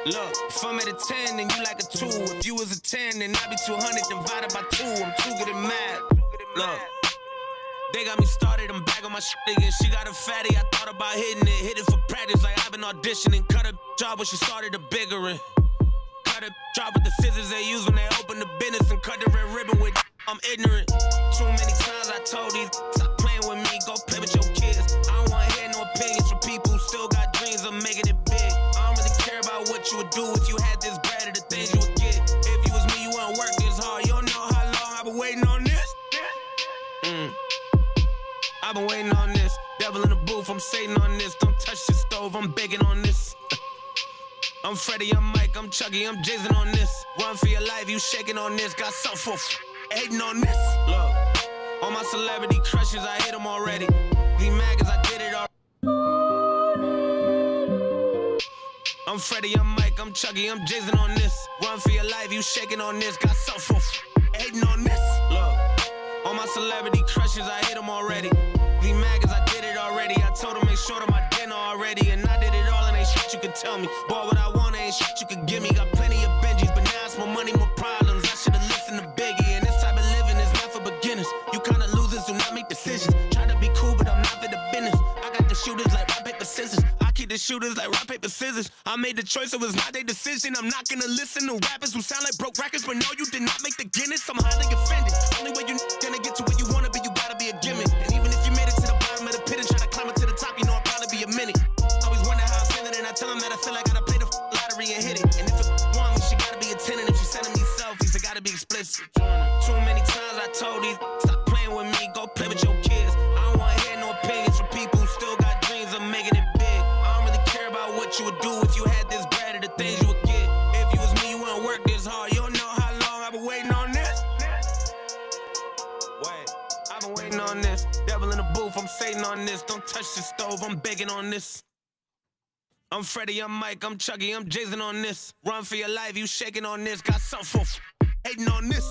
Look, if I'm at a 10, then you like a 2. If you was a 10, then I'd be 200 divided by 2. I'm too good at math. Look, they got me started, I'm back on my shit again. She got a fatty, I thought about hitting it. Hit it for practice like I've been auditioning. Cut a job when she started a biggering. Cut a job with the scissors they use when they open the business. And cut the red ribbon with I'm ignorant. Too many times I told these stop playing with me, go play with your kids. I don't wanna hear no opinions from people who still got dreams of making it big. I don't really care about what you would do if you had this bread or the things you would get. If you was me, you wouldn't work this hard. You don't know how long I've been waiting on this. I've been waiting on this. Devil in the booth, I'm Satan on this. Don't touch the stove, I'm begging on this. I'm Freddie, I'm Mike, I'm Chucky, I'm Jason on this. Run for your life, you shaking on this. Got something for hating on this. Look, all my celebrity crushes, I hate them already. Be mad cause I did it already. I'm Freddie, I'm Mike, I'm Chucky, I'm Jason on this. Run for your life, you shaking on this. Got something for hating on this. Look, all my celebrity crushes, I hate them already. Be mad cause I did it already. I told them make sure to my dinner already. And I did it all and ain't shit you could tell me. Boy, what I want ain't shit you could give me. Got plenty of Benjis, but now it's more money, more problems. I should've listened to Biggie. And this type of living is not for beginners. You kinda losers do not make decisions. Try to be cool, but I'm not for the business. I got the shooters like rock, paper, scissors. I keep the shooters like rock, paper, scissors. I made the choice, it was not their decision. I'm not gonna listen to rappers who sound like broke records, but no, you did not make the Guinness. I'm highly offended. Only way you gonna get to where you wanna be, you gotta be a gimmick. And even if you made it to the bottom of the pit and try to climb it to the top, you know I'll probably be a minute. Always wonder how I'm feeling, and I tell them that I feel like I gotta play the lottery and hit it. And if it want me, she gotta be a 10, and if she's sending me selfies, it gotta be explicit. Too many times I told these, stop playing with me, go play with your kids. I don't wanna hear no opinions from people who still got dreams of making it big. I don't really care about what you would do if you had this bread or the things you would get. If you was me, you wouldn't work this hard. You don't know how long I've been waiting on this. Wait, I've been waiting on this. Devil in the booth, I'm Satan on this. Don't touch the stove, I'm begging on this. I'm Freddie, I'm Mike, I'm Chucky, I'm Jason on this. Run for your life, you shaking on this. Got something for hating on this.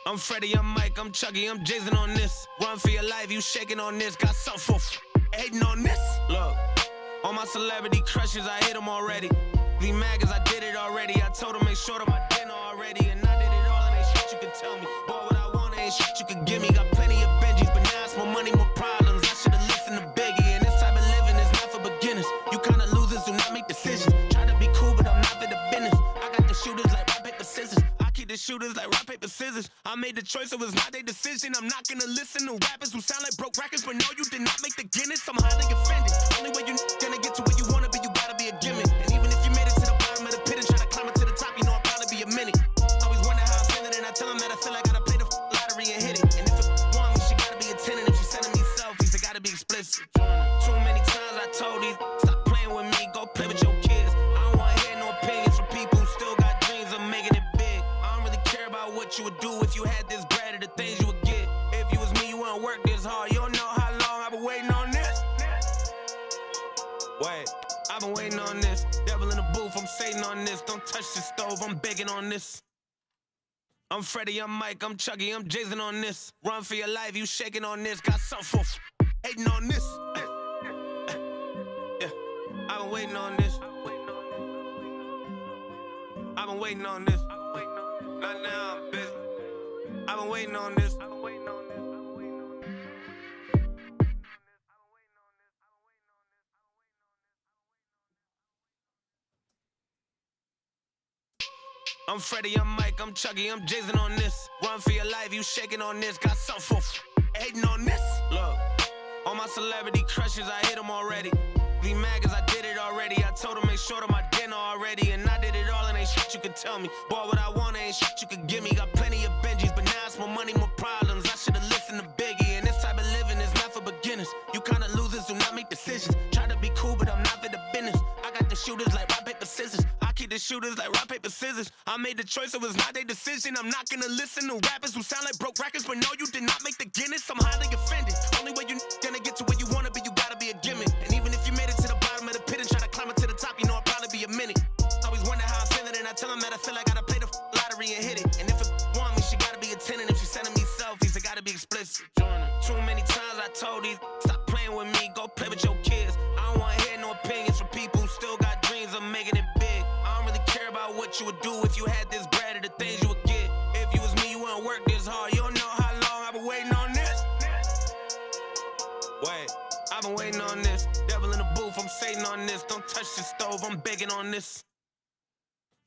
I'm Freddie, I'm Mike, I'm Chucky, I'm Jason on this. Run for your life, you shaking on this. Got something for hating on this. Look, all my celebrity crushes, I hate them already. Be mad cause I did it already. I told them make sure to my dinner already. And I did it all and ain't shit you could tell me. Boy, what I want ain't shit you could give me. Got plenty of Benjis, but now it's more money, more problems. I should've listened to Biggie. And this type of living is not for beginners. You kinda losers do not make decisions. Try to be cool, but I'm not for the business. I got the shooters like rock, paper, scissors. I keep the shooters like rock, paper, scissors. I made the choice, it was not their decision. I'm not gonna listen to rappers who sound like broke records, but no, you did not make the Guinness. I'm highly offended. Only way you gonna get to where you wanna be, you gotta be a gimmick. And even if you made it to the bottom of the pit and try to climb it to the top, you know I'll probably be a minute. Always wonder how I'm feeling, and I tell them that I feel like I gotta play the lottery and hit it. And if it want me, she gotta be a 10, and if she's sending me selfies, it gotta be explicit. Too many times I told these, stop playing with me, go play with your kids. I don't wanna hear no opinions from people who still got dreams of making it big. I don't really care about what you would do if you had this bread or the things you would get. If you was me, you wouldn't work this hard. You don't know how long I've been waiting on this. Wait, I've been waiting on this. Devil in the booth, I'm Satan on this. Don't touch the stove, I'm begging on this. I'm Freddie, I'm Mike, I'm Chucky, I'm Jason on this. Run for your life, you shaking on this. Got something for hating on this. Yeah, I've been waiting on this. I've been waiting on this. Not now, I'm busy. I've been waiting on this. I'm Freddie, I'm Mike, I'm Chucky, I'm Jason on this. Run for your life, you shaking on this. Got something for hating on this. Look, all my celebrity crushes, I hate them already. Be mad cause I did it already. I told them make sure to my dinner already. And I did it all and ain't shit you could tell me. Boy, what I want ain't shit you could give me. Got plenty of Benjis, but now it's more money, more problems. I should've listened to Biggie. And this type of living is not for beginners. You kinda losers do not make decisions. Try to be cool, but I'm not for the business. I got the shooters like rock, paper, scissors. I keep the shooters like rock, paper, scissors. I made the choice, it was not their decision. I'm not gonna listen to rappers who sound like broke records, but no, you did not make the Guinness. I'm highly offended. Only way you gonna get to where you wanna be, you gotta be a gimmick. And even if you made it to the bottom of the pit and try to climb it to the top, you know I'll probably be a minute. Always wonder how I'm feeling, and I tell them that I feel like I gotta play the lottery and hit it. And if it want me, she gotta be a 10, and if she's sending me selfies, it gotta be explicit. Too many times I told these, stop playing with me, go play with your kids. I don't wanna hear no opinion. Satan on this. Don't touch the stove, I'm begging on this.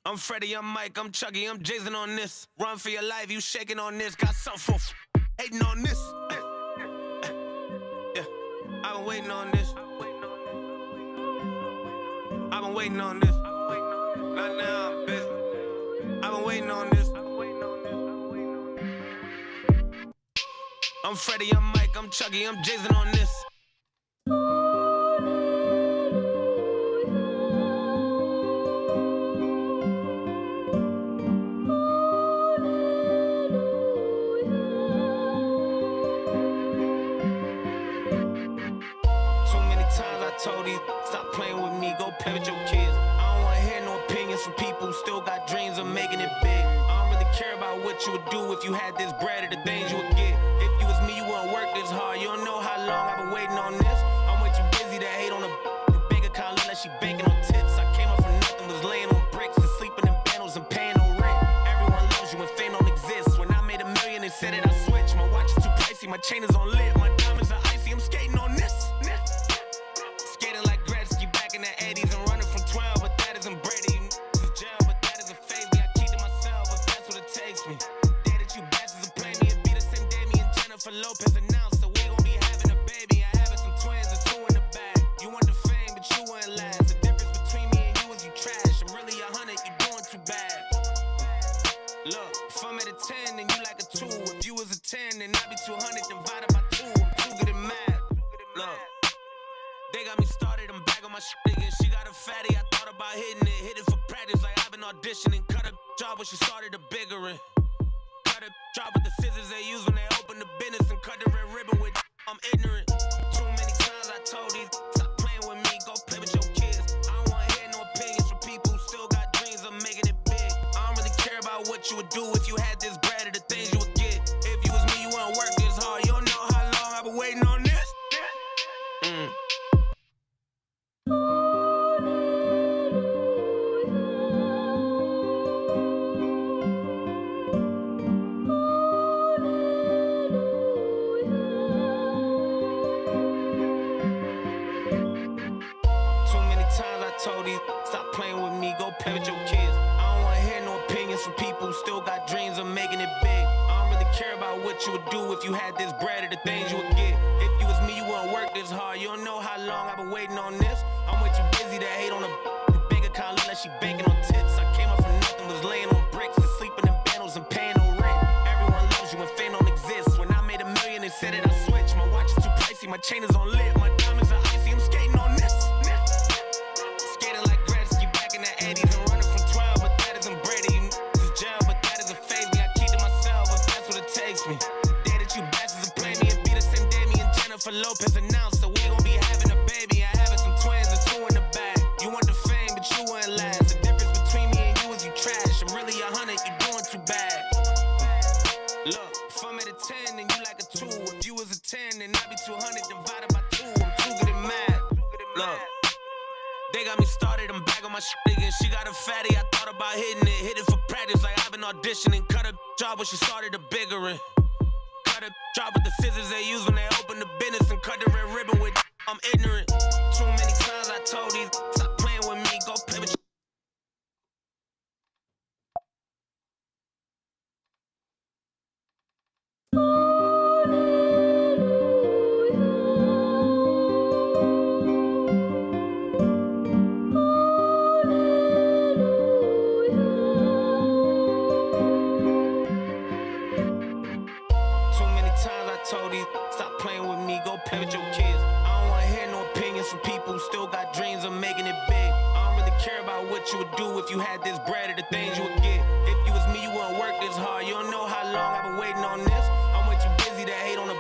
I'm Freddie, I'm Mike, I'm Chucky, I'm Jason on this. Run for your life, you shaking on this. Got some for hating on this. Yeah, I've been waiting on this. I've been waiting on this. Not now, I'm busy. I've been waiting on this. I'm Freddie, I'm Mike, I'm Chucky, I'm Jason on this. Told you, stop playing with me, go play with your kids. I don't wanna hear no opinions from people who still got dreams of making it big. I don't really care about what you would do if you had this bread or the things you would get. If you was me, you wouldn't work this hard. You don't know how long I've been waiting on this. I'm way too busy to hate on a bank account, look like she banking on tits. I came up from nothing, was laying on bricks and sleeping in bundles and paying no rent. Everyone loves you when fame don't exist. When I made $1 million, they said that I switched. My watch is too pricey, my chain is on lit, my diamonds are icy. I'm skating on this. Skating like Gretzky back in the 80s and running from 12, but that isn't Brady. This is jail, but that doesn't faze me. I keep to myself if that's what it takes me. The day that you bastards will play me, it'd be the same day me and Jennifer Lopez announced that we gon' be having a baby. I having some twins, there's 2 in the bag. You want the fame, but you wouldn't last. The difference between me and you is you trash. I'm really 100, you doing too bad. Look, if I'm at a 10, then you like a 2. If you was a 10, then I'd be 200 divided by 2. I'm too good at math. Look. They got me started, I'm back on my shit again. She got a fatty, I thought about hitting it. Hit it for practice like I've been auditioning. Cut a job when she started a biggering. Cut a job with the scissors they use when they open the business. And cut the red ribbon with I'm ignorant. Too many times I told these, stop playing with me, go play with your kids. I don't wanna hear no opinions from people who still got dreams of making it big. I don't really care about what you would do if you had this bread or the things you would get. If you was me, you wouldn't work this hard. You don't know how long I've been waiting on this. Told you, stop playing with me, go play with your kids. I don't wanna hear no opinions from people who still got dreams of making it big. I don't really care about what you would do if you had this bread or the things you would get. If you was me, you wouldn't work this hard. You don't know how long I've been waiting on this. I'm way too busy to hate on a bank account, look like she banking on tits. I came up from nothing, was laying on bricks and sleeping in bundles and paying no rent. Everyone loves you when fame don't exist. When I made $1 million, they said that I switched. My watch is too pricey, my chain is on lit, my diamonds are icy. I'm skating on this. Skating like Gretzky back in the 80s and running from 12, but that isn't Brady. This is jail, but that doesn't faze me. I keep to myself if that's what it takes me. The day that you bastards will play me, it'd be the same day me and Jennifer Lopez announced that we gon' be having a baby. I having some twins, there's 2 in the bag. You want the fame, but you wouldn't last. The difference between me and you is you trash. I'm really 100, you doing too bad. Look, if I'm at a 10, then you like a 2. If you was a 10, then I'd be 200 divided by 2. I'm too good at math. Look. They got me started, I'm back on my shit again. She got a fatty, I thought about hitting it. Hit it for practice like I've been auditioning. Cut a job when she started a biggering. Cut a job with the scissors they use when they open the business. And cut the red ribbon with I'm ignorant. Too many times I told these, stop playing with me, go play with your told these, stop playing with me, go play with your kids. I don't wanna hear no opinions from people who still got dreams of making it big. I don't really care about what you would do if you had this bread or the things you would get. If you was me, you wouldn't work this hard. You don't know how long I've been waiting on this. I'm way too busy to hate on a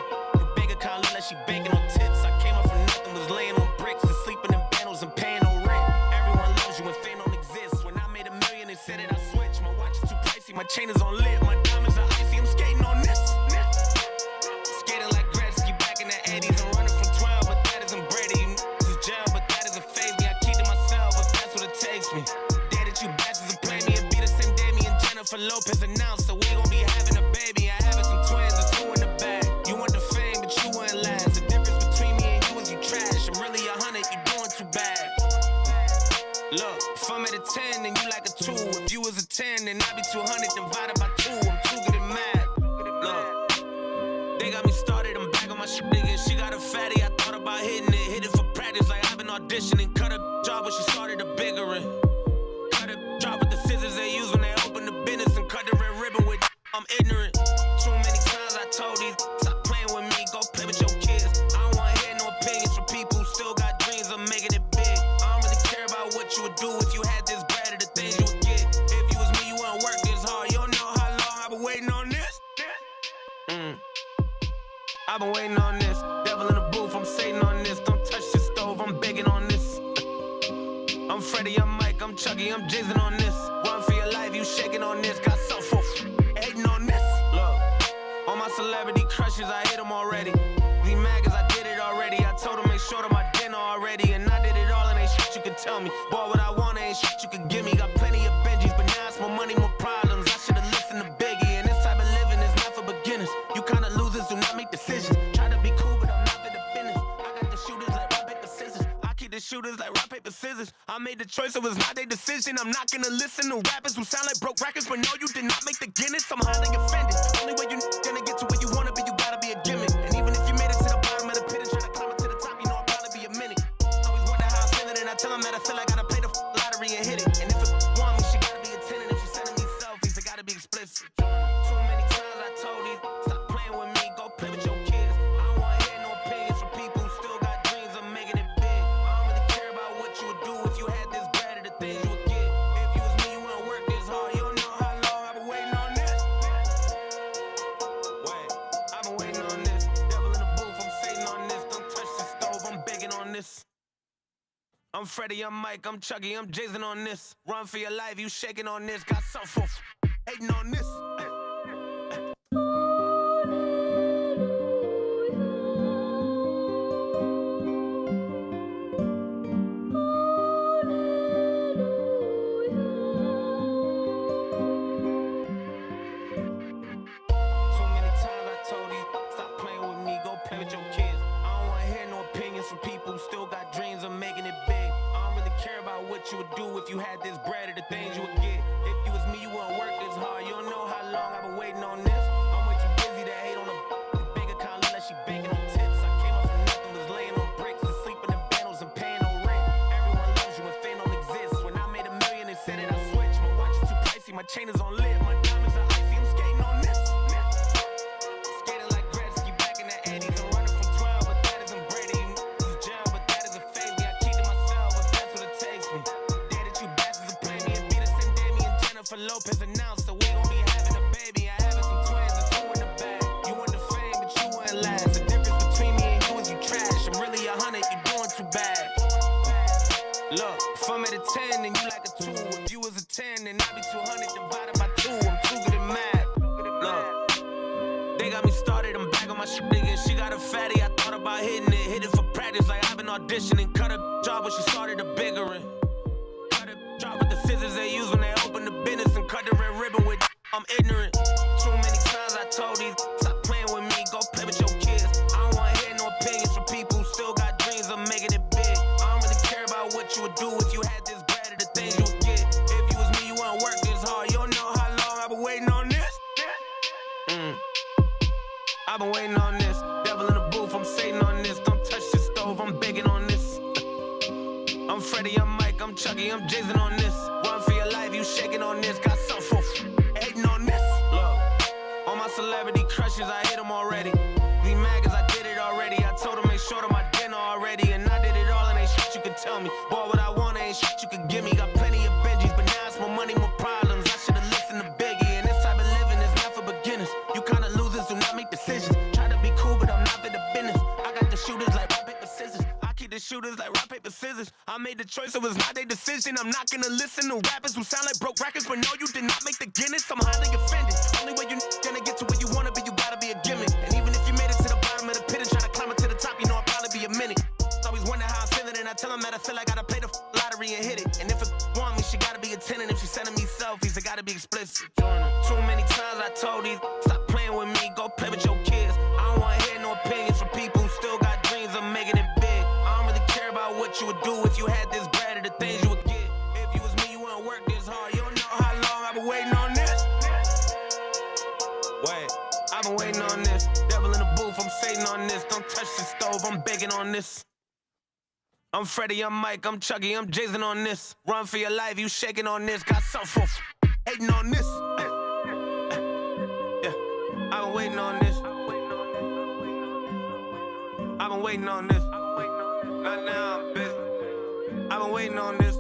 bank account, look like she banking on tits. I came up from nothing, was laying on bricks and sleeping in bundles and paying no rent. Everyone loves you when fame don't exist. When I made $1 million, they said that I switched. My watch is too pricey, my chain is on lit, my diamonds are icy. I'm skating on this. Skating like Gretzky back in the 80s and running from 12, but that isn't Brady. This is jail, but that doesn't faze me. I keep to myself if that's what it takes me. The day that you bastards will play me, it'd be the same day me and Jennifer Lopez announced that we gon' be having a baby. I having some twins, there's 2 in the bag. You want the fame, but you wouldn't last. The difference between me and you is you trash. I'm really 100, you doing too bad. at a 10 and you like a 2. If you was a 10, then I'd be 200 divided by 2. I'm too good at math. Look, they got me started, I'm back on my shit again. She got a fatty, I thought about hitting it. Hit it for practice like I've been auditioning. Cut a job when she started a bigger one. Cut a job with the scissors they use when they open the business and cut the red ribbon with I'm ignorant. Too many times I told these, stop playing with me, go play with your kids. I don't wanna hear no opinions from people who still got dreams of making it big. I don't really care about what you would do if you had this bread or the things you would get. If you was me, you wouldn't work this hard. You don't know how long I've been waiting on this. I've been waiting on this. Devil in the booth, I'm Satan on this. Don't touch the stove, I'm begging on this. I'm Freddie, I'm Mike, I'm Chucky, I'm Jason on this. Run for your life, you shaking on this. Got so full hating on this. Look, all my celebrity crushes, I hit them already. Be mad cause I did it already. I told them make sure to my dinner already. And I did it all and ain't shit you could tell me. Boy, what I want ain't shit you could give me. Got plenty of Benjis, but now it's more money, more problems. I should've listened to Biggie. And this type of living is not for beginners. You kinda losers do not make decisions. Try to be cool, but I'm not for the business. I got the shooters like rock, paper, scissors. I keep the shooters like rock, paper, scissors. I made the choice, it was not their decision. I'm not gonna listen to rappers who sound like broke records, but no, you did not make the Guinness. I'm highly offended. Only way you gonna get to where you wanna be, you gotta be a gimmick. And even if you made it to the bottom of the pit and try to climb it to the top, you know I'll probably be a minute. Always wonder how I'm feeling, and I tell them that I feel like I gotta play the lottery and hit it. And if it want me, she gotta be a 10. And if she's sending me selfies, it gotta be explicit. Too many times I told you, stop playing with me, go play with your kids. I don't wanna hear no opinions from people who still got dreams of making it big. I don't really care about what you would do if you had this bread or the things you would get. If you was me, you wouldn't work this hard. You don't know how long I've been waiting on this. Wait, I've been waiting on this. Devil in the booth, I'm Satan on this. Don't touch the stove, I'm begging on this. I'm Freddie, I'm Mike, I'm Chucky, I'm Jason on this. Run for your life, you shaking on this. Got so full hating on this. You would do if you had this bread or the things you would get. If you was me, you wouldn't work this hard. You don't know how long I've been waiting on this. I'm way too busy to hate on a bank account unless she banking on tips. I came up from nothing, was laying on bricks and sleeping in bundles and paying no rent. Everyone loves you when fame don't exist. When I made $1 million, they said that I switched. My watch is too pricey, my chain is on lit, my diamonds are icy. I'm skating on this. Skating like Gretzky back in the 80s. I'm running from 12, but that isn't Brady. This is jail, but that isn't phase me. I keep to myself, but that's what it takes me. For Lopez announced, so we gon' be having a baby. I having some twins and 2 in the bag. You want the fame, but you wouldn't last. The difference between me and you is you trash. I'm really 100, you doing too bad. Look, if I'm at a 10 and you like a 2. If you was a 10, then I'd be 200 divided by 2. I'm too good at math. Look, they got me started, I'm back on my shit again. She got a fatty, I thought about hitting it. Hit it for practice like I've been auditioning. Cut a job when she started a bigger one. Cut a job with the scissors they use when they open the business and cut the red ribbon with I'm ignorant. Too many times I told these, stop playing with me, go play with your kids. I don't wanna hear no opinions from people who still got dreams of making it big. I don't really care about what you would do if you had this bread or the things you would get. If you was me, you wouldn't work this hard. You don't know how long I've been waiting on this. I've been waiting on this. Devil in the booth, I'm Satan on this. Don't touch the stove, I'm begging on this. I'm Freddie, I'm Mike, I'm Chucky, I'm Jason on this. Run for your life, you shaking on this. Got so full hating on this. Look, all my celebrity crushes, I hit them already. Be mad cause I did it already. I told them make sure to my dinner already. And I did it all and ain't shit you could tell me. Boy, what I want ain't shit you could give me. Got plenty of Benjis, but now it's more money, more problems. I should've listened to Biggie. And this type of living is not for beginners. You kinda losers do not make decisions. Try to be cool, but I'm not for the business. I got the shooters like rock, paper, scissors. The shooters like rock, paper, scissors. I made the choice, it was not their decision. I'm not gonna listen to rappers who sound like broke records, but no, you did not make the Guinness. I'm highly offended. Only way you gonna get to where you wanna be, you gotta be a gimmick. And even if you made it to the bottom of the pit and try to climb it to the top, you know I'll probably be a minute. Always wonder how I'm feeling, and I tell them that I feel like I gotta play the lottery and hit it. And if it want me, she gotta be a 10. And if she's sending me selfies, it gotta be explicit. Too many times I told these, stop playing with me, go play with your kids. I don't wanna hear no opinions from people who still got dreams of making it big. What you would do if you had this bread or the things you would get. If you was me, you wouldn't wanna work this hard, you don't know how long I've been waiting on this. Wait, I've been waiting on this. Devil in the booth, I'm Satan on this. Don't touch the stove, I'm begging on this. I'm Freddie, I'm Mike, I'm Chucky, I'm Jason on this. Run for your life, you shaking on this. Got something for hating on this. Yeah, I've been waiting on this. I've been waiting on this. Right now, I'm busy. I've been waiting on this.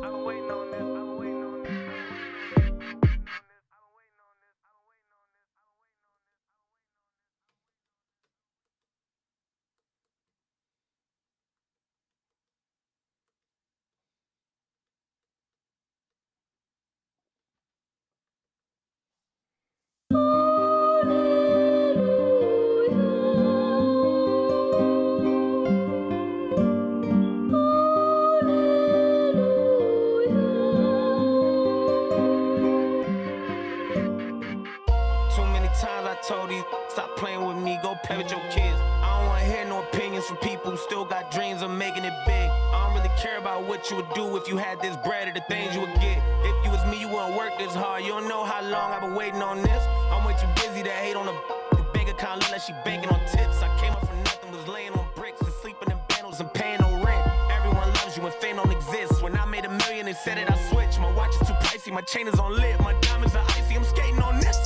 Told these, stop playing with me, go play with your kids. I don't wanna hear no opinions from people who still got dreams of making it big. I don't really care about what you would do if you had this bread or the things you would get. If you was me, you wouldn't work this hard. You don't know how long I've been waiting on this. I'm way too busy to hate on the bank account, look like she banking on tips. I came up from nothing, was laying on bricks and sleeping in bundles and paying no rent. Everyone loves you when fame don't exist. When I made $1 million, they said that I switched. My watch is too pricey, my chain is on lit, my diamonds are icy. I'm skating on this.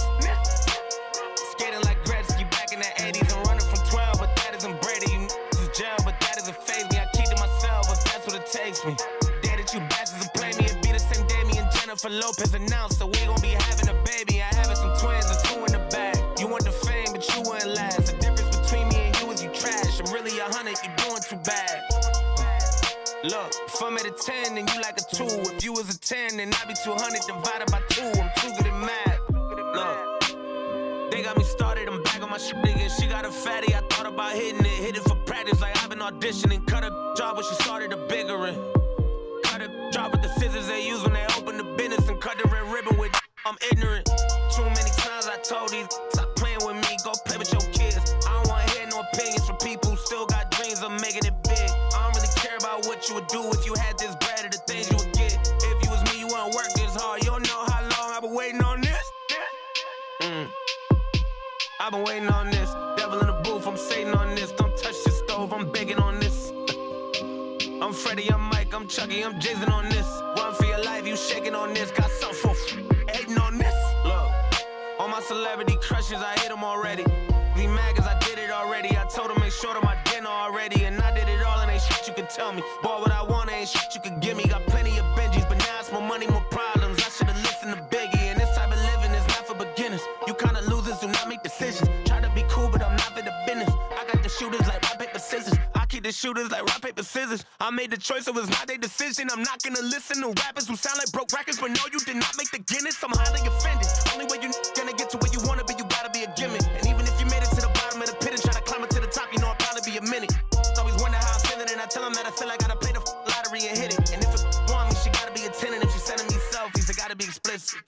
Skating like Gretzky back in the 80s. I'm running from 12, but that isn't Brady. You is jail, but that doesn't faze me. I keep to myself, if that's what it takes me. The day that you bastards will play me, it'd be the same day me and Jennifer Lopez announced that we gon' be having a baby. I having some twins, there's 2 in the bag. You want the fame, but you wouldn't last. The difference between me and you is you trash. I'm really 100, you doing too bad. Look, if I'm at a 10, then you like a 2. If you was a 10, then I'd be 200 divided by 2. I'm too good at math. Look. They got me started, I'm back on my shit again. She got a fatty, I thought about hitting it. Hit it for practice like I've been auditioning. Cut a job when she started a bigger one. Cut a job with the scissors they use when they open the business. And cut the red ribbon with I'm ignorant. Too many times I told these, stop playing with me, go play with your kids. I don't wanna hear no opinions from people who still got dreams of making it big. I don't really care about what you would do if you had this bread or the things you would get. If you was me, you wouldn't work this hard. You don't know how long I've been waiting on this. I've been waiting on this. Devil in the booth, I'm Satan on this. Don't touch the stove, I'm begging on this. I'm Freddie, I'm Mike, I'm Chucky, I'm Jason on this. Run for your life, you shaking on this. Got something for hating on this. Look, all my celebrity crushes, I hit them already. Be mad cause I did it already. I told them make sure to my dinner already. And I did it all and ain't shit you could tell me. Boy, what I want ain't shit you could give me. Got plenty of Benjis, but now it's more money, more problems. I should've listened to Biggie. And this type of living is not for beginners. You kinda losers do not make decisions. Try to be cool, but I'm not for the business. I got the shooters like rock, paper, scissors. I keep the shooters like rock, paper, scissors. I made the choice, it was not their decision. I'm not gonna listen to rappers who sound like broke records, but no, you did not make the Guinness. I'm highly offended. Only way you're gonna get to where you wanna be, you gotta be a gimmick. And even if you made it to the bottom of the pit and try to climb it to the top, you know I'll probably be a minute. Always wonder how I'm feeling, and I tell them that I feel like I gotta play the lottery and hit it. And if it want me, she gotta be a 10, and if she's sending me selfies, it gotta be explicit.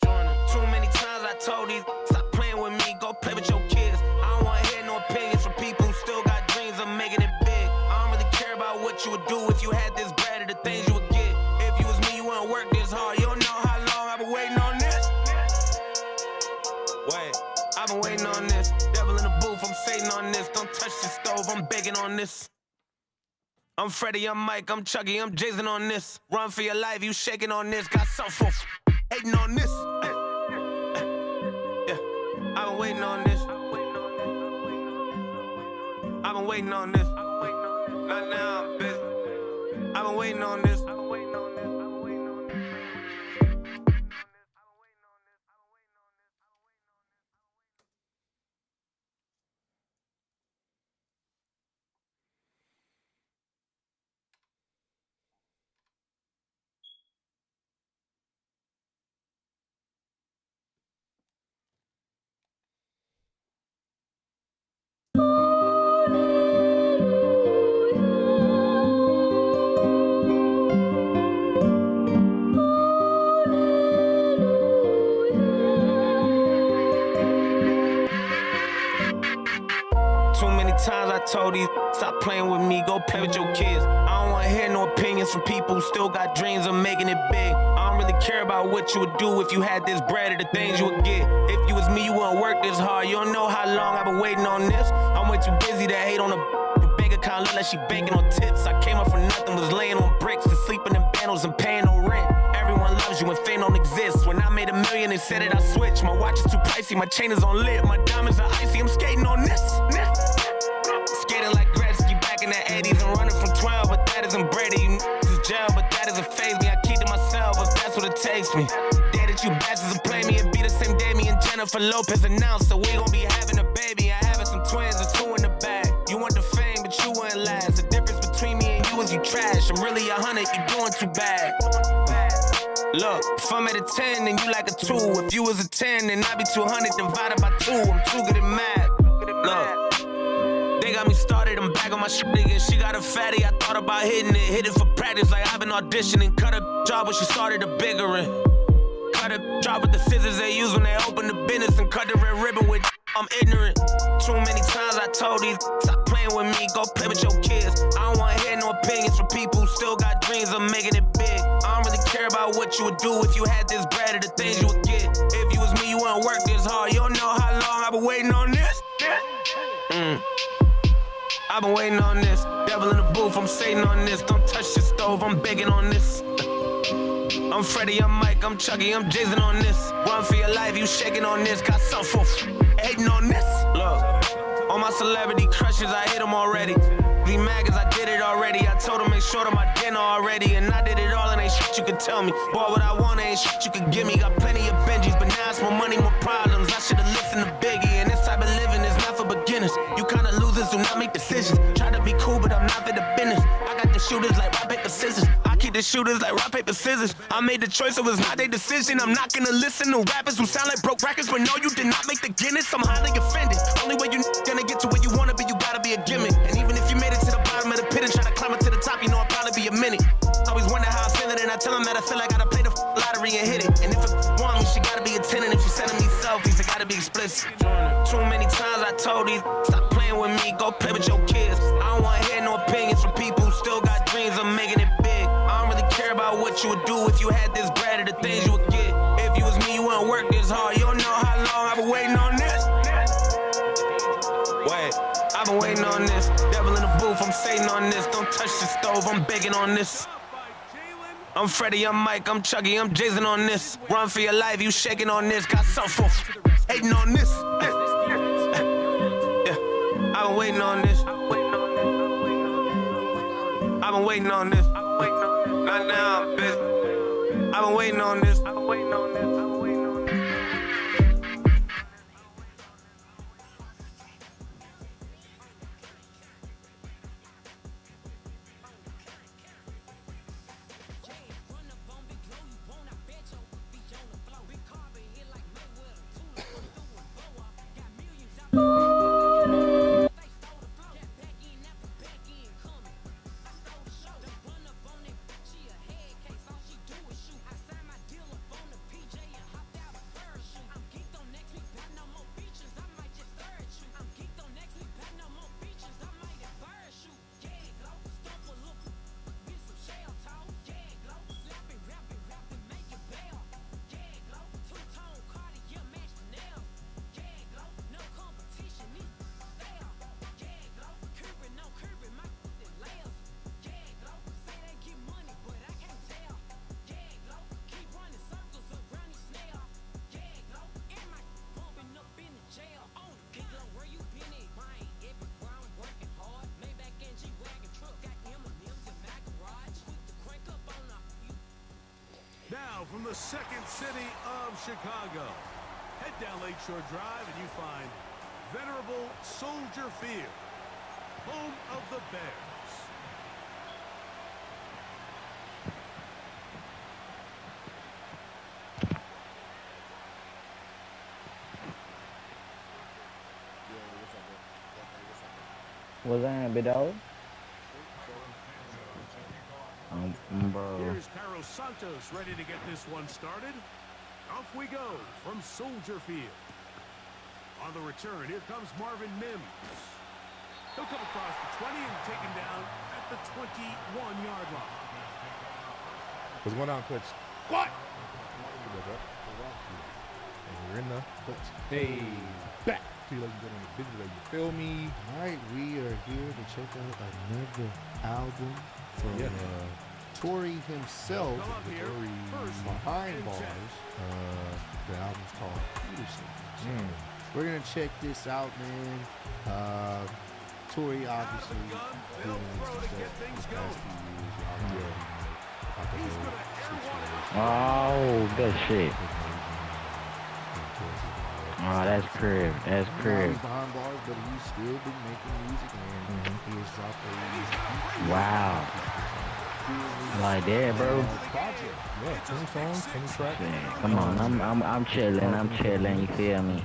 Too many times I told these, stop playing with me, go play with your kids. I don't wanna hear no opinions from people who still got dreams of making it big. I don't really care about what you would do if you had this bread or the things you would get. If you was me, you wouldn't work this hard. You don't know how long I've been waiting on this. Wait, I've been waiting on this. Devil in the booth, I'm Satan on this. Don't touch the stove, I'm begging on this. I'm Freddie, I'm Mike, I'm Chucky, I'm Jason on this. Run for your life, you shaking on this. Got something for hating on this. Yeah, I've been waiting on this. I've been waiting on this. Right now, I'm busy. I've been waiting on this. told these stop playing with me, go play with your kids. I don't wanna hear no opinions from people who still got dreams of making it big. I don't really care about what you would do if you had this bread or the things you would get. If you was me, you wouldn't work this hard. You don't know how long I've been waiting on this. I'm way too busy to hate on a bank account, look like she banking on tips. I came up for nothing, was laying on bricks and sleeping in bundles and paying no rent. Everyone loves you when fame don't exist. When I made $1 million, they said that I switched. My watch is too pricey, my chain is on lit, my diamonds are icy. I'm skating on this. Skating like Gretzky back in the 80s and running from 12, but that isn't Brady. You is jail, but that doesn't faze me. I keep to myself if that's what it takes me. The day that you bastards will play me, it be the same day me and Jennifer Lopez announced that we gon' be having a baby. I having some twins, there's 2 in the bag. You want the fame, but you wouldn't last. The difference between me and you is you trash. I'm really 100, you doing too bad. Look, if I'm at a 10, then you like a 2. If you was a 10, then I'd be 200 divided by 2. I'm too good at math. Look, they got me started, I'm back on my shit again. She got a fatty, I thought about hitting it. Hit it for practice like I've been auditioning. Cut a job when she started a bigger one. Cut a job with the scissors they use when they open the business. And cut the red ribbon with I'm ignorant. Too many times I told these stop playing with me, go play with your kids. I don't wanna hear no opinions from people who still got dreams of making it big. I don't really care about what you would do if you had this bread or the things you would get. If you was me, you wouldn't work this hard. You don't know how long I've been waiting on this. I've been waiting on this. Devil in the booth, I'm Satan on this. Don't touch the stove, I'm begging on this. I'm Freddie, I'm Mike, I'm Chucky, I'm Jason on this. Run for your life, you shaking on this. Got some for hating on this. Look, all my celebrity crushes, I hit them already. Be mad cause I did it already. I told them make sure to my dinner already. And I did it all and ain't shit you could tell me. Boy, what I want ain't shit you could give me. Got plenty of Benjis, but now it's more money, more problems. I should've listened to Biggie. And this type of living is not for beginners. You kinda losers do not make decisions. Try to be cool, but I'm not for the business. I got the shooters like rock, paper, scissors. I keep the shooters like rock, paper, scissors. I made the choice, it was not their decision. I'm not gonna listen to rappers who sound like broke records, but no, you did not make the Guinness. I'm highly offended. Only way you gonna get to where you wanna be, you gotta be a gimmick. And even if you made it to the bottom of the pit and try to climb it to the top, you know I'll probably be a minute. Always wonder how I'm feeling, and I tell them that I feel like I gotta play the lottery and hit it. And if it want me, she gotta be a 10, and if she sending me selfies, it gotta be explicit. Too many times I told these, stop playing with me, go play with your kids. I don't wanna hear no opinions from people who still got dreams of making it big. I don't really care about what you would do if you had this bread or the things you would get. If you was me, you wouldn't work this hard. You don't know how long I've been waiting on this. Wait, I've been waiting on this. Devil in the booth, I'm Satan on this. Don't touch the stove, I'm begging on this. I'm Freddie, I'm Mike, I'm Chucky, I'm Jason on this. Run for your life, you shaking on this. Got some for hating on this. Yeah, I've been waiting on this. I've been waiting on this. Not now, bitch. I've been waiting on this. Now, from the second city of Chicago, head down Lakeshore Drive and you find venerable Soldier Field, home of the Bears. What's that, big dog? Bro. Here's Carlos Santos ready to get this one started. Off we go from Soldier Field. On the return, here comes Marvin Mims. He'll come across the 20 and taken down at the 21-yard line. What's going on, Coach? What? And we're in the Coach. Hey, back to you, ladies and gentlemen. Visual, you feel me? All right, we are here to check out another album from Tory himself, Come up here. First behind and bars. 10. The album's called Peterson. So we're gonna check this out, man. Tory obviously They'll doing throw to some get stuff things the past going. few years. Y'all know about the He's whole gonna air one situation. Oh, good shit. Oh, that's crib. That's Now crib. he's behind bars, but he's still been making music, and he has dropped a Wow. Like that, bro. project. Yeah, 20 songs, 20 tracks. Man, come on, I'm chilling. You feel me?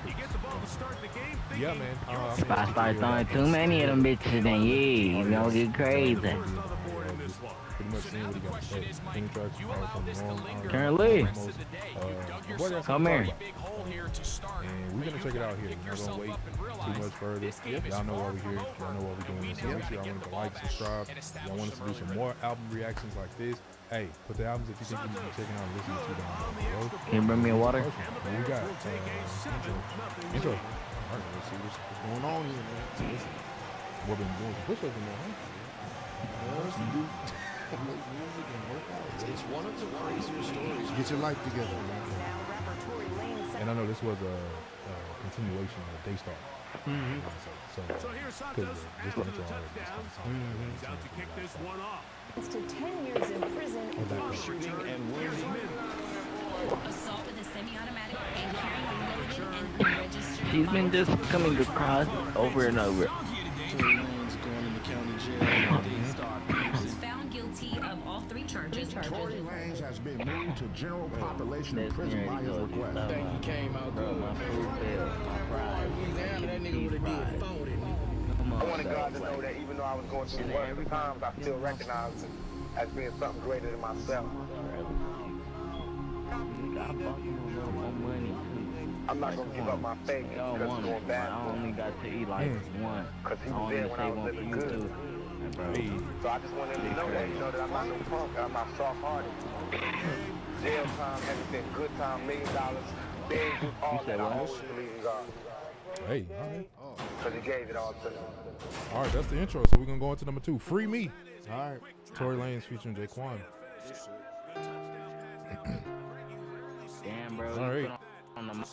You get the ball to start the game. Yeah, man. If I start throwing too many of them bitches, then yeah, you gonna get crazy. First on the board in this one. Pretty much seeing what he got to say. 20 tracks, all from the long. Currently. My boy got Come something here. to talk about. And we're gonna check it out here. We're not gonna wait too much further. Y'all know why we're here. Y'all know why we're doing this. So make sure y'all want to like, subscribe. Y'all want us to do some more album reactions like this. Hey, put the albums that you think you need to be checking out and listening to down below. Can you bring me a water? What we got? Intro. All right, let's see what's going on here, man. So listen, We've been doing some push-ups in there, huh? let's do make music and work out. It's one of the crazier stories. Get your life together, man. And I know this was a continuation of Daystar. So here's Santos just after like the it's already touchdown. been He's out to kick this one off. To 10 years in prison. Shooting and wounding. Assault with a semi-automatic and carrying a loaded and unregistered She's been just coming across over and over. was found guilty of all three charges. Tory Lanez has been moved to general population That's prison by his request. Bro, my food failed. My fries. I wanted God to know that even though I was going through the worst times, I still recognized it as being something greater than myself. I bought him a little more money too. I'm not going to give up my faith I don't because want it's it. going bad. I only got to eat like one. Because he I was only there to when say I was one for living you good. too. Bro. So I just want him to know that I'm not no punk, I'm not soft-hearted. Jail time, everything, good time, $1 million, things, all said that. I what? always believe in God. Hey, all right. Because he gave it all to me. All right, that's the intro. So we're going to go into number 2. Free Me. All right. Tory Lanez featuring Jaquan. Damn, bro. All right. On the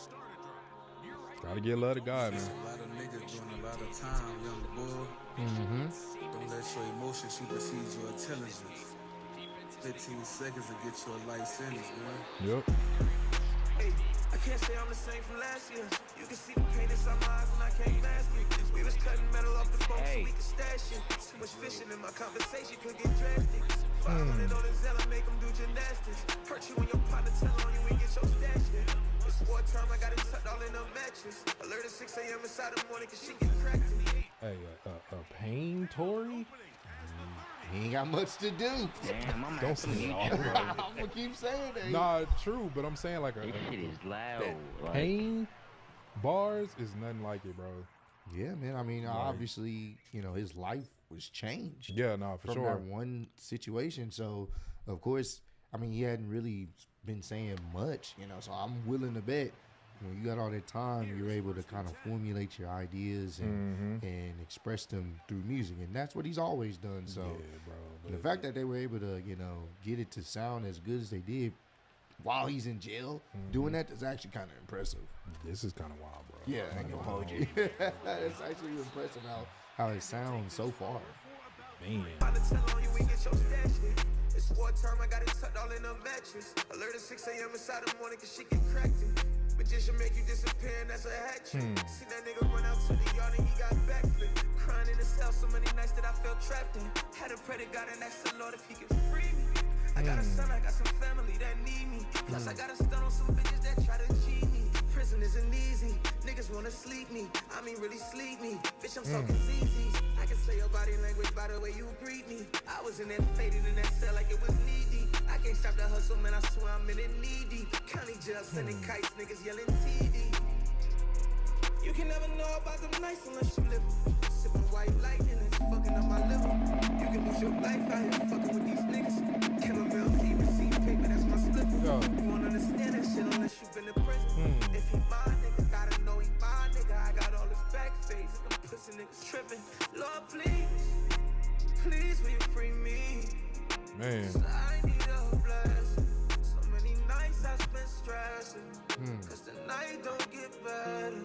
Gotta get love to God, man. A lot of niggas doing a lot of time, young boy. Don't let your emotions supersede your intelligence. 15 seconds to get your life sentence, man. Yep. Hey, I can't say I'm the same from last year. You can see the pain inside my eyes and I can't mask it. We was cutting metal off the boat so we could stash it. Too much fishing in my conversation could get drastic. 500 on the Zell, I make them do gymnastics. Hurt you when your partner tell on you and get your stash in. It's wartime, I got it tucked all in a mattress. Alert at 6 a.m. inside the morning cause she get cracked. Hey, Pain Tory? He ain't got much to do. Damn, I'm Don't say it all, bro. I'm gonna keep saying that. Nah, true, but I'm saying like This shit is loud. Like, Pain bars is nothing like it, bro. Yeah, man. I mean, obviously, you know, his life was changed Yeah, nah, for from sure. that one situation. So, of course, I mean, he hadn't really been saying much, you know. So I'm willing to bet when you got all that time, you're able to kind of formulate your ideas and express them through music, and that's what he's always done. So, bro. the fact that they were able to, you know, get it to sound as good as they did while he's in jail, doing that is actually kind of impressive. This is kind of wild, bro. Yeah, I ain't gonna hold you. It's actually impressive how it sounds so far. Man. It's wartime, I got it tucked all in a mattress. Alert at 6 a.m. inside the morning cause she get cracked. Magician make you disappear and that's a hat trick. See that nigga run out to the yard and he got backflip. Crying in the cell so many nights that I felt trapped in. Had to pray to God and ask the Lord if he could free me. I got a son, I got some family that need me. Plus I got a stun on some bitches that try to cheat me. Prison isn't easy, niggas wanna sleep me. I mean really sleep me. Bitch, I'm talking ZZs. I can say your body language by the way you greet me. I was in there faded in that cell like it was knee deep. I can't stop the hustle, man, I swear I'm in it knee deep. County jail sending kites, niggas yelling TD. You can never know about them nights unless you live them. white lightning that's fucking up my liver. You can lose your life out here fucking with these niggas. Chamomile tea, receipt paper, that's my slipper. You won't understand that shit unless you've been in prison. If he my nigga, gotta know he my nigga. I got all this back face, them pussy niggas tripping. Lord, please, will you free me? Man. I need a blessing. So many nights I spent stressing. Cause the night don't get better.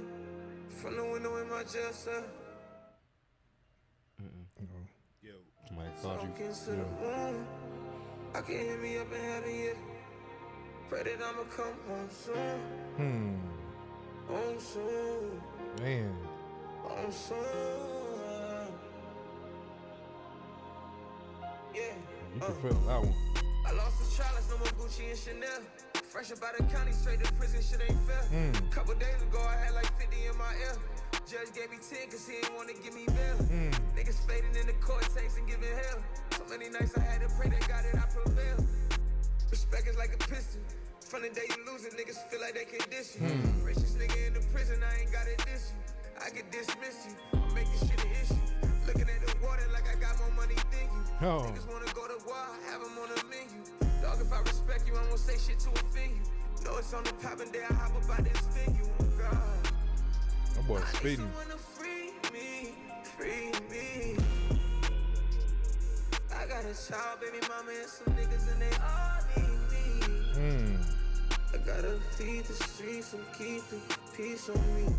From the window in my jail cell. Yo. Somebody called you. I can hear me up in heaven, yeah. Pray that I'ma come home soon. Home soon. Man. Home soon. Yeah. You can feel that one. I lost the challenge, no more Gucci and Chanel. Fresh up out of county, straight to prison, shit ain't fair. Couple days ago, I had like 50 in my ear. Judge gave me 10 cause he didn't want to give me bail. Niggas fading in the court tanks and giving hell. So many nights I had to pray that God that I prevail. Respect is like a pistol. From the day you lose it, niggas feel like they can diss you. Richest nigga in the prison, I ain't gotta diss you. I can dismiss you, I'm making shit an issue. Looking at the water like I got more money than you. Niggas wanna go to war, have them on a menu. Dog, if I respect you, I won't say shit to offend you. Know it's on the poppin' day, I hop up out this venue. Oh God, that boy I need speeding. someone to free me. I got a child, baby mama, and some niggas, and they all need me. I gotta feed the streets and keep the peace on me.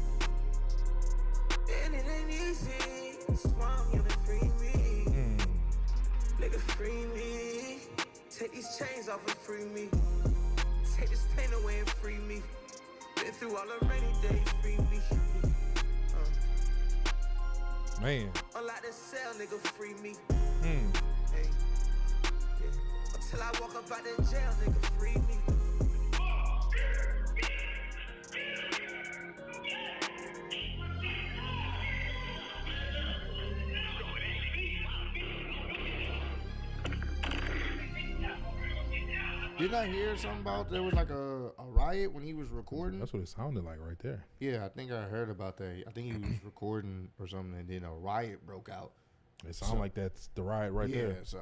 And it ain't easy, that's why I'm gonna free me. Nigga, free me. Take these chains off and free me. Take this pain away and free me. Been through all the rainy days, free me. Man. Unlock the cell, nigga, free me. Hmm. Hey. Yeah. Until I walk up out the jail, nigga, free me. Didn't I hear something about there was like a riot when he was recording? That's what it sounded like right there. Yeah, I think I heard about that. I think he was recording or something, and then a riot broke out. It sounded like that's the riot right there. Yeah, so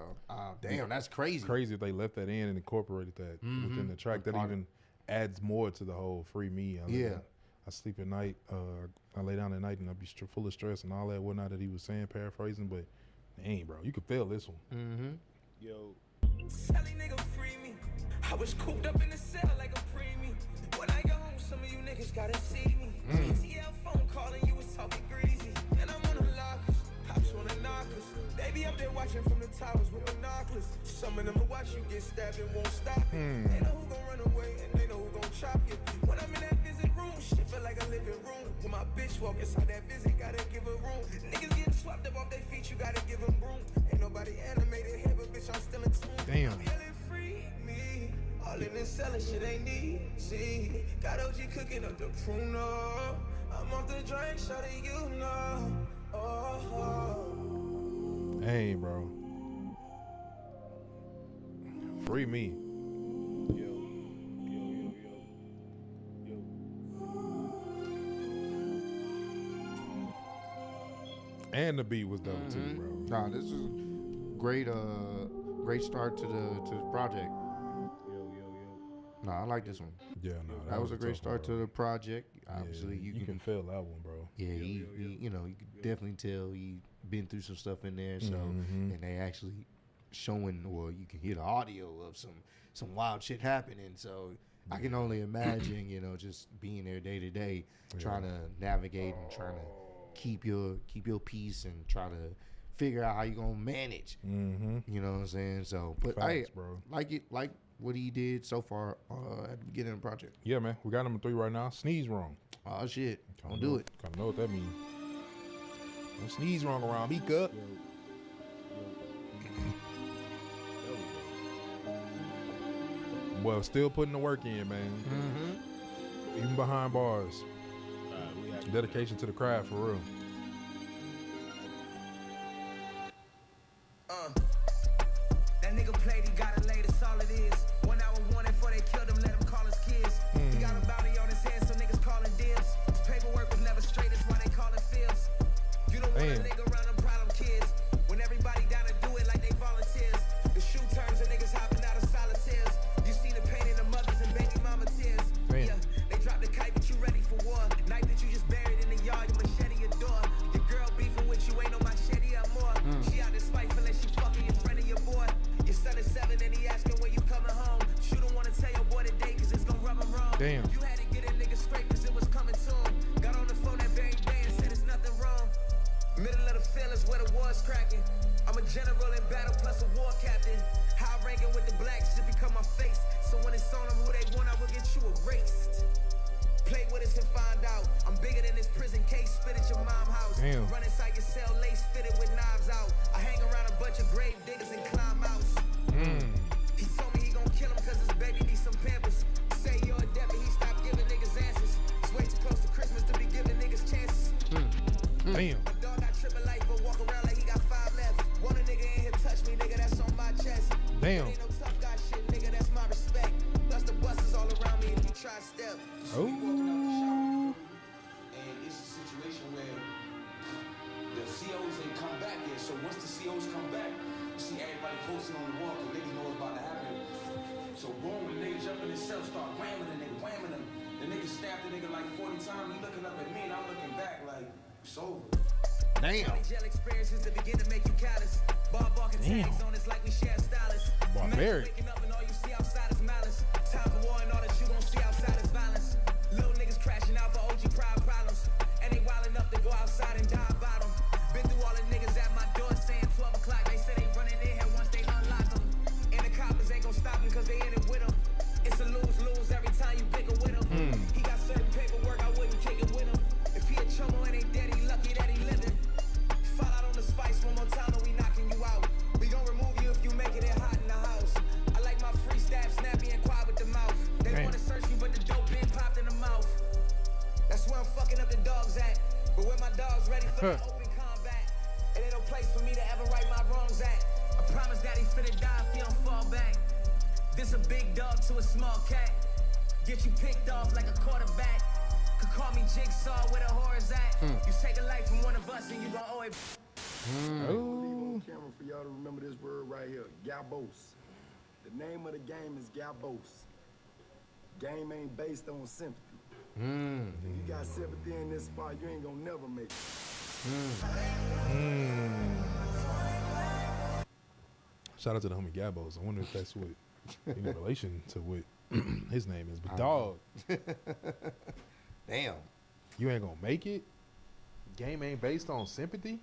damn, that's crazy. Crazy if they left that in and incorporated that within the track. That even adds more to the whole free me. I sleep at night. I lay down at night and I be full of stress and all that whatnot that he was saying, paraphrasing. But dang, bro, you could feel this one. Yo. Sally nigga free me. I was cooped up in the cell like a preemie. When I go home, some of you niggas gotta see me. GTL phone calling, you was talking greasy. And I'm on the lockers, pops wanna knock us. They be up there watching from the towers with binoculars. Some of them will watch you get stabbed and won't stop it. They know who gon' run away and they know who gon' chop you. When I'm in that visit room, shit feel like a living room. When my bitch walk inside that visit, gotta give her room. Niggas getting swept up off their feet, you gotta give them room. Ain't nobody animated here, but bitch, I'm still in tune. Damn. I'm yelling free me. All in this selling shit ain't easy. Got OG cooking up the pruno. I'm off the drink, shawty, you know. Hey, bro. Free me. And the beat was dope too, bro. Nah, this is great. Great start to the project. Nah, I like this one. Yeah, no, that was a great tough start one, to the project. Obviously, you can feel that one, bro. Yeah, he you know, you can definitely tell he been through some stuff in there. So, and they actually showing, or you can hear the audio of some wild shit happening. So, I can only imagine, you know, just being there day to day, trying to navigate and trying to keep your peace and try to figure out how you gonna manage. You know what I'm saying? So, but Facts, bro. like what he did so far at the beginning of the project. Yeah, man. We got number 3 right now. Sneeze wrong. Oh shit! Don't do it. Kinda know what that means. Don't sneeze wrong around me, cut. Well, still putting the work in, man. Even behind bars. Dedication to the craft, for real. That nigga played, he got it laid, that's all it is. 1 hour warning before they killed him, let him call his kids. He got a bounty on his head, so niggas calling dibs. His paperwork was never straight, that's why they call it fibs. You don't want a nigga around him Damn. You had to get a nigga straight cause it was coming soon. Got on the phone that very day and said there's nothing wrong. Middle of the field is where the war's cracking. I'm a general in battle plus a war captain. High ranking with the blacks just become my face. So when it's on them who they want, I will get you erased. Play with us and find out. I'm bigger than this prison case. Spit at your mom's house. Damn. Run inside your cell, lace fitted with knives out. I hang around a bunch of grave diggers and climb outs. He told me he gon' kill him cause his baby needs some pampers. Say you're a deputy, he stopped giving niggas answers. It's way too close to Christmas to be giving niggas chances. Damn. My dog got triple life, but walk around like he got 5 left. Want a nigga in here touch me, nigga, that's on my chest. Damn. Ain't no tough guy shit, nigga, that's my respect. Plus the buses all around me if you try step. Oh. And it's a situation where the COs ain't come back yet. So once the COs come back, you see everybody posting on the wall because niggas know what's about to happen. So boom, the nigga jump in himself, start whamming the nigga, whamming him. The nigga stabbed the nigga like 40 times. He looking up at me and I'm looking back like, it's over. Damn. Jail experiences that begin to make you callous. Bar barking tags on us like we share stylists. Barbaric. Waking up and all you see outside is malice. Time for war and all that you gon' see outside is violence. Little niggas crashing out for OG pride problems. And they wild enough to go outside and die about them. Been through all the niggas at my door saying 12 o'clock. They said they running in here once they unlock them. And the coppers ain't gon' stop them cause they in it with them. It's a lose-lose every time you bicker with him. He got certain paperwork, I wouldn't kick it with him. If he a chomo and ain't dead, he lucky that he living. Fall out on the spice one more time or we knocking you out. We gon' remove you if you make it hot in the house. I like my free stab, snappy and quiet with the mouth. They wanna search me, but the dope been popped in the mouth. That's where I'm fucking up the dogs at. But when my dog's ready for the open combat, it ain't no place for me to ever right my wrongs at. I promise that he's finna die if he don't fall back. This a big dog to a small cat. Get you picked off like a quarterback. Could call me Jigsaw where the horror's at. You take a life from one of us and you gon' owe it. On camera for y'all to remember this word right here, Gabos. The name of the game is Gabos. Game ain't based on sympathy. If you got sympathy in this spot, you ain't gonna never make it. Shout out to the homie Gabos. I wonder if that's what in relation to what his name is. But dog, Damn. you ain't gonna make it. Game ain't based on sympathy.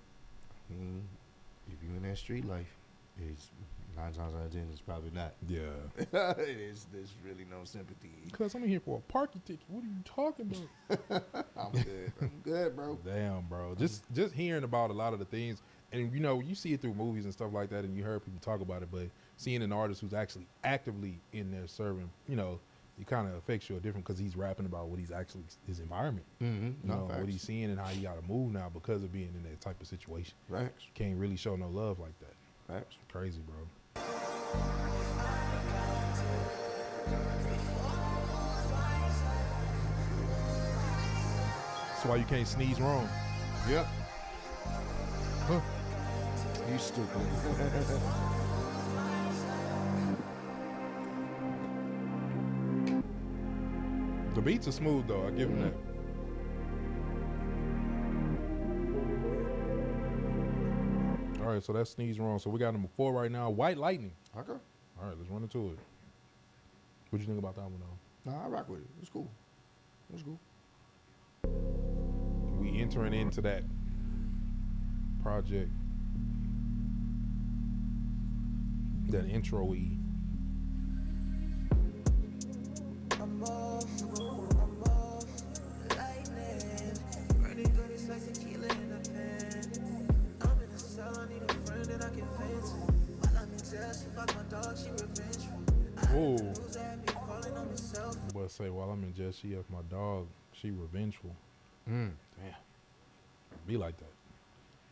If you in that street life, it's 9 times out of 10, it's probably not. Yeah. There's really no sympathy. Cause I'm in here for a parking ticket. What are you talking about? I'm good. I'm good, bro. Damn, bro. Just hearing about a lot of the things, and you know, you see it through movies and stuff like that, and you heard people talk about it, but seeing an artist who's actually actively in there serving, you know, it kind of affects you different because he's rapping about what he's actually, his environment. You know, what he's seeing and how he got to move now because of being in that type of situation. Facts. Can't really show no love like that. Facts. Crazy, bro. That's why you can't sneeze wrong. Yep. Huh. You stupid. The beats are smooth though, I give him that. All right, so that's Sneeze Wrong. So we got number 4 right now, White Lightning. Okay. All right, let's run into it. What you think about that one though? Nah, I rock with it. It's cool. It's cool. We entering into that project, that intro-y. Oh, but say while I'm in jail, she up my dog. She revengeful. Damn, be like that.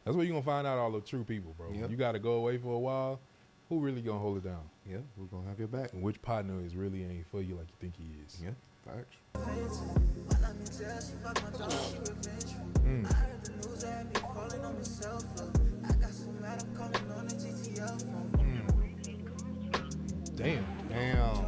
That's where you gonna find out all the true people, bro. Yep. You got to go away for a while. Who really gonna hold it down? Yeah, we're gonna have your back. And which partner is really ain't for you like you think he is? Yeah, facts. Damn. Damn.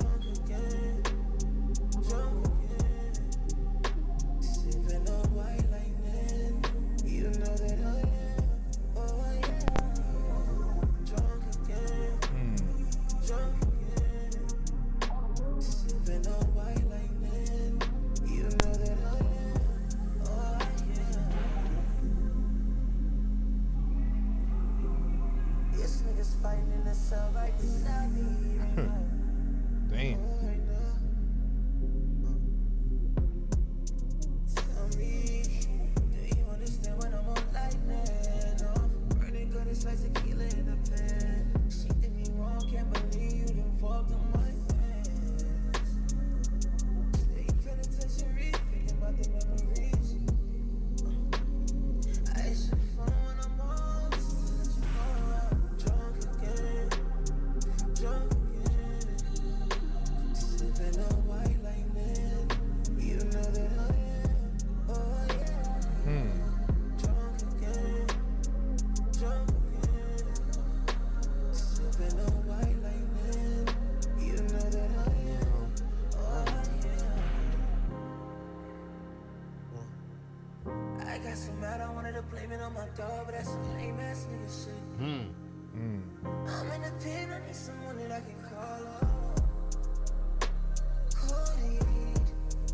blame it on my dog, but that's some lame ass nigga shit. I'm in the pen, I need someone that I can call on.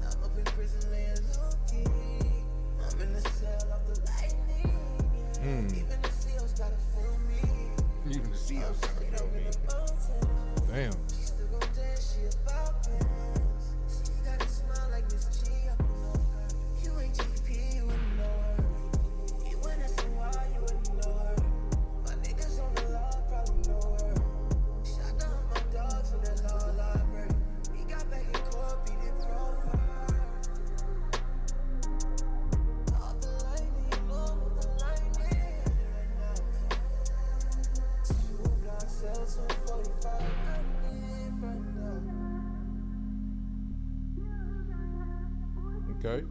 I'm up in prison laying low key. I'm in the cell off the lightning. Yeah. Even the CEOs gotta feel me. Even the CEOs gotta feel me. Damn. She still gon' dance, she about pants. She got a smile like Miss G. You ain't GP, you wouldn't know her. You went at some while, you wouldn't know her. My niggas on the law probably know her. Shot down my dogs in that law library. He got back in court, beat it pro for her. Off the line, you know what the line is right now. 2 block cells, 245, I live right now. Okay.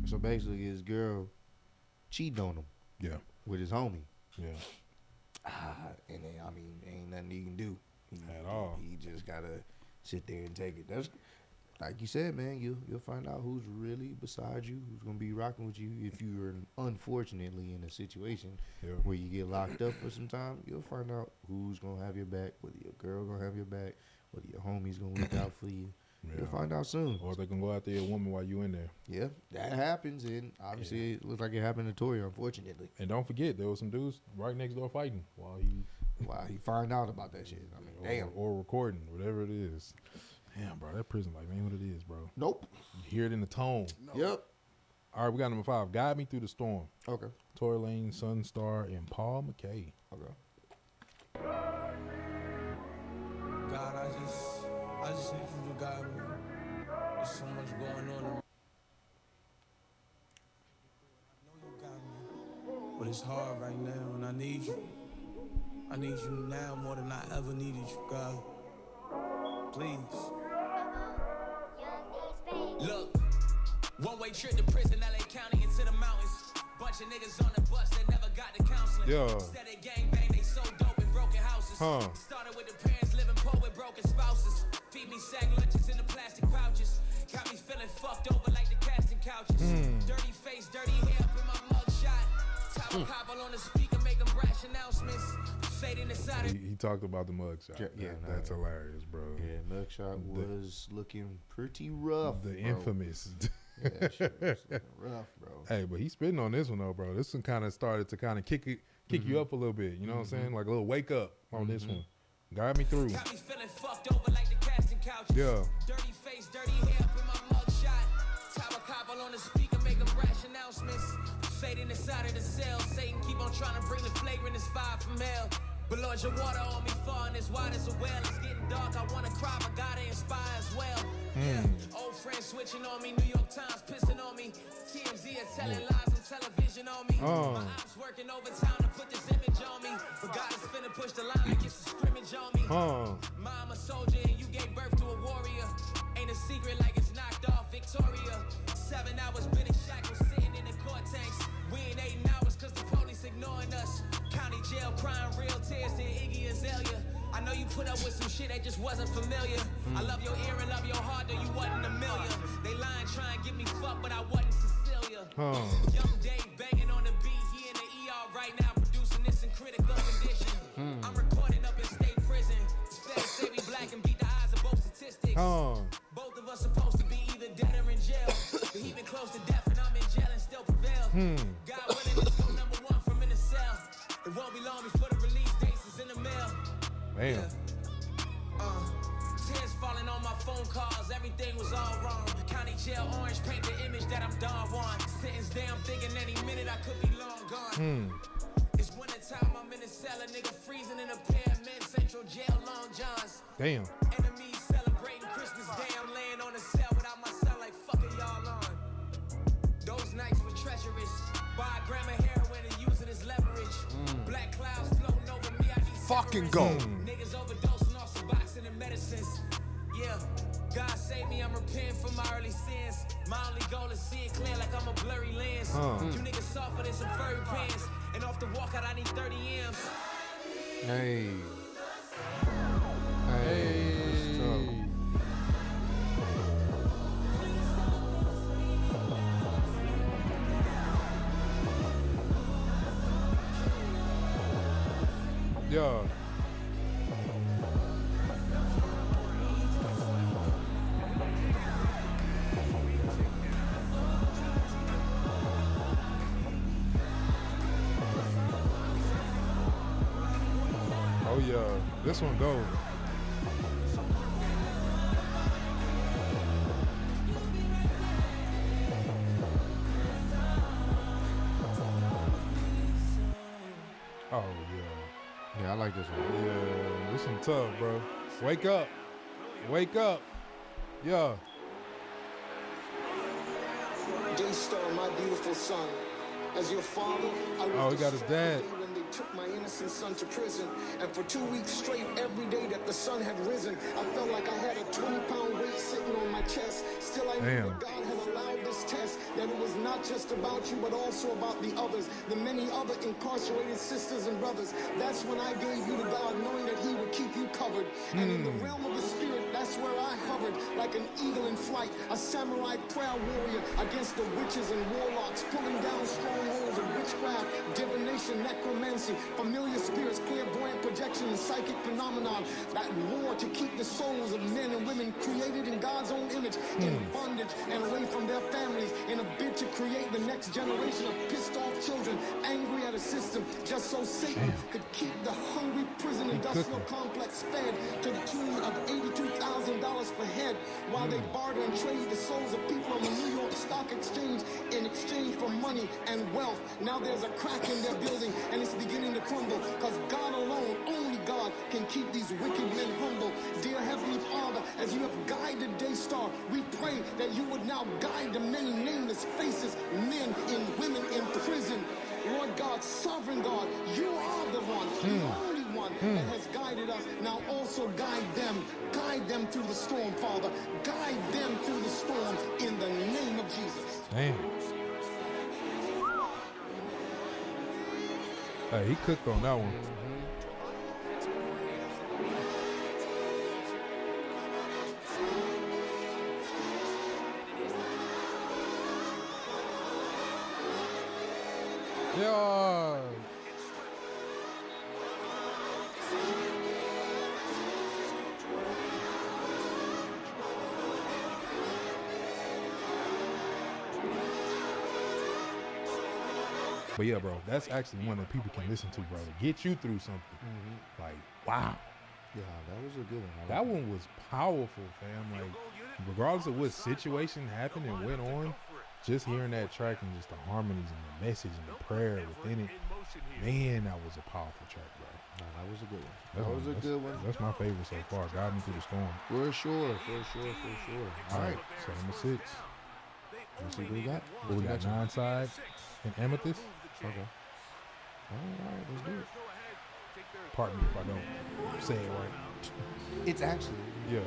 So basically, his girl cheated on him. Yeah. With his homie. Yeah. And then, I mean, ain't nothing he can do. At all. He just gotta sit there and take it. That's like you said, man. You'll find out who's really beside you, who's gonna be rocking with you. If you're unfortunately in a situation where you get locked up for some time, you'll find out who's gonna have your back. Whether your girl gonna have your back, whether your homie's gonna look out for you. Yeah. You'll find out soon. Or they can go after a woman while you in there. Yeah, that happens, and obviously it looks like it happened to Tory, unfortunately. And don't forget, there was some dudes right next door fighting while he find out about that shit. I mean, damn. Or recording, whatever it is. Damn, bro, that prison life ain't what it is, bro. Nope. You hear it in the tone. Yep. All right, we got number 5. Guide Me Through the Storm. Okay. Tory Lanez, Sunstar, and Paul McKay. Okay. God, I just need you to guide me. There's so much going on. I know you got me, but it's hard right now, and I need you. I need you now more than I ever needed you, God. Please. Look, one-way trip to prison, LA County into the mountains. Bunch of niggas on the bus that never got the counseling. Yeah. Instead of gangbang, they so dope in broken houses. Started with the parents living poor with broken spouses. Feed me sack lunches in the plastic pouches. Got me feeling fucked over like the casting couches. Dirty face, dirty hair up in my mug shot. Tower cobble on the speaker, making brash announcements. Fading inside of He talked about the mugshot. Yeah, that's hilarious, bro. Yeah, mugshot was looking pretty rough. The bro. infamous. Yeah, that shit was looking rough, bro. Hey, but he's spitting on this one though, bro. This one kind of started to kind of kick you up a little bit. You know what I'm saying? Like a little wake up on this one. Guide me through. Got me feeling fucked over like the casting couches. Yeah. Dirty face, dirty hair up in my mug shot. Tower cobble on the speaker, making brash announcements. Fading inside of the cell. Satan keep on trying to bring the flagrant fire from hell. But Lord, your water on me falling as wide as a well. It's getting dark, I wanna cry, but gotta inspire as well. Yeah. Old friends switching on me, New York Times pissing on me. TMZ is telling lies on television on me. My ops working overtime to put this image on me. But God is finna push the line like it's a scrimmage on me. Mom a soldier and you gave birth to a warrior. Ain't a secret like it's knocked off Victoria. 7 hours been in shackles, sitting in the court tanks. We ain't 8 hours cause the police ignoring us. County jail crying real tears to Iggy Azalea. I know you put up with some shit that just wasn't familiar. I love your ear and love your heart, though you wasn't a million. They lying, trying to get me fucked, but I wasn't Cecilia. Young Dave banging on the beat, he in the ER right now, producing this in critical condition. I'm recording up in state prison. It's fair to say we black and beat the eyes of both statistics. Both of us supposed to be either dead or in jail. But he been close to death and I'm in jail and still prevail. God willing, let's go number 1 from in the cell. It won't be long before the release dates is in the mail. Damn. Tears falling on my phone calls, everything was all wrong. County jail orange paint the image that I'm Don Juan. Sentence day, I'm thinking any minute I could be long gone. It's winter time, I'm in the cellar, nigga freezing in a pair of men, Central Jail, Long Johns. Damn. Enemies celebrating Christmas Day, I'm laying on the cell without my son like fuck it y'all on. Those nights were treacherous. Buy a gram of heroin and use it as leverage. Black clouds floating over me, I need fucking go. Niggas overdosing off Suboxone and medicines. Yeah, God save me, I'm repenting for my early sins. My only goal is see it clear like I'm a blurry lens. You niggas softer than some furry pants. And off the walkout, I need 30 M's. Hey. Yeah. Oh yeah, this one goes. Oh yeah. Yeah, I like this one. Yeah, this one tough, bro. Wake up. Wake up. Yeah. Daystar, my beautiful son. As your father, I was Oh, he got his dad. when they took my innocent son to prison. And for 2 weeks straight, every day that the sun had risen, I felt like I had a 20-pound weight sitting on my chest. Still, I knew that God had allowed this test, that it was not just about you, but also about the others, the many other incarcerated sisters and brothers. That's when I gave you to God, knowing that he would keep you covered. And in the realm of the spirit, that's where I hovered, like an eagle in flight, a samurai prayer warrior against the witches and warlocks, pulling down strongholds of witchcraft, divination, necromancy, familiar spirits, clairvoyant projection, and psychic phenomenon that war to keep the souls of men and women created in God's own image in bondage and away from their families, in a bid to create the next generation of pissed off children, angry at a system just so Satan could keep the hungry prison industrial complex fed to the tune of $82,000 per head, while they barter and trade the souls of people on the New York Stock Exchange in exchange for money and wealth. Now there's a crack in their building, and it's beginning to crumble, because God alone, only God, can keep these wicked men humble. Dear Heavenly Father, as you have guided Daystar, we pray that you would now guide the many nameless faces, men and women in prison. Lord God, sovereign God, you are the one, the only one that has guided us. Now also guide them through the storm, Father. Guide them through the storm in the name of Jesus. Damn. Hey, he cooked on that one. Yeah. But yeah, bro, that's actually one that people can listen to, bro. To get you through something. Like, wow. Yeah, that was a good one. That one was powerful, fam. Like, regardless of what situation happened and went on, just hearing that track and just the harmonies and the message and the prayer within it, man, that was a powerful track, bro. No, that was a good one. That's That was a good one. That's my favorite so far. Guide Me Through the Storm. For sure, for sure, for sure. All right, so number 6. Let's see what we got. We got Nine Side and Amethyst. Okay. All right, let's do it. Pardon me if I don't say it right. It's actually. Yeah.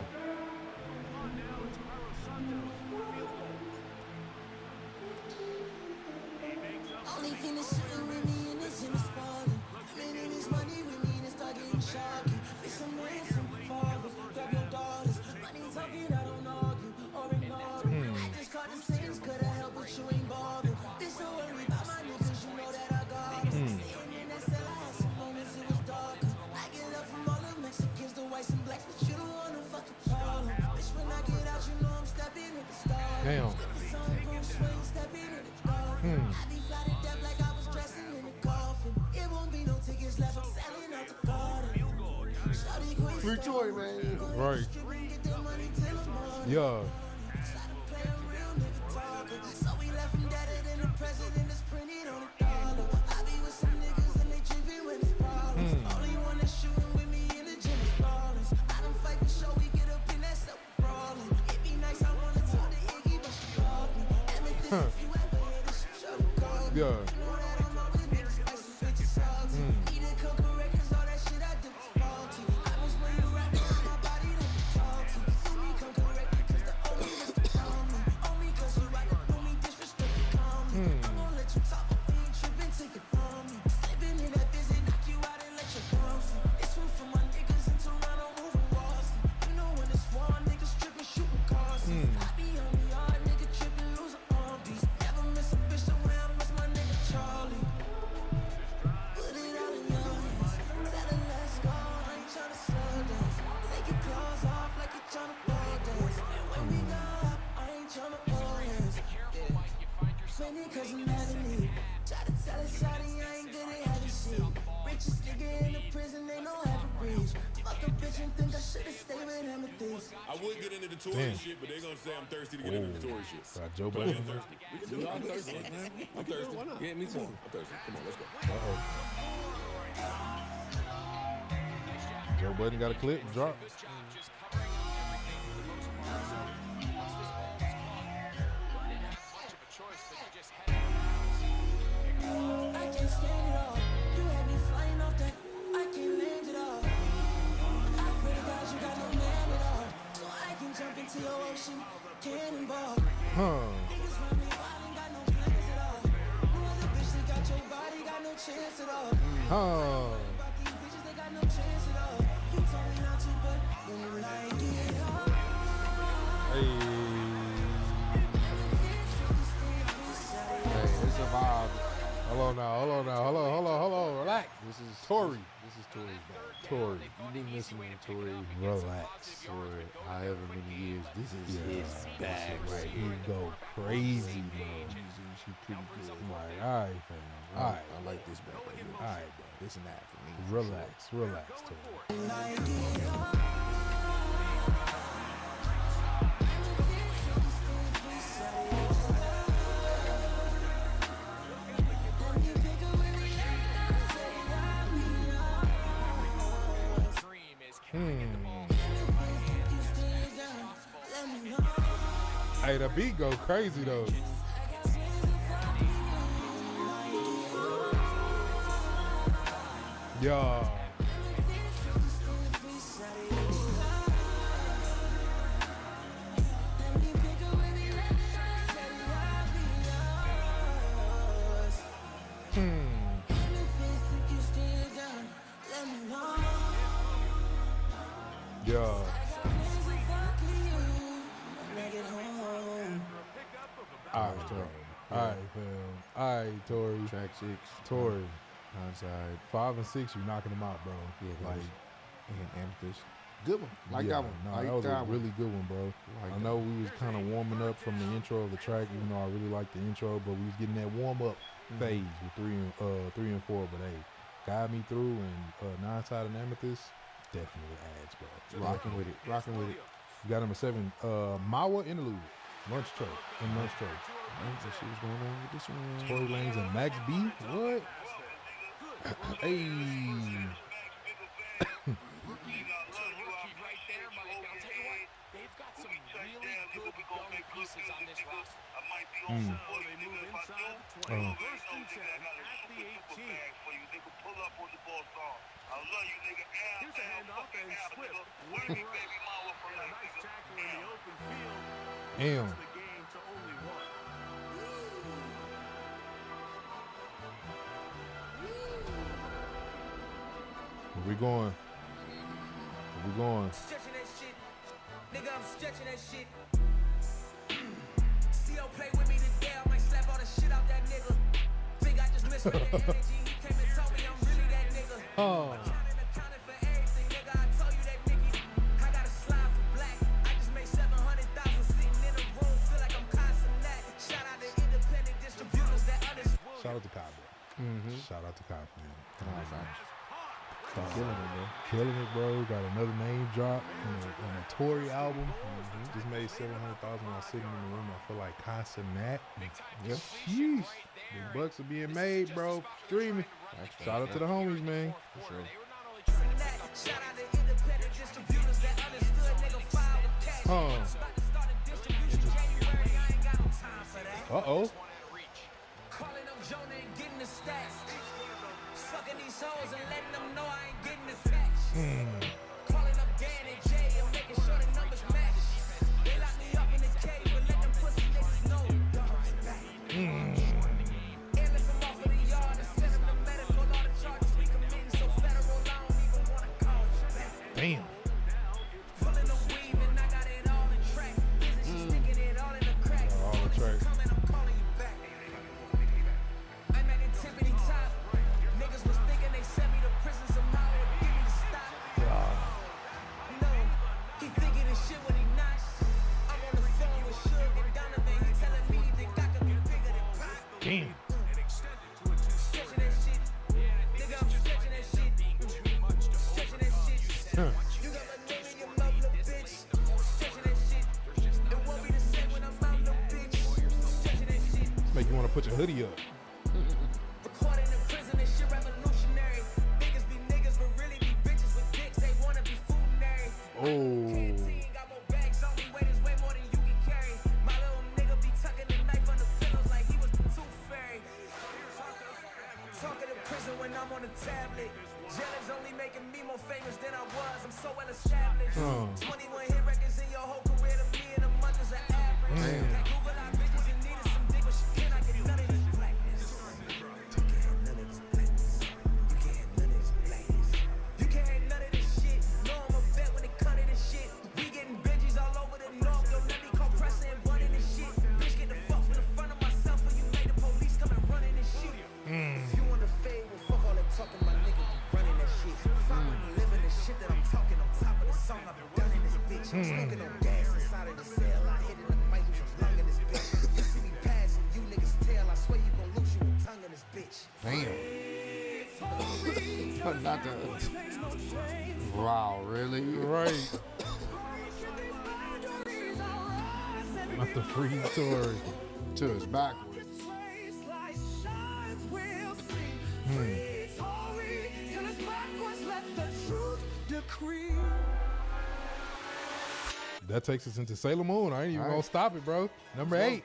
Only thing that's sitting with me and it's in the spotting. Coming in his money with me and it start getting shocking. Make some ransom fathers, grab your daughters. Money talking, I don't argue or ignore it. I just caught the sins, could have helped, but you ain't bothered. This so worried about my niggas, you know that I got it. Staying in that cell, I had some moments it was darker. I get love from all the Mexicans, the whites and blacks, but you don't want no fucking problem. Bitch, when I get out, you know I'm stepping with the stars. Damn. With the sun, Bruce Wayne, stepping in the dark. I be fly to death like I was dressing in a coffin. It won't be no tickets left, I'm selling out the garden. Shawty queen, Free Troy, man. Right. get the money till the morning. Yeah. Started playing real nigga talking. So we left him deader than the president that's printed on a dollar. I be with some niggas and they tripping when it's problems. Only one that's shooting with me in the gym is ballers. I don't fight for show, we get up in that stuff brawling. It be nice, I wanna talk to Iggy, but she called me. Amethyst, if you ever hear this, you should call me. Yeah. You know that I'm always niggas spicy, bitches salty. Need to cook records, all that shit I do is faulty. I was when you rap on my body, let me talk to you. Do me come correct because the only Mr. Call me. Only cause you right, do me disrespect, you call me. I'm gonna let you talk, but we ain't tripping till you on me. Slipping in that visit, knock you out and let you bounce. It's one for my niggas in Toronto, moving walls. You know when it's war, niggas tripping, shooting cars. I be on the yard, nigga tripping, losing arm piece. Never miss a bitch the way I miss my nigga Charlie. spend it cause I'm mad at me. Try to tell a shawty I ain't good at having shit. Richest nigga in the prison, they know how to breathe. Fuck a bitch and think I should've stayed with amethyst. I would get into the Tory shit, but they gonna say I'm thirsty to get into the Tory shit. Joe But Budden. I'm thirsty. We can do it. I'm thirsty, man. I'm thirsty. Why not? Yeah, me too. I'm thirsty. Come on, let's go. Joe Budden got a clip, drop. I can't stand it all. You had me flying off that. I can't land it all. I pray to God you got no man at all. So I can jump into your ocean, cannonball. Niggas run me wild, ain't got no plans at all. No other bitch that got your body, got no chance at all. About these bitches, they got no chance at all. You told me not to, but when you like it all. Hey, it's a vibe. Hold on, relax. This is Tory. This is Tory's vibe. Tory. You've been listening to Tory Relax. for however many years. This is his bag right He here. go crazy, bro. She's pretty good. Like, all right, fam. All right. I like this back right here. All right, bro. This and that for me. Relax, Tory. Hey, the beat go crazy though. Yo. Yo. All right, fam. All right, Tory. Track 6. Tory. Hindsight. 5 and 6, you knocking them out, bro. Yeah, like and Amethyst. Good one. Like yeah, that one. No, like that was that a one. really good one, bro. Like I know we was kind of warming up from the intro of the track, even though I really liked the intro, but we was getting that warm up phase with 3 and 4. But hey, guide me through and 9-sided amethyst definitely adds, bro. Rocking with it. Rocking with it. You got number 7, Mawa Interlude, Lunch Tray, and Lunch Tray. What she was going on with this one? Tory Lanez and Max B. What? Hey. Damn. Where we going? Where we going? Stretching that shit. Nigga, I'm stretching that shit. CO play with me today, I might slap all the shit out that nigga. Think I just misread the energy. He came and told me I'm really that nigga. Accounting for everything, nigga. I told you that, Nicky. I got a slide for black. I just made 700,000 sitting in a room. Feel like I'm constant that. Shout out to independent distributors that understand. Shout out to Kai, bro. Shout out to Kai, man. Killing it, bro. Killing it, bro. Got another name drop on a Tory album. Just made 700,000 while sitting in the room. I feel like constant that. Yep. Sheesh. The bucks are being made, bro. Streaming. Shout out to the homies, man. For sure. Shout out to independent distributors that understood, nigga. File with cash. About to start a distribution January. I ain't got no time for that. Uh-oh. Calling up Jonah and getting the stats. Fucking these hoes and letting them know I ain't getting attached. Calling up Dan and Jay and making sure the numbers match. They locked me up in the cave, but let them pussy niggas know. Dogs back. Endless I'm off of the yard and send them to medical. All the charges we committing so federal, I don't even want to call you back. Damn. Pulling the weave and I got it all in track. Busy sticking it all in the crack. All the track. Coming, I'm calling you back. I'm at the tippity top. Niggas was thinking they sent me to prison somehow to give me the stop. Damn. Huh. Make you want to put your hoodie up. Oh. Talking to prison when I'm on a tablet. Jail is only making me more famous than I was. I'm so well established. 21 hit records in your whole career to me in a month is an average. Google our bitches and needed some dick, but she cannot get none of this blackness. You can't have none of this blackness. You can't have none of this blackness. You can't have none of this shit. No, I'm a vet when it comes to this shit. We getting Benjis all over the north. Don't let me call pressing and running this shit. Bitch, get the fuck from the front of myself when you make the police come and running this shit. If you want to fade, well, fuck all that talking, my nigga. Running that shit. If I wasn't living the shit that I'm talking on top of the song, I've been done in this bitch. Smoking on gas inside of the cell. I hit it in the mic with your lung in this bitch. You see me passing, you niggas tail. I swear you gon' lose you with tongue in this bitch. Damn. Not the. Wow, really? Right. Not the free tour. To his backwards. That takes us into Sailor Moon. I ain't even gonna stop it, bro. Number 8.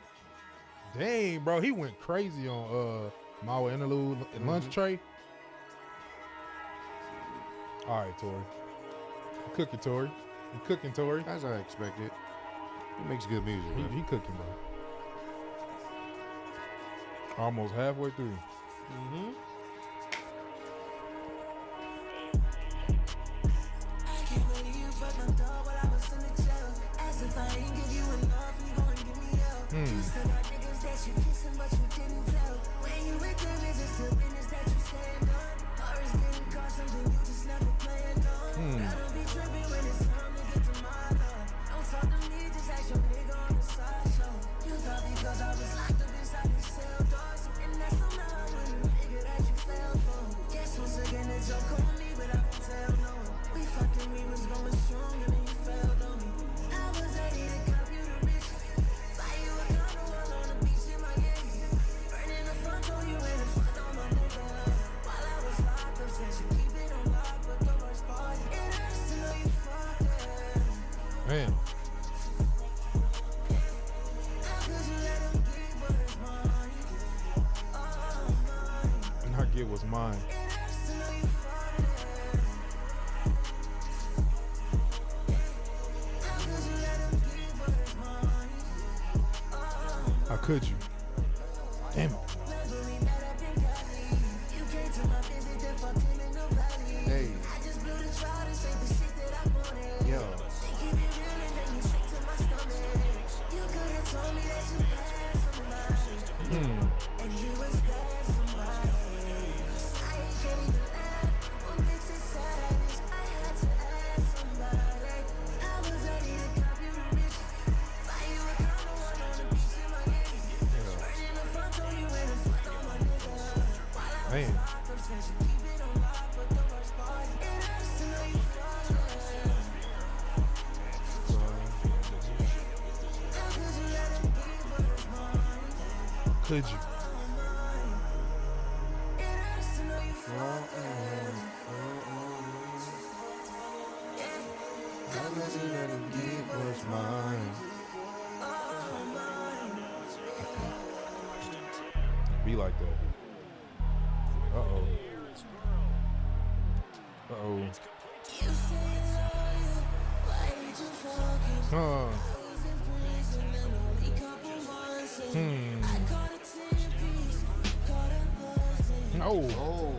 Dang, bro, he went crazy on Mawa Interlude and Lunch Tray. All right, Tori. You cooking, Tori. You cooking, Tori. As I expected. He makes good music. He cooking, bro. Almost halfway through. You still got niggas that you kissing, but you didn't tell. When you with them, is it still business that you stand on? Or is getting caught something you just never planned on? Gotta be tripping when it's time to get to my love. Don't talk to me, just ask your nigga on the side show. You thought because I was locked up inside these cell doors, and that's somehow I wouldn't figure that you fell for. Guess once again it's joke on me, but I won't tell no one. We fucking, we was going strong, and then you failed on me. I was ready to cop you the rich. Man. And I get what's mine. How could you? Damn it. Hey. Yo. Man. Could you? Be like that. Uh-oh. Uh-oh. Huh. No. Oh.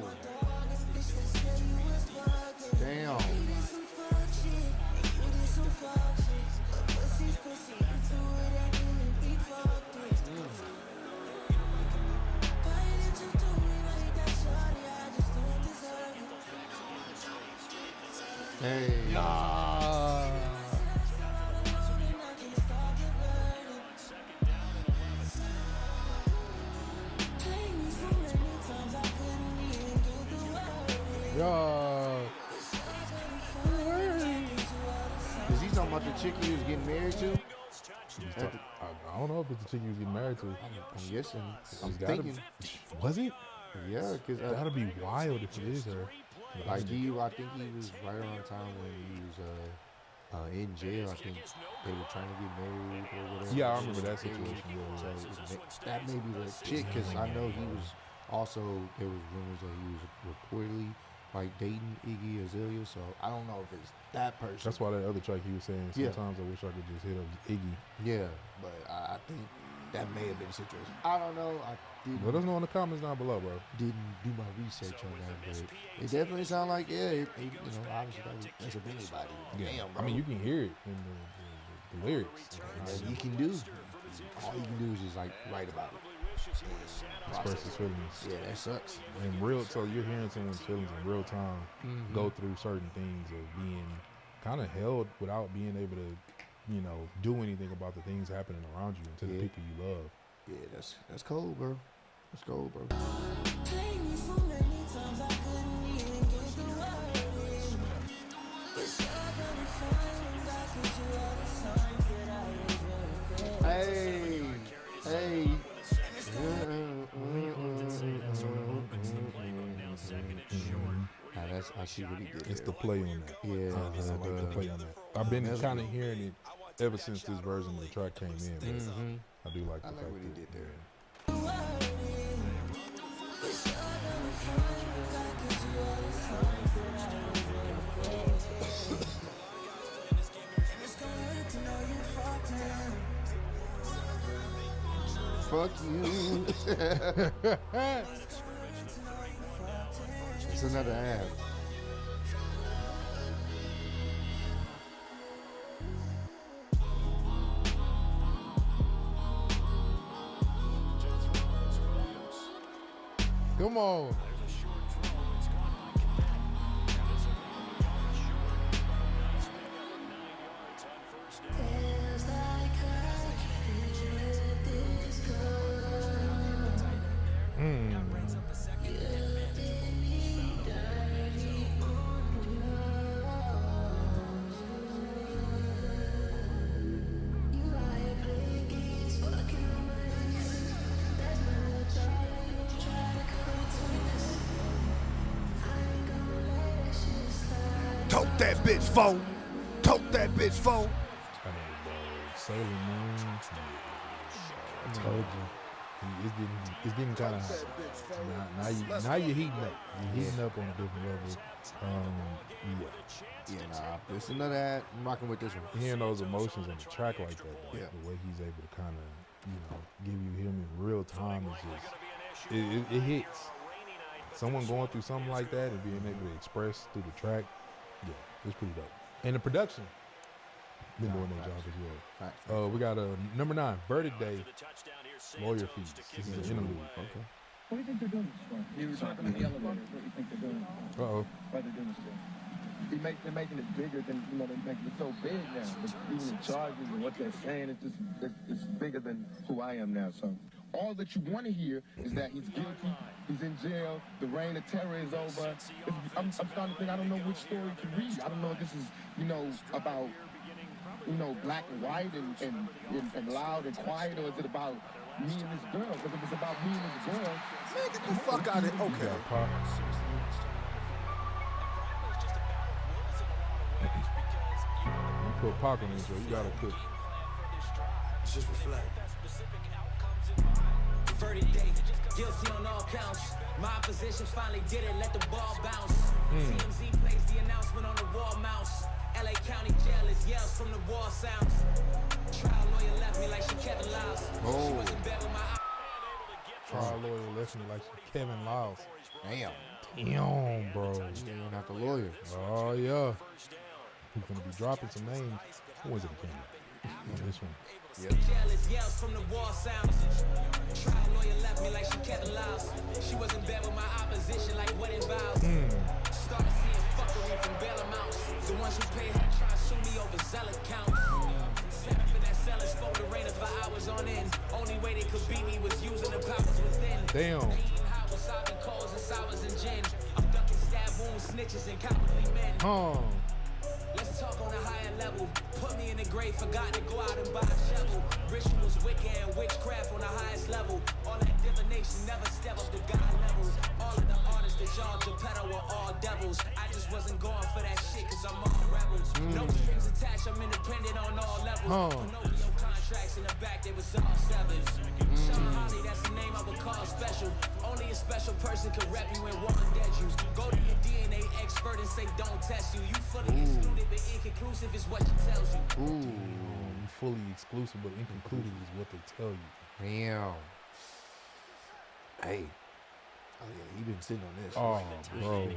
Damn. Hey. Nah. talking about the chick he was getting married to? I don't know if it's the chick he was getting married to. I'm guessing. I'm It's gotta thinking. Was it? Yeah, because That'd be wild if it is her. like I think he was right around the time when he was in jail. I think they were trying to get married or whatever. Yeah, I remember that situation. Yeah. So that may be the chick, because I know he was also, there was rumors that he was reportedly like dating Iggy Azalea. So I don't know if it's that person. That's why that other track he was saying, sometimes I wish I could just hit up Iggy. Yeah, but I think that may have been the situation. I don't know. I didn't. Let us know in the comments down below, bro. Didn't do my research on that, but it definitely sounded like you know, obviously that's a anybody. Yeah. Damn, bro. I mean, you can hear it in the lyrics. All you can do is just like write about it. Express his feelings. Yeah, that sucks. And so you're hearing someone's feelings in real time go through certain things of being kind of held without being able to, you know, do anything about the things happening around you and to the people you love. Yeah, that's cold, bro. That's cold, bro. Hey. I see what he did. It's the play on that. Yeah, I like the play on that. I've been kind of hearing it ever since this version of the track came in. But I do like the fact what he did there. Fuck you. It's another ad. Come on. Tote that bitch phone. Tote that bitch phone. Sailor Moon. I told you. It's getting kind of hot. Now you're heating up. You're heating up on a different level. It's another ad. I'm rocking with this one. Hearing those emotions on the track like that, the way he's able to kind of, give you him in real time is just, it hits. Someone going through something like that and being able to express through the track, it's pretty dope. And the production, been doing their job as well. We got number 9, Verdict Day, Lawyer Fees. This is an interlude. Okay. What do you think they're doing this for? You were talking in the elevator. What do you think they're doing? Why they're doing this for? They're making it bigger than, they're making it so big now. Even the charges and what they're saying, it's bigger than who I am now. So all that you want to hear is that he's guilty, he's in jail, the reign of terror is over. I'm starting to think, I don't know which story to read. I don't know if this is, about, black and white and loud and quiet, or is it about me and this girl? Because if it's about me and this girl, man, get the fuck out of it. Okay. You put Pac on intro, you gotta put. Just reflect. Verdict day, guilty on all counts. My opposition finally did it, let the ball bounce. TMZ placed the announcement on the wall mouse. LA County Jail is yells from the wall sounds. Trial lawyer left me like she Kevin Lyles. She was in bed with my Trial lawyer left me like she Kevin Lyles. Damn, bro. You're not the lawyer. Oh, yeah. He's going to be dropping some names. Who was it again? On this one. Jail is yells from the wall sounds. Trial lawyer left me like she Kevin Lyles. She was in bed with my opposition like wedding vows. Started seeing fuckery from bail amounts. The ones who pay her try to sue me over zealot counts. Set up in that cell and spoke to Rainer for hours on end. Only way they could beat me was using the powers within. Damn. Sobbing coals and sours and gin. I'm ducking stab wounds, snitches and cowardly men. Let's talk on a higher level. Put me in the grave, forgot to go out and buy a shovel. Rituals, wicked, and witchcraft on the highest level. All that divination never step up to God levels. All of the artists that y'all Geppetto were all devils. I just wasn't going for that shit cause I'm all rebels. No strings attached, I'm independent on all levels. Pinocchio contracts in the back, they was all sevens. Sean Holly, that's the name I would call special. Only a special person could rep you and want dead you. Go to your DNA expert and say don't test you. You fully excluded but inconclusive is what she tells you. Fully exclusive but inconclusive is what they tell you. Damn. Hey. Oh yeah, he been sitting on this. Oh, bro.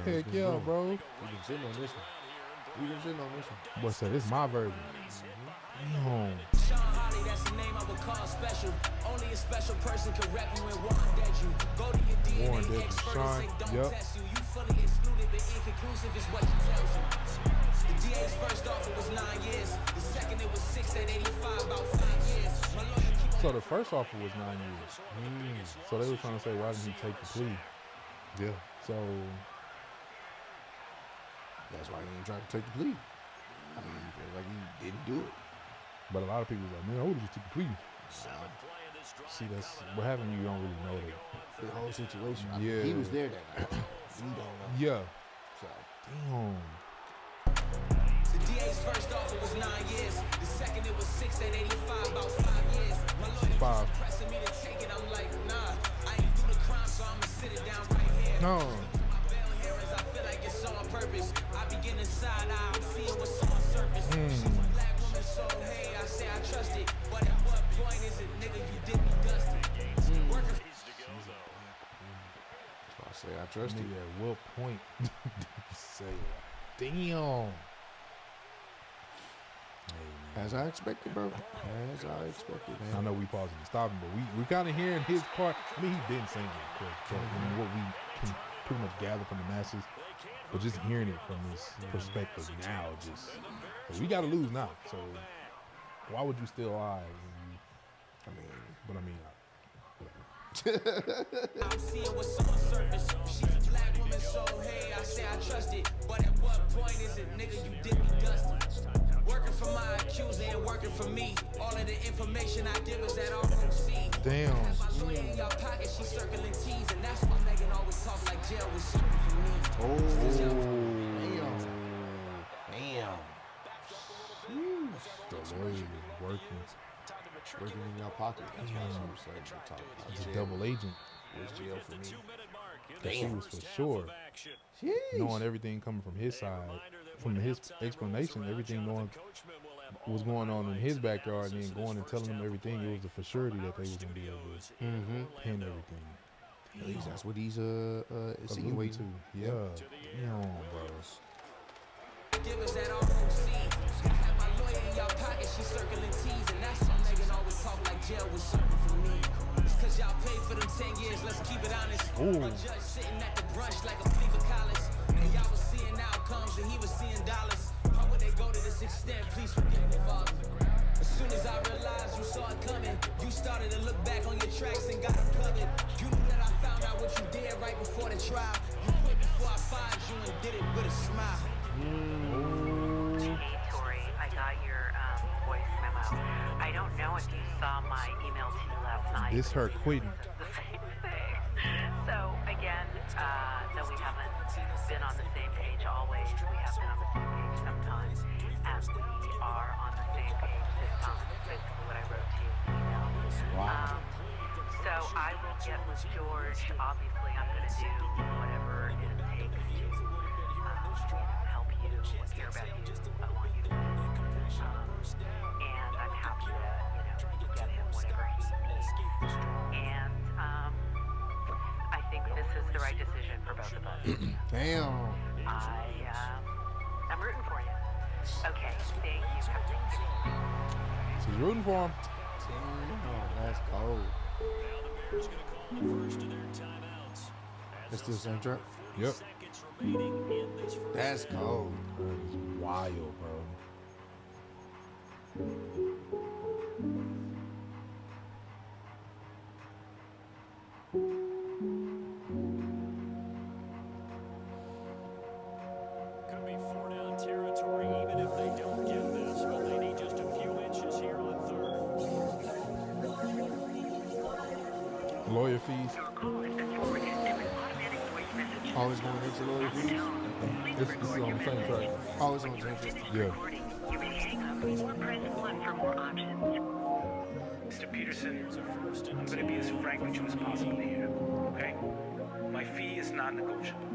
Heck yeah, bro. He been sitting on this one. He been sitting on this one. What's that? This is my version. Damn. Sean Holly, that's the name I would call special. Only a special person could rep you and want dead you. Go to your DNA expert and say don't test you. You fully excluded but inconclusive is what she tells you. The DA's first offer was 9 years. The second it was 6 at 85, about 5 years. My lawyer keep on. So the first offer was 9 years. So they were trying to say, why didn't he take the plea? Yeah. So that's why he ain't trying to take the plea. I mean, he feels like he didn't do it. But a lot of people was like, man, I would have just took the plea. See, that's what happened. You don't really know the whole situation. I Yeah. mean, he was there that night. We don't know. Yeah. So, damn. The DA's first offer was 9 years. The second it was 6 at 85, about 5 years. My lawyer keeps pressing me to take it. I'm like, nah, I ain't do the crime, so I'ma sit it down right here. No. My bail hearings, I feel like it's on purpose. I begin inside, I'm seeing what's on surface. She's a black woman, so hey, I say I trust it. But at what point is it, nigga, you did me dusty? Working for I say I trust you. At what point did you say that? Damn. As I expected, bro. As I expected, man. I know we pausing to stop him, but we kind of hearing his part. I mean, he didn't say it, of course, but what we can pretty much gather from the masses, but just hearing it from his perspective now, just we got to lose now. So why would you still lie? I'm seeing what's on surface. She's a black woman, so hey, I say I trust it. But at what point is it, nigga, you did me dusty? Working for my accuser and working for me. All of the information I did was at ROC. Damn. My lawyer in your pocket, she's circling T's, and that's why Megan always talk like jail was something for me. Damn. The lawyer is working in your pocket. That's what I'm saying. He's a double agent. Where's jail for me? She was for sure. Knowing everything coming from his side, from his explanation, everything was going on in his backyard, and then going and telling them everything, it was a for surety that they was going to be able to pin everything. At least that's what he's insinuating to. Yeah. Damn, bro. Give us that ROC. I have my lawyer in your pocket, she's circling T's, and that's why Megan always talk like jail was something for me. It's cause y'all paid for them 10 years, let's keep it honest. My judge sitting at the brunch like a plea for college, and y'all was seeing outcomes and he was seeing dollars. How would they go to this extent? Please forgive me, Father. As soon as I realized you saw it coming, you started to look back on your tracks and got them covered. You knew that I found out what you did right before the trial. You quit before I fired you and did it with a smile. Hey, Tori, I got your voice memo. I don't know if you saw my email to you last night. It's her quitting. The same thing. So, again, though we haven't been on the same page always, we have been on the same page sometimes. And we are on the same page this time. That's basically what I wrote to you in the email. Wow. So I will get with George. Obviously, I'm going to do whatever it takes to help you, hear about you. I want you to and I'm happy to, get him whatever he needs. And I think this is the right decision for both of us. Damn. I'm rooting for you. Okay, thank you. She's rooting for him. Damn, that's cold. It's still the same track? Yep. That's cold. That is wild, bro. Could be 4-down territory even if they don't get Lawyer fees. Always going into lawyer fees. This is on the same track. Always on the same track. Yeah. Mr. Peterson, I'm going to be as frank with you as possible here, okay? My fee is non-negotiable.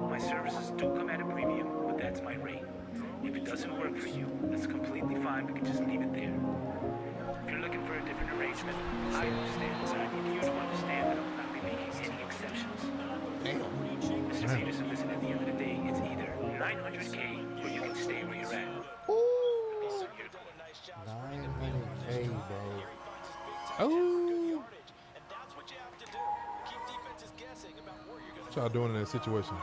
My services do come at a premium, but that's my rate. If it doesn't work for you, that's completely fine. We can just leave it there. If you're looking for a different arrangement, I understand, but I need you to understand that I will not be making any exceptions. Mr. Peterson, listen, at the end of the day, it's either 900K or you can stay where you're at. 900K, bro. Oh. What y'all doing in that situation?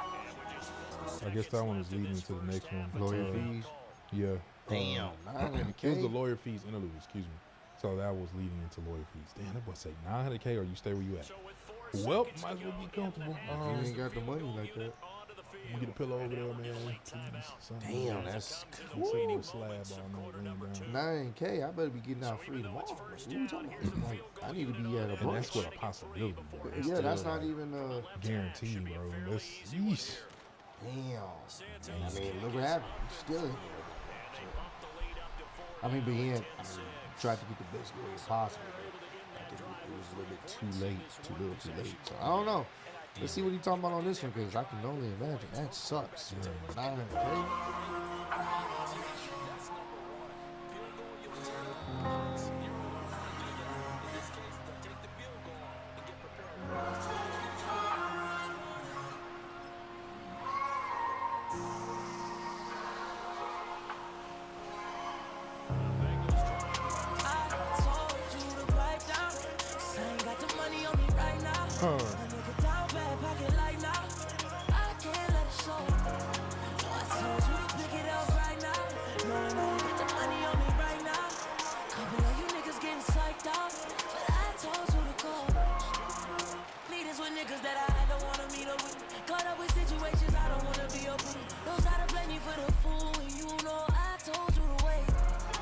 I guess that one was leading into the next one. Lawyer fees? Yeah. Damn, 900K? It was the lawyer fees interlude, excuse me. So that was leading into lawyer fees. Damn, that boy say 900K or you stay where you at. Well, might as well get comfortable. You ain't got the money like that. You get a pillow over there, man. Damn, that's cool. Slab on 9K, I better be getting out free tomorrow. What are you talking about? Like, I need to be at a brunch. And that's what a possibility, bro. Yeah, that's not even guaranteed, bro. That's yeesh. Damn. I mean, look what happened. He's still in here. I mean, but he had tried to get the best grade possible. But I think it was a little bit too late. Too little, too late. So I don't know. Let's see what he's talking about on this one, because I can only imagine that sucks. 900K.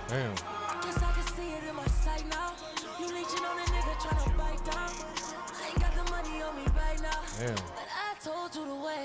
Damn. Guess I can see it in my sight now. You leeching on a nigga trying to bite down. I ain't got the money on me right now. Damn. But I told you the way.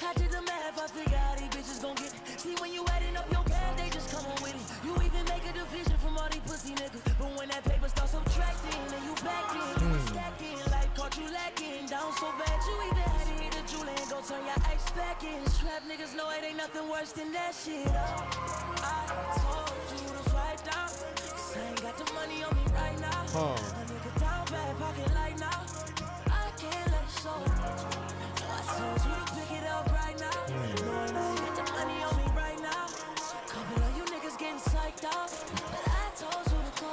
I did the math, I figure how these bitches gon' get it. See, when you adding up your cash, they just come on with it. You even make a division from all these pussy niggas. But when that paper starts subtracting and you back in, you stacking, like caught you lacking. Down so bad, you even had to hit the jewel and go turn your ice back in. Trap niggas know it ain't nothing worse than that shit. I told you to pipe down. Cause I ain't got the money on me right now. A nigga down bad pocket like now. I can't let it show. No, I told you to pick it up right now. Knowing I ain't got the money on me right now. Couple of you niggas getting psyched out. But I told you to go.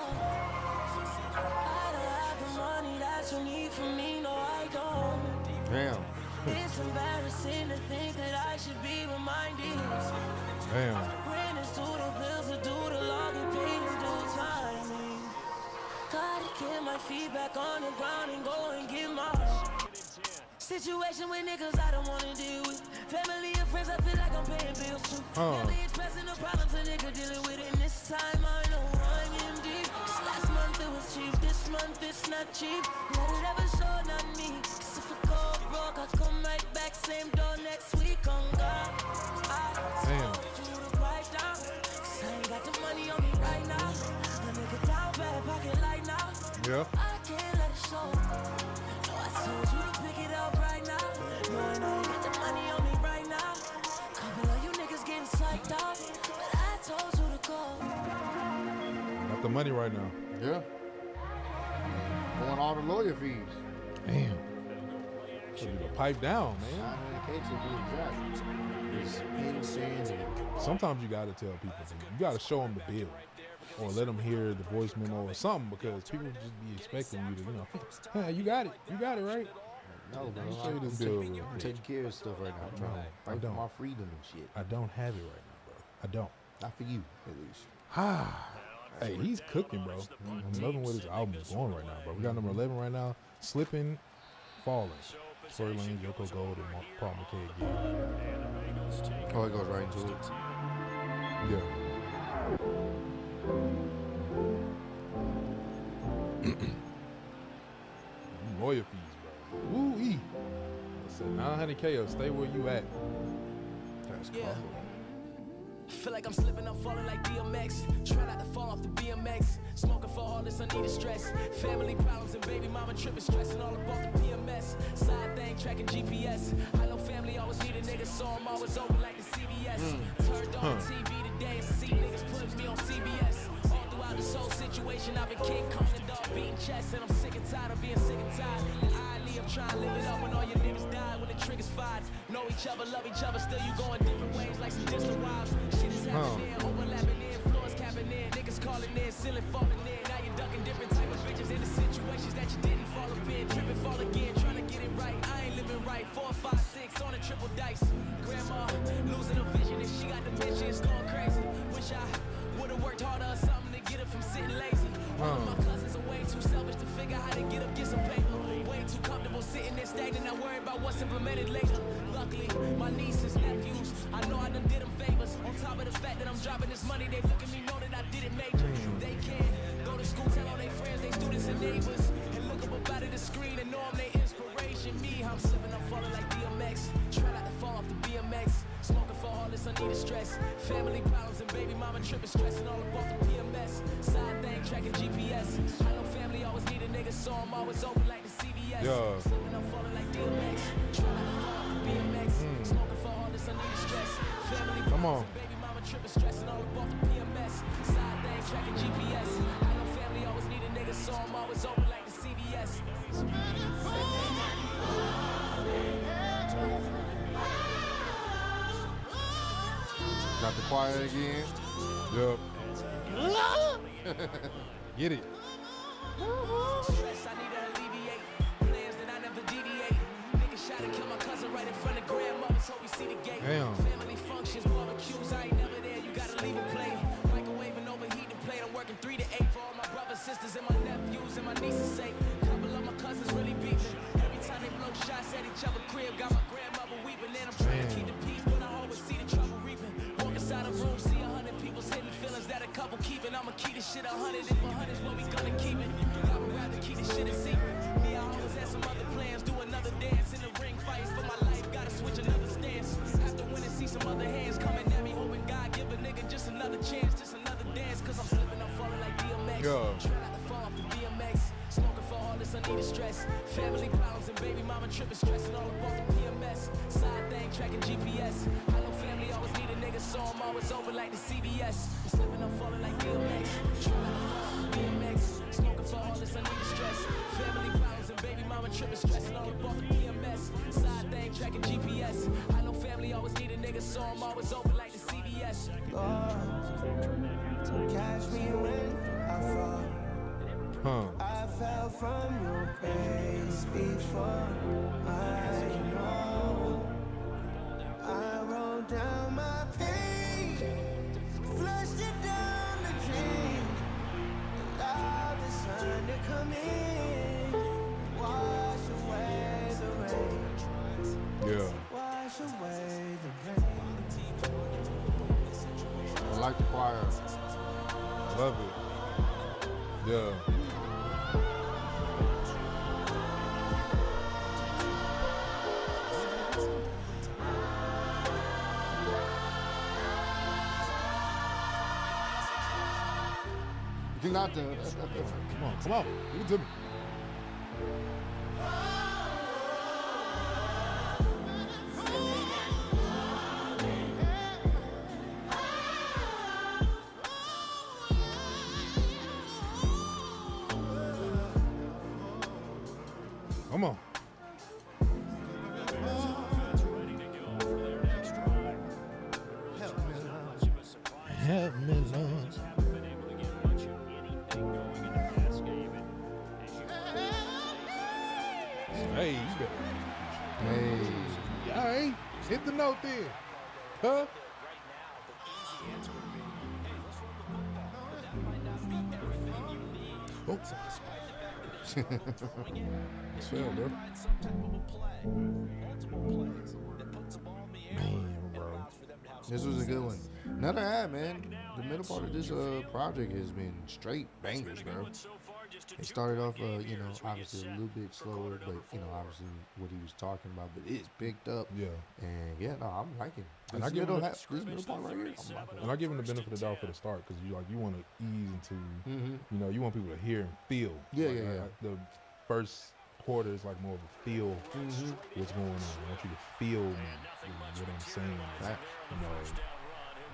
I don't have the money that you need from me. No, I don't. Damn. It's embarrassing to think that I should be reminded. Damn. Rent is due, the bills are due, the law get paid in due timing. Gotta get my feet back on the ground and go and get mine. Situation with niggas I don't wanna deal with. Family and friends, I feel like I'm paying bills too. Never expressing the problems a nigga dealing with. And this time I know I'm in deep. 'Cause last month it was cheap, this month it's not cheap. Let it ever show, not me. 'Cause if I go broke, I come right back, same door next week on God. I told you to pipe down. 'Cause I ain't got the money on me right now. A nigga down bad pocket like now. Yeah. I can't let it show. No, I told you to pick it up right now. Knowing I ain't got the money on me right now. Couple of you niggas getting psyched out. But I told you to go. Got the money right now. Yeah. Going all the lawyer fees. Damn. So you can pipe down, man. 900K to be exact. It's insane. Sometimes you gotta tell people, you gotta show them the bill, or let them hear the voice memo or something, because people just be expecting you to, hey, you got it, right? No, bro. Show you this bill. I'm taking care of stuff right now. I'm trying to fight for my freedom and shit. I don't have it right now, bro. I don't. Not for you, at least. Hey, he's cooking, bro. I'm loving what his album is going right now, bro. We got number 11 right now, Slipping, Falling. Tory Lanez, Yoko Gold, and Paul McKay again. Oh, it goes right into it. Yeah. 100K or stay where you at. That's Yeah. cool. Feel like I'm slipping, I'm falling like DMX. Try not to fall off the BMX. Smoking for all this unneeded stress. Family problems and baby mama tripping, stressing all about the PMS. Side thing, tracking GPS. I know family always need a nigga, so I'm always open like the CBS. Turned on TV today and see niggas putting me on CBS. All throughout this whole situation, I've been King Kong and dog beating chest. And I'm sick and tired of being sick and tired. I'm trying to live it up when all your niggas die, when the trigger's fired. Know each other, love each other, still you going different ways like some distant wives. Shit is happening, overlapping in, floors capping in, niggas calling in, ceiling falling in. Now you're ducking different type of bitches in the situations that you didn't fall up in. Tripping, fall again, trying to get it right. I ain't living right. 4, 5, 6 on a triple dice. Grandma losing her vision and she got dementia, it's going crazy. Wish I would've worked harder or something to get her from sitting lazy. All of my cousins are way too selfish to figure how to get up, get some paper. Way too comfortable sitting there stagnant, not worried about what's implemented later. Luckily, my nieces, nephews, I know I done did them favors. On top of the fact that I'm dropping this money, they look at me, know that I did it major. They can't go to school, tell all their friends, they students and neighbors, and look up about the screen and know I'm their inspiration. Me, I'm slipping, I'm falling like DMX. Try not to fall off the BMX. Smoking for all this unneeded stress. Family problems and baby mama tripping, stressing all about the PMS. Side thing, tracking GPS. I know family always need a nigga, so I'm always open like the CVS. Yeah. Slipping, I'm falling like DMX. Try not to fall off the BMX. Smoking for all this unneeded stress. Family problems and baby mama tripping, stressing all about the PMS. Side thing, tracking GPS. I know family always need a nigga, so I'm always open like the CVS. Got the choir again. Yup. Get it. Stress I need to alleviate. Plans that I never deviate. Nigga shot and kill my cousin right in front of grandmother's. Hope we see the gate. Damn. Family functions, barbecues. I ain't never there. You gotta leave a plate. Microwave and overheat the plate. I'm working 3 to 8 for all my brothers, sisters, and my nephews and my nieces' sake. Couple of my cousins really beefing. Every time they blow shots at each other crib, got my grandmother weeping. And I'm trying to keep the peace, but I always see the trouble reaping. Walk inside a room, see 100 people's hidden feelings that a couple keeping. I'ma keep this shit 100 if 100's what we gonna keep it. I would rather keep this shit a secret. Me, I always had some other plans, do another dance in the ring, fights for my life, gotta switch another stance. After winning, see some other hands coming at me, hoping God give a nigga just another chance, just another dance. Cause I'm slipping, I'm falling like DMX. Try not to fall off the BMX. Smoking for all this unneeded stress. Family problems and baby mama tripping, stressing all about the PMS. Side thing, tracking GPS. I know family always need a nigga, so I'm always open like the CBS. I'm slipping, I'm falling like DMX. Try not to fall off the BMX. Smoking for all this unneeded stress. Family problems and baby mama tripping, stressing all about the PMS. Side thing, tracking GPS. I know family always need a nigga, so I'm always open like the CBS. Catch me when I fall. I fell from your grace before I know. I rolled down my pain, flushed it down the drain, allowed the sun to come in, wash away the rain. Yeah. Wash away the rain. I like the choir. Love it. Yeah. You're not done. Come on. Give it to me. Come on. Help me, Lord. Hey, you better. Hey. All right. Hit the note then. Huh? Oh, chill, bro. Man, bro. This was a good one. Another ad, man. The middle part of this project has been straight bangers, bro. It started off, you know, obviously a little bit slower, but you know, obviously what he was talking about. But it's picked up. Yeah. And yeah, no, I'm liking. And This I give him middle part right here. I'm liking. And I give him the benefit of the doubt for the start because you want to ease into, you know, you want people to hear and feel. Yeah, like, yeah. The first quarter is like more of a feel what's going on. I want you to feel me, you know, what I'm saying. Like, you know,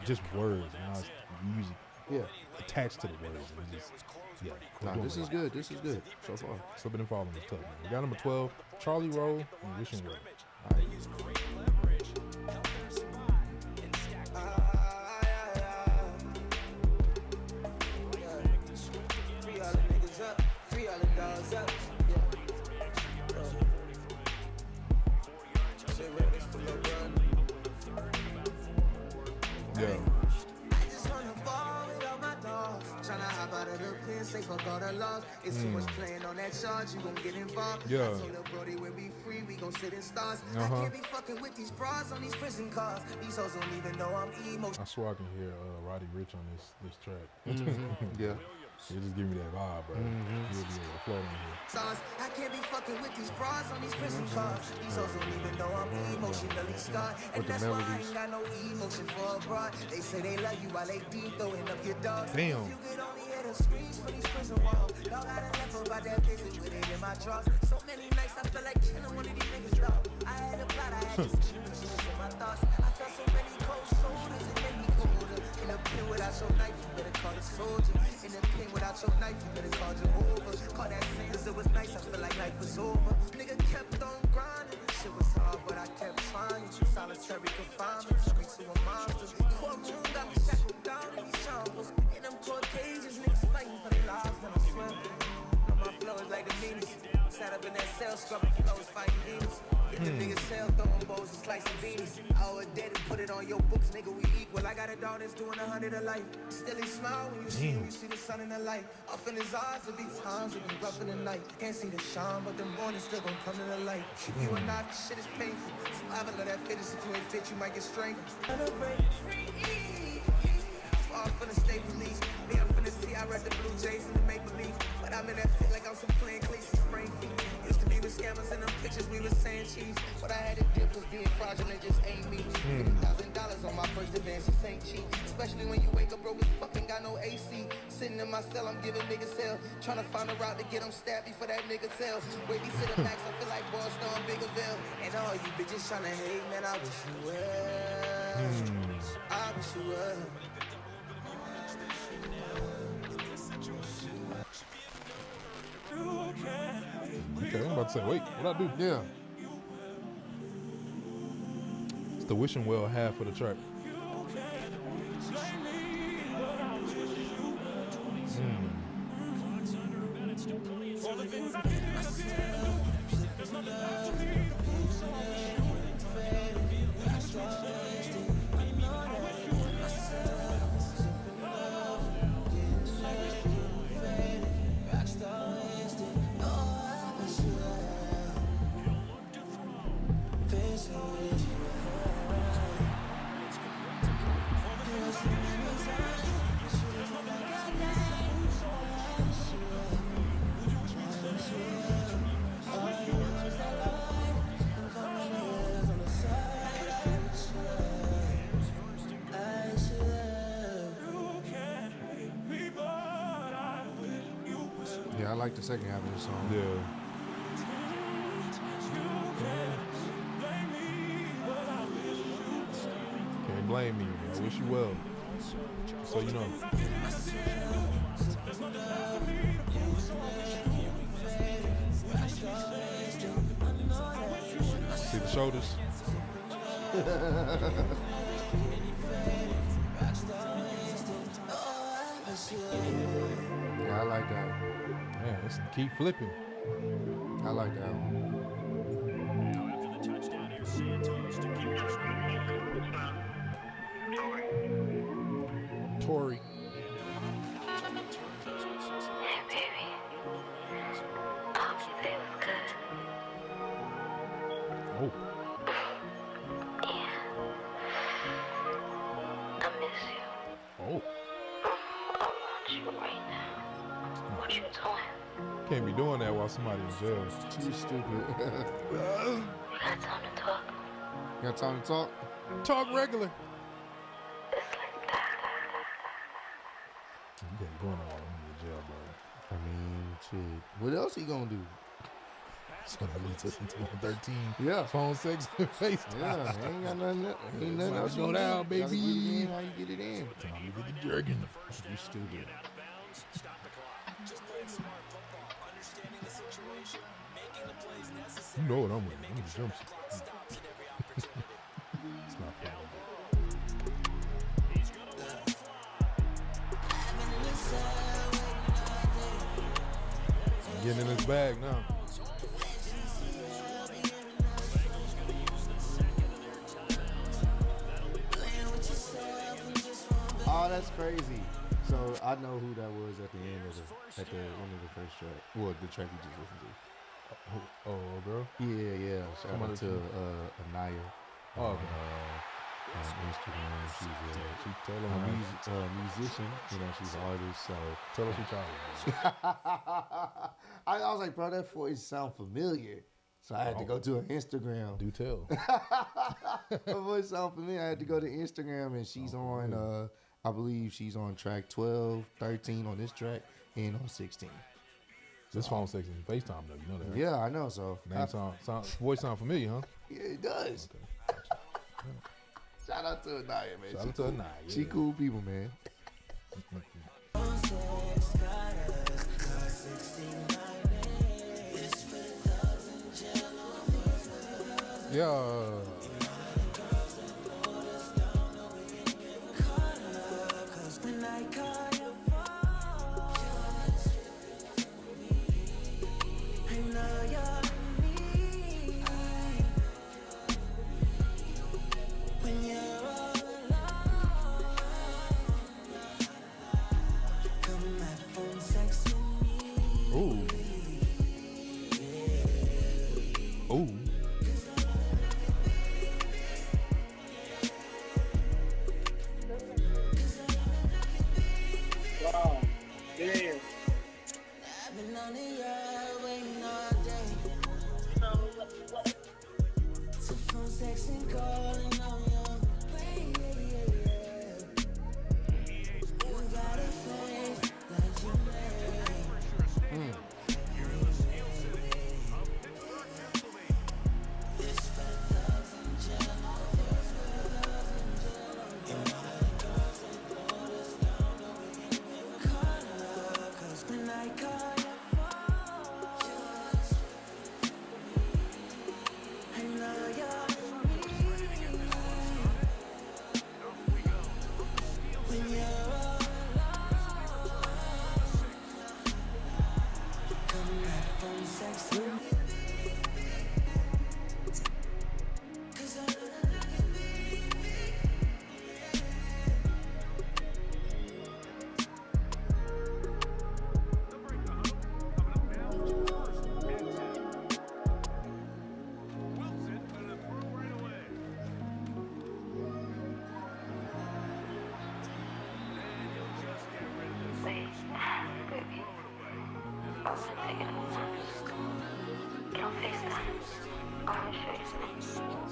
just words, not music. Yeah. Attached to the words. And just, yeah. Nah, this is good. This is good so far. Slipping and falling is tough, man. We got number 12, Charlie Roll and Wishing Well. Free all the niggas up, free all the dogs up. Yeah. I just wanna ball without my dogs. Tryna hop out of the pen, say fuck all the laws. It's too much playing on that charge, you gon' get involved. Yeah. I told the Brody when we free, we gon' sit in stars. I Uh-huh. can't be fucking with these bras on these prison cars. These hoes don't even know I'm emo. I swear I can hear Roddy Ricch on this track. Yeah. It just give me that vibe, bro. He'll be able to float on here. Stars. I can't be fucking with these bras on these prison cars. These hoes don't even know I'm emotionally scarred. And With the that's why I melodies. ain't got no emotion for a broad. They say they love you while they deep throwing up your dogs. Damn. If you could only hear the screams for these prison walls. Y'all gotta left about that visit with it in my drawers. So many nights I feel like killing one of these niggas, dog. I had a plot, I had to keep it in my thoughts. I felt so many cold shoulders, it made me colder. In a pen without your knife, you better call a soldier. In a pen without your knife, you better call Jehovah. Call that sin, 'cause it was nice, I feel like life was over. Nigga kept on grinding, shit was hard, but I kept trying. Solitary confinement, took me to a monster. Courtroom got me shackled down in these chambers. In them court cages, niggas fighting for their lives, and I swear. My flow is like the meanest. Sat up in that cell, scrubbing flows, fighting demons. Get the niggas cell, throwing bows and slicing beanies. I owe a debt and put it on your books, nigga, we equal. I got a dog that's doing 100 a life. Still he smile when you see him, you see the sun in the light. Off in his eyes, there'll be times it'll be rough in the night. Can't see the shine, but the morning still gon' come to the light. Keep you a knife, shit is painful. Survival of that fittest, if you ain't fit, you might get strangled. Far from the state police. Me, I'm from the sea, I read the Blue Jays and the Maple Leaf. But I'm in that fit like I'm some playing cleats and spraying feet. Used to be with scammers in them pictures, we was saying cheese. But I had a dip, cause being fraudulent just ain't me. $50,000 on my first advance, this ain't cheap. Especially when you wake up broke as fucking got no AC. Sitting in my cell, I'm giving niggas hell. Trying to find a route to get them stabbed before that nigga tell. Wavy to the max, I feel like Boston, Biggerville. And all you bitches trying to hate, man, I wish you well. I wish you well. Okay, I'm about to say, wait, what I do? Yeah. It's the Wishing Well half of the track. Yeah, I like the second half of the song. Yeah. Can't blame me. I wish you well. So you know. See the shoulders? Yeah, I like that. Man, let's keep flipping. I like that one. Tory. Oh. I miss you. Oh. I want you right now. What you doing? can't be doing that while somebody in jail. You stupid. Got time to talk. Got time to talk? Talk regular. You can't go in while I'm in jail, bro. I mean, shit. What else he gonna do? So that leads us into 113. Yeah. Phone sex and FaceTime. Yeah, ain't got nothing. Ain't nothing else. Go down, baby. Gotta get it in how you get it in. Time to get the jerking. You stupid. You know what I'm with. I'm in the jumpsuit. It's not fun. I'm getting in his bag now. Oh, that's crazy. So I know who that was at the end of the one of the first track. Well, the track you just listened to. Oh, girl. Yeah. Shout out to Anaya. Oh, on Instagram. She's telling a musician. You know, she's an artist. So tell us what y'all. I was like, bro, that voice sound familiar. So I had to go to her Instagram. Do tell. Her voice sound familiar. I had to go to Instagram, and she's on. I believe she's on track 12, 13 on this track, and on 16. This phone sex and FaceTime though, you know that, right? Yeah, I know. So name voice sound familiar, huh? Yeah, it does. Okay. Shout out to Anaya, man. Shout out to Anaya. She cool people, man. Yeah. Ooh. Ooh. Wow. Damn.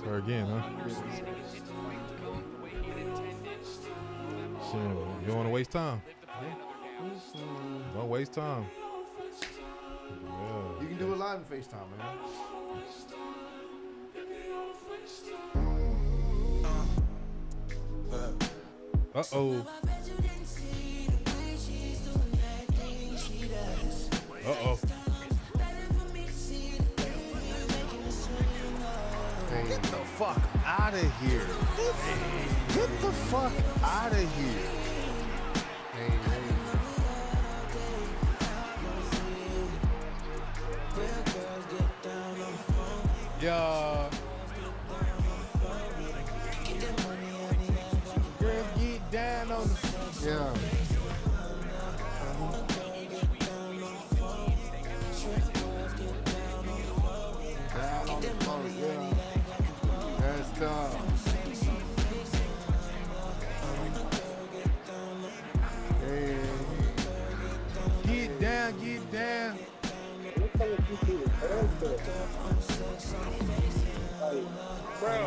Her again, huh? So, you don't want to waste time? Don't waste time. Yeah. You can do a lot in FaceTime, man. Uh-oh. Uh-oh. Get the fuck out of here. Get the fuck out of here. Yeah. Girl, get down on the Yeah. Down on the floor, yeah. That's tough. Hey. Get down, get down. telling people to answer. Like, bro.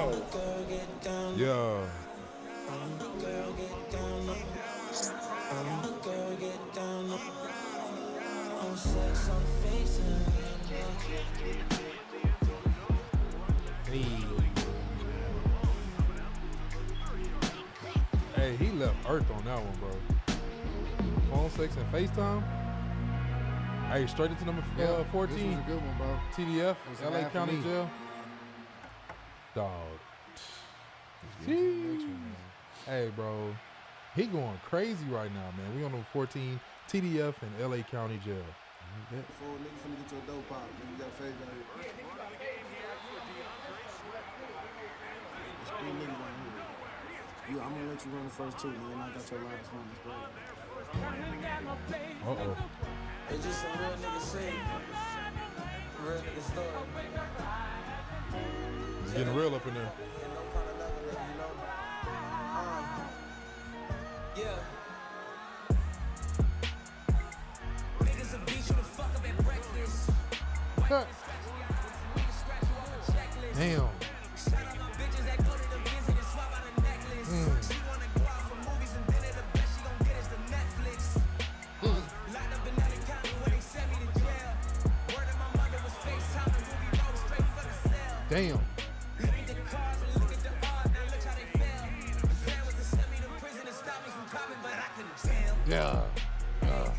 Yeah. Hey, he left Earth on that one, bro. Phone sex and FaceTime. Hey, straight into number 14. This was a good one, bro. TDF, It's LA half County me. Jail. Dog. Hey, bro. He going crazy right now, man. We on number 14, TDF and LA County Jail. Before nigga finna get your dope pop, nigga got phase out here. There's 3 niggas out here. I'm gonna let you run the first 2, nigga, and I got your last one. It's right. Uh-oh. It's just some real nigga say, real nigga story. It's getting real up in there. Yeah. Niggas will beat you the fuck up at breakfast. Damn. Shout out my bitches that go to the visit and swap out a necklace. She wanna go out for movies and then the best she gon' get is the Netflix. Locked up in LA County where they sent me to jail. Word of my mother was FaceTime and Ruby Road straight for the cell. Damn. Look at the cars and look at the odds, now look how they fell. The plan was to send me to prison and stop me from popping, but I couldn't tell. Yeah.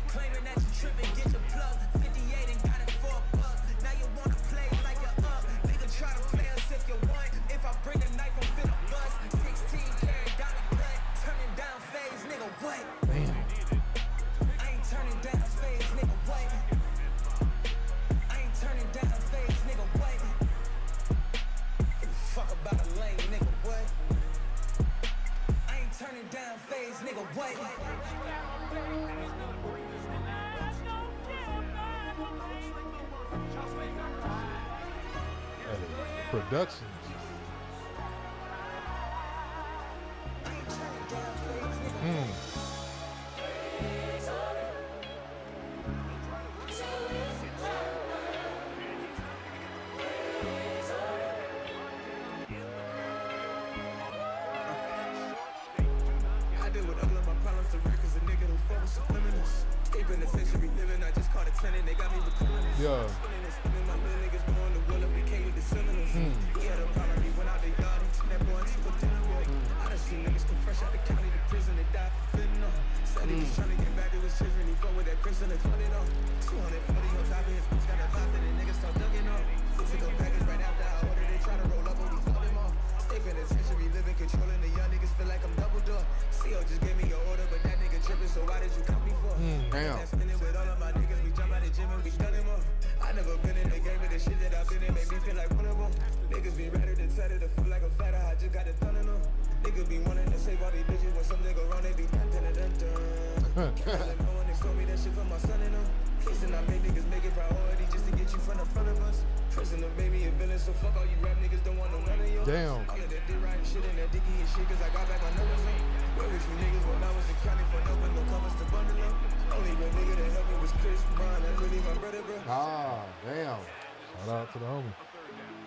Claiming that you tripping, get your plug. 58 and got it for $1. Now you wanna play like you're up. Nigga try to play us if you want. If I bring a knife, I'm finna bust. 16 karat dollar cut. Turning down phase, nigga, what? Damn. I ain't turning down phase, nigga, what? I ain't turning down phase, nigga, what? Give a fuck about a lane, nigga, what? I ain't turning down phase, nigga, what? Productions. I deal with all of my problems to records, a nigga who fuck with subliminals. Escaping the century living, I just caught a tenant, they got me recording this. Yeah. Spinning and spinning, my little niggas going to will up, we came with the seminals. He had a problem, he went out the yard, he took that boy into a dinner roll. I done seen niggas come fresh out the county to prison and die for fentanyl. Said he was trying to get back to his children, he fought with that Chris and they fought it off. 240 on top of his bitch, got a box that the niggas start ducking off. He took a package right after I ordered, they try to roll up, but we fought him off. Stay penitentiary, living, controlling the young niggas, feel like I'm double door. CO just gave me your order, but that nigga tripping, so why did you cut me for? Damn. Spinning with all of my niggas, we jump out the gym and we done him up. I never been in the game, but the shit that I've been in made me feel like one of them. Niggas be ready to tell it to feel like a fatter, I just got a ton of them. Niggas be wanting to save all these bitches, when something go wrong, they be dun dun dun dun. No one told me that shit for my son and them. Listen, I made niggas make it priority just to get you from the front of us. Prison made me a villain, so fuck all you rap niggas, don't want no none of you. Damn. All of that dick riding shit and that dicky and shit, cause I got back my numbers up. Where was you niggas when I was in county for no with no covers to bundle up? Only real nigga that helped me was Chris Brown, that's really my brother, bro. Ah, damn. Shout out to the homie.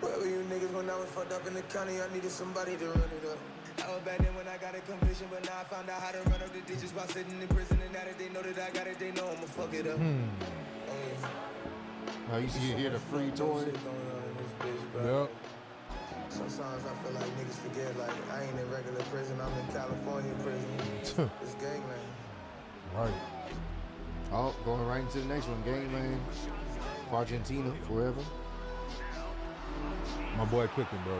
Where were you niggas when I was fucked up in the county? I needed somebody to run it up. I was back then when I got a conviction, but now I found out how to run up the ditches while sitting in prison. And now that they know that I got it, they know I'ma fuck it up. Now you see here the free toy. Yep. Sometimes I feel like niggas forget, like I ain't in regular prison, I'm in California prison. It's gangland. Right. Oh, going right into the next one. Gangland. Argentina, forever. My boy cooking, bro.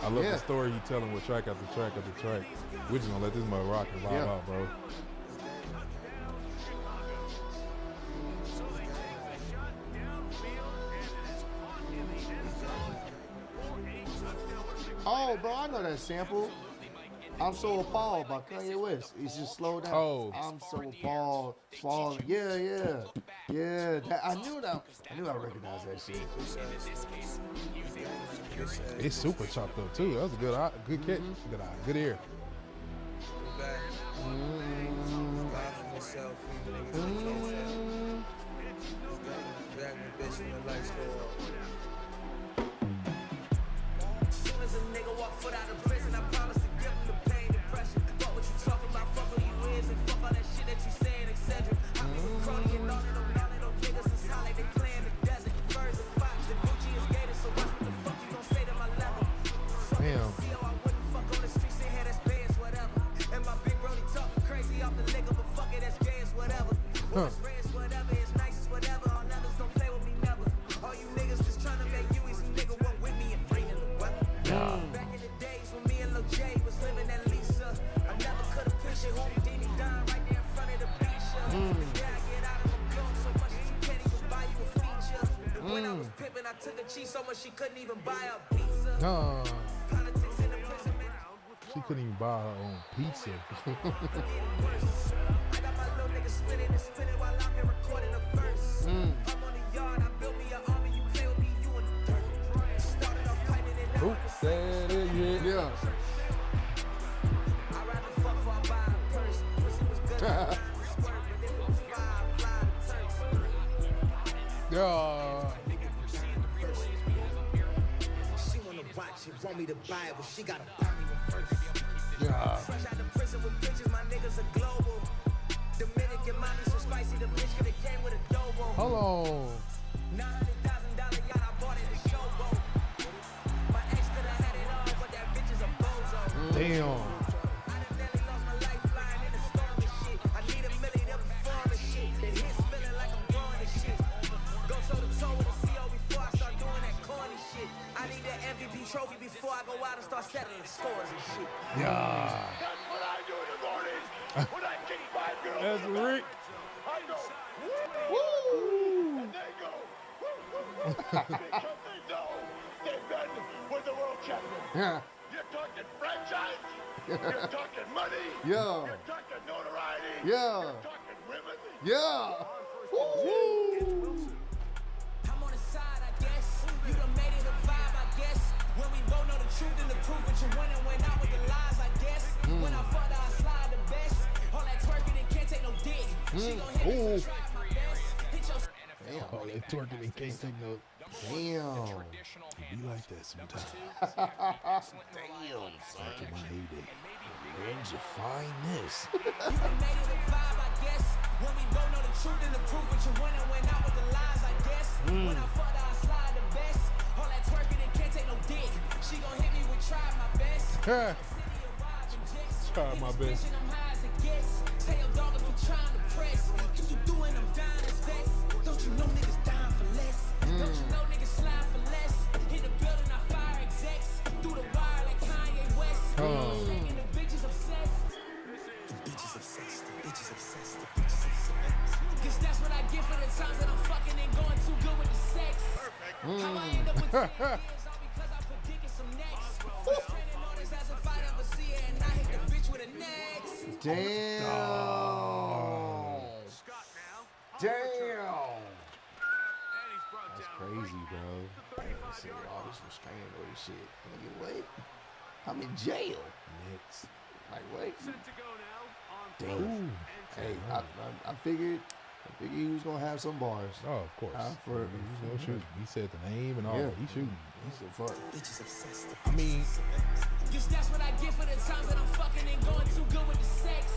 I love the story you telling with track after track after track. We're just gonna let this mother rock and vibe out, bro. Oh, bro, I know that sample. I'm So Appalled by Kanye West. It's just slow down. Oh. I'm so appalled. Fall. Yeah, yeah. Yeah. I knew I recognized that shit. It's super chopped up too. That was a good catch. Good eye. Good ear. What's rare is whatever, it's nice is whatever. All others don't play with me never. All you niggas just trying to make you easy, nigga. Walk with me and bring in the weather. Back in the days when me and Lil J was living at Lisa, I never could have pictured Houdini dying right there in front of the beach. The day I get out of the blow so much that you can't even buy you a feature. And when I was pimping, I took a cheese so much she couldn't even buy a pizza. Politics in the prison, man. She couldn't even buy her own pizza. I got my little nigga spinning and spinning while I'm here recording a verse. I'm on the yard, I built me an army, you play with me, you in the dirt. Started off kiting and now Oops, that is Yeah. I'd rather fuck before I buy a purse. Pussy was good, I was squirt, but if it was fire, fly the Turks. Yeah. She wanna watch it, want me to buy it, but she gotta buy me the first. Yeah. Fresh out of prison with bitches, my niggas are global. Dominican mommy so spicy, the bitch coulda came with a dobo. Hold on. $900,000 yacht, I bought it a showboat. My ex coulda had it all, but that bitch is a bozo. Damn. I done nearly lost my life flying in the storm and shit. I need $1 million to perform and shit. The hits feeling like I'm growing and shit. Go toe to toe with a CO before I start doing that corny shit. I need that MVP trophy before I go out and start settling scores and shit. Yeah. That's what I do in the morning when I kick 5 girls. That's Rick. I go, woo! And they go, woo! Because they know they've been with the world champion. Yeah. You're talking franchise. You're talking money. Yeah. You're talking notoriety. Yeah. You're talking women. Yeah. I'm on the side, I guess. You done made it a vibe, I guess. When we both know the truth and the proof, but you went and went out with the lies, I guess. When I fucked her, I slide the best. All that twerking and can't take no dick. She gon' hit me and try my best. Hit your Damn. Oh, they twerking and can't take no. Damn. It be like that sometimes. Damn, son. Back in my heyday. Where'd you find this? You done made it a vibe, I guess. When we both know the truth and the proof, but you went and went out with the lies, I guess. When I fucked her, I slide the best. All that twerking and can't take no dick. She gon' hit me with try my best. Try my best. I'm high as it gets. Tell your dog if you trying to press. Keep you doing them dying as vest. Don't you know niggas dying for less? Don't you know niggas slide for less? Hit the building, I fire execs. Through the wire like Kanye West. And the bitches obsessed. The bitches obsessed. The bitches obsessed. The bitches obsessed. Cause that's what I get for the times that I'm fucking and going too good with the sex. How I end up with 10 years all because I predicted some next. Training orders as if I'd ever see it and I hit the bitch with a next. Damn. Damn. That's crazy, bro. Damn, see all this restraining order shit. Nigga, what? I'm in jail. Next. Like, what? Set to go now on Damn. Hey, I figured he was gonna have some bars. Oh, of course. For He's gonna shoot. He said the name and all. Yeah. He's shooting. He said, "Fuck." Bitches obsessed. I mean, Cause that's what I get for the times that I'm fucking and going too good with the sex.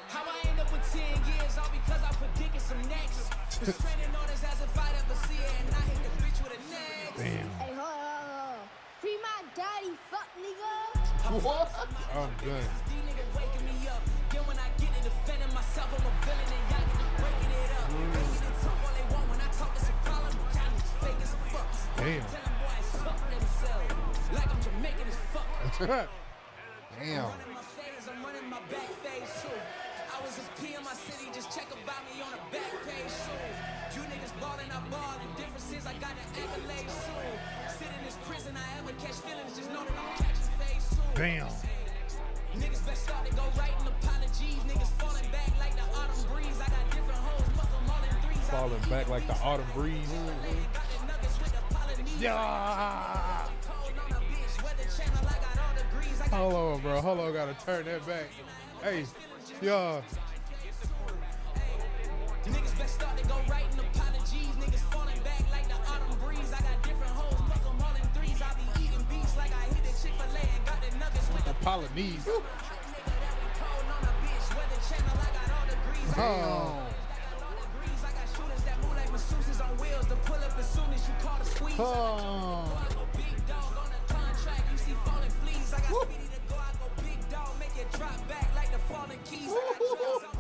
How I end up with 10 years all because I predicted some next. Restraining orders as if I'd ever see it and I hit the bitch with a next. damn. Hey, hold on. Free my daddy, fuck nigga. What? I'm done. These niggas waking me up. Then when I get to defending myself, I'm a villain and y'all get to breaking it up. They get to talk all they want when I talk it's a problem. Y'all niggas fake as fuck. Damn. Tell them boys fuck themselves. Like I'm Jamaican as fuck. Damn. I'm running my phase, I'm running my back phase too. I was a P in my city, just check about me on the back page soon. You niggas ballin', I ball, and difference is I got the accolades soon. Sit in this prison, I ever catch feelings, just know that I'm catching phase soon. Damn. Niggas best start to go writing apologies. Niggas falling back like the autumn breeze. I got different hoes, fuck them all in threes. Falling back like the autumn breeze. Got the nuggets with the Polynesian. Yeah. Cold on a bitch, weather channel, I got all degrees. I got Hold on, bro. Hold on. Gotta turn that back. Hey, yeah. Niggas best start to go writing apologies. Niggas falling back like the autumn breeze. I got different hoes, fuck them all in threes. I be eating beats like I hit a Chick-fil-A and got the nuggets with the Polynesian. cold on a bitch, weather channel, I got all degrees. I got shooters that move like masseuses on wheels to pull up as soon as you call the squeeze. I go big dog on the contract, you see falling fleas. I got speedy to go, I go big dog, make it drop back like the falling keys. I got drugs on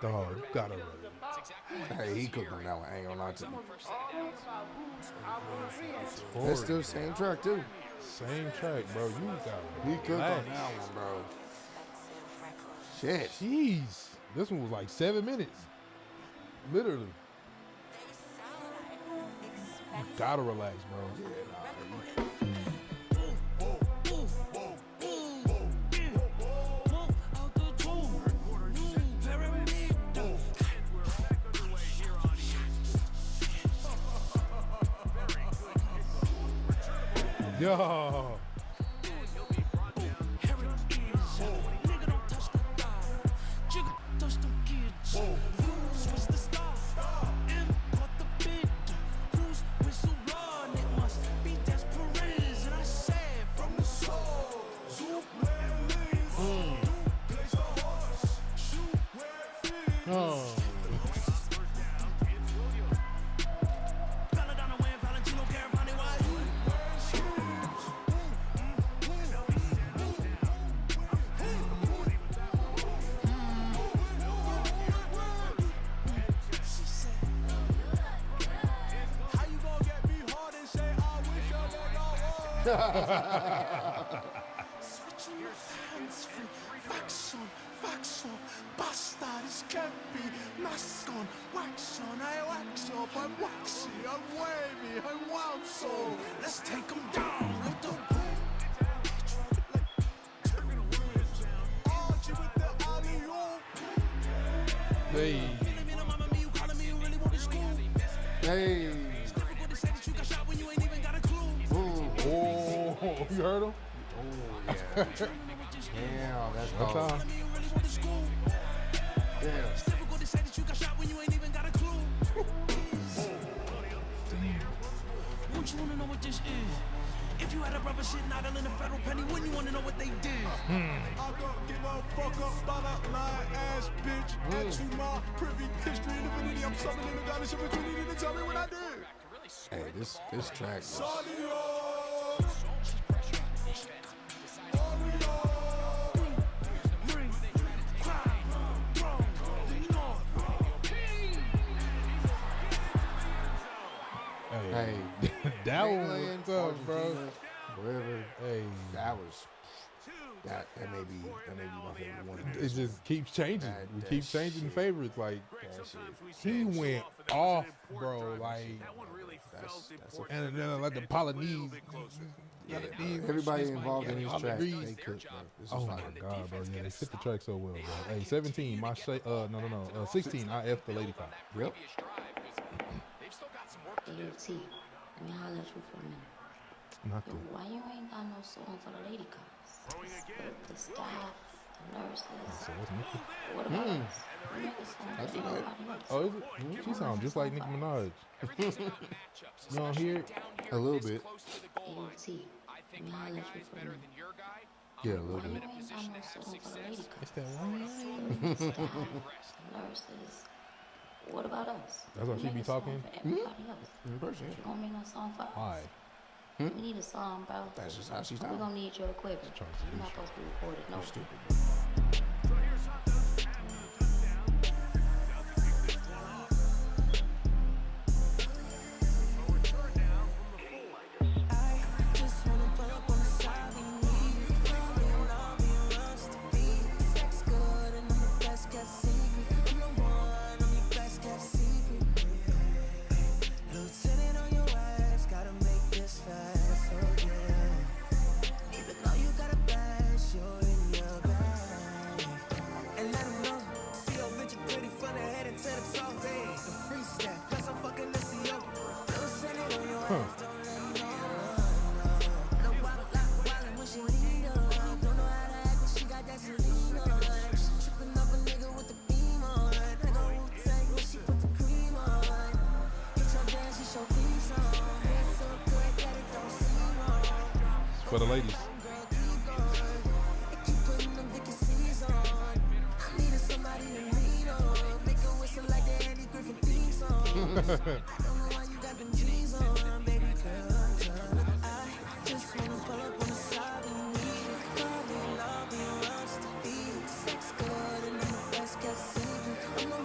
Dog, you gotta run. Hey, he cooked on that one. I ain't gonna lie to you. That's still the same track, too. Same track, bro. You got He cooked on that one, bro. Shit. Jeez. This one was like 7 minutes. Literally. You gotta relax, bro. Yo. Oh. Switching your hands free. Wax on, bastards can't be. Mask on, wax on, I wax off. I'm waxy, I'm wavy, I'm wild soul. Let's take them down with the boom. Archie with the alley-oop. Hey. Hey. Oh, you heard him? Oh, yeah. Damn, that's cold. Damn. Wouldn't you wanna know what this is? If you had a brother sitting idle in a federal penny, wouldn't you wanna know what they did? I don't give a fuck about that lying ass bitch. Add to my privy history and divinity. I'm summoning the goddess of opportunity to tell me what I did. Hey, this track was... Hey, that one was tough, bro. Whatever. Hey, that may be my favorite one. It just keeps changing. We keep changing the favorites. Like he went off, bro. Like and then like the Polynesian. Everybody involved in these tracks, they cooked, bro. Oh my god, bro. Yeah, they fit the track so well, bro. Hey, 17, my 16, I F the Lady Cop. Yep. Hey, yo, T, let me holler at you for a minute. Nothing. Why you ain't got no song for the lady cops? The staff, the nurses. What about us? We make a song for everybody else. Oh, is it? She sounds just like Nicki Minaj. You don't hear it? A little bit. Hey, yo, T, let me holler at you for a minute. Yeah, a little Why you bit. ain't got no song for the lady cops? It's that one. The staff, the nurses. What about us? That's how she be talking? Everybody else. In person. You gonna make no song for us? Why? We need a song, bro. That's just how she's We're talking. gonna need your equipment. You're not supposed to be recorded. No. You're stupid. Just wanna pull up on the side when you need it. And I'll be around to be. Sex good and I'm the best kept secret. I'm the one, I'm your best kept secret. Lieutenant on your ass, gotta make this fast, oh yeah. Even though you got a badge, you're in your bag. And let them know, CO bitch, you pretty from the head into the toe. Hey, the freestyle, plus I'm fucking the CO. Lieutenant on your ass, don't let me know. No wild, wildin' when she lean up. Don't know how to act when she got that Selena. She trippin' up a nigga with the beam on. I go Wu-Tang when she put the cream on. Hit your dance, she show peace on. It's so good that it don't seem wrong. For the ladies. Girl, keep going. And keep putting them vacancies on. I needed somebody to lean on. Make her whistle like the Andy Griffin theme song. I don't know why you got them jeans on, baby girl. I just wanna pull up on the side when you need it. Girl, and I'll be around to be. Sex good and I'm the best kept secret. I'm the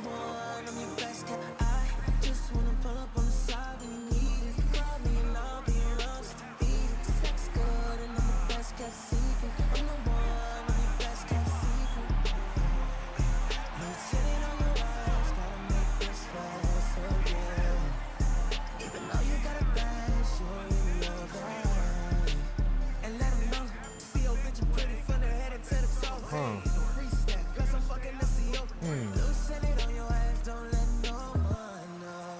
Huh. Plus I'm fucking the CO. Loosen it on your ass, don't let no one know.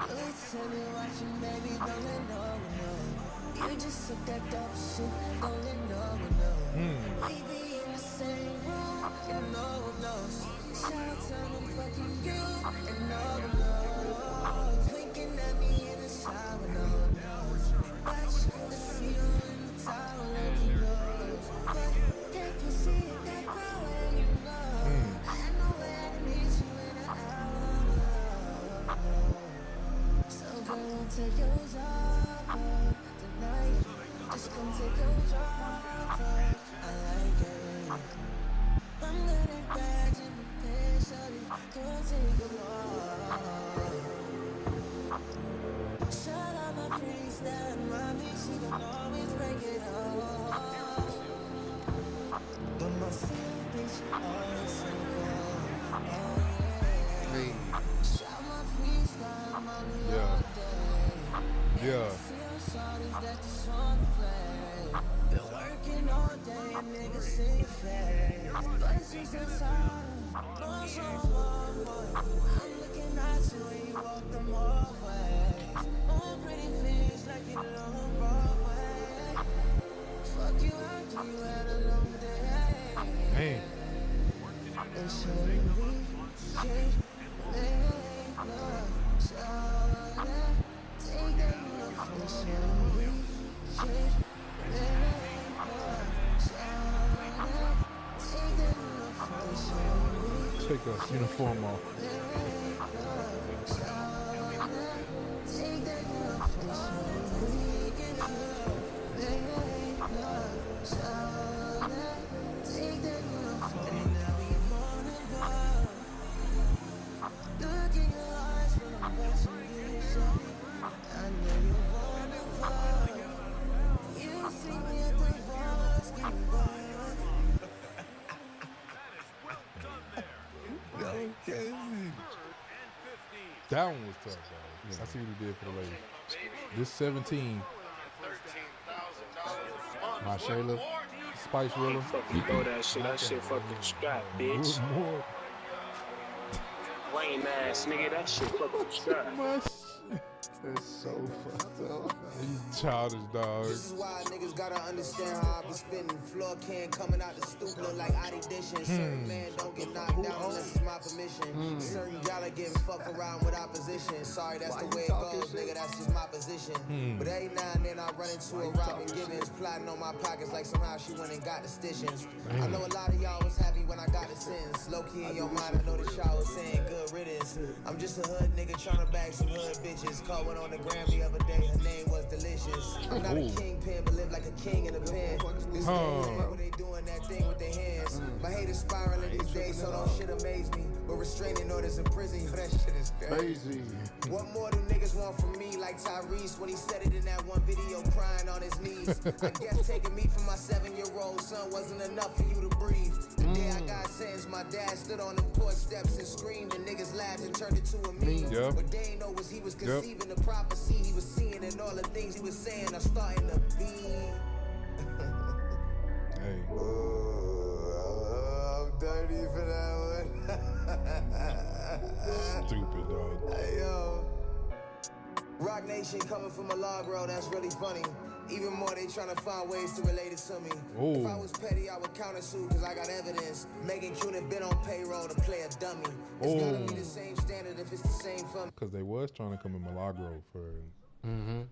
Listen and watching, baby, don't let no one know. You just took that dope shit, don't let no one know. We be in the same room, and no one knows. Shout out, I'm fucking you, and no one knows. Winking at me in the shower, no one knows. Watch the seal in the tower, like he knows. But that pussy, that girl, where you know. I know where to meet you in an hour. So girl, take yours off tonight. Just come take yours off. I like it. I'm good at bags in the pay, shawty. Girl, take it off. Shut up my freestyle, mommy. She don't always break it off. But my seal bitch always so cold. Oh yeah. Hey. Shut my freestyle, mommy. Yeah. Yeah. That just wanna play. Been working all day, niggas see your face. Blessings inside, no so long for you. I'm looking at you when you walk the hallway. All pretty things like you long Broadway. Fuck you after you had a long day. Man. And so we change, make love, so that take that love from me. Change, make love, so that take that love from me. Take a uniform off. Take that love from me. Make love, so that take that love from me. Now we wanna go. Look in your eyes when I'm watching you, shawty. I know you wanna fuck. You see me at the bars, getting wild. That one was tough, though. I see what he did for the lady. This 17. My Shayla. Spice Willa. Fucking throw that shit fucking strap, bitch. More. Lame ass nigga, that shit fucking strap. That's so fucked up. You childish, dog. This is why niggas gotta understand how I be spitting. Floor can coming out the stoop look like Adi dishing. Certain man don't get knocked down unless it's my permission. Certain gala getting fucked around with opposition. Sorry, that's the way it goes, nigga. That's just my position. But every now and then I run into a Robin Gibbons plotting on my pockets like somehow she went and got the stitchings. I know a lot of y'all was happy when I got the sentence. Low key in your mind, I know that y'all was saying good riddance. I'm just a hood nigga trying to bag some hood bitches. Caught one on the gram the other day, her name was Delicious. I'm not a kingpin, but live like a king in a pen. This where they doing that thing with their hands. My haters spiraling these days, so don't shit amaze me. But restraining orders in prison, yo, that shit is crazy. What more do niggas want from me? Like Tyrese when he said it in that one video, crying on his knees. I guess taking me from my 7-year-old son wasn't enough for you to breathe. The day I got sentenced, my dad stood on the porch steps and screamed, and niggas laughed and turned it to a meme. What they ain't know was he was conceiving the prophecy he was seeing, and all the things he was saying are starting to be. Hey. I'm dirty for that one. Stupid, dog. Hey, yo. Rock Nation coming from a log road, that's really funny. Even more, they trying to find ways to relate it to me. If I was petty, I would countersue because I got evidence. Megan Cunith been on payroll to play a dummy. It's gotta be the same standard if it's the same fun. Because they was trying to come in Milagro for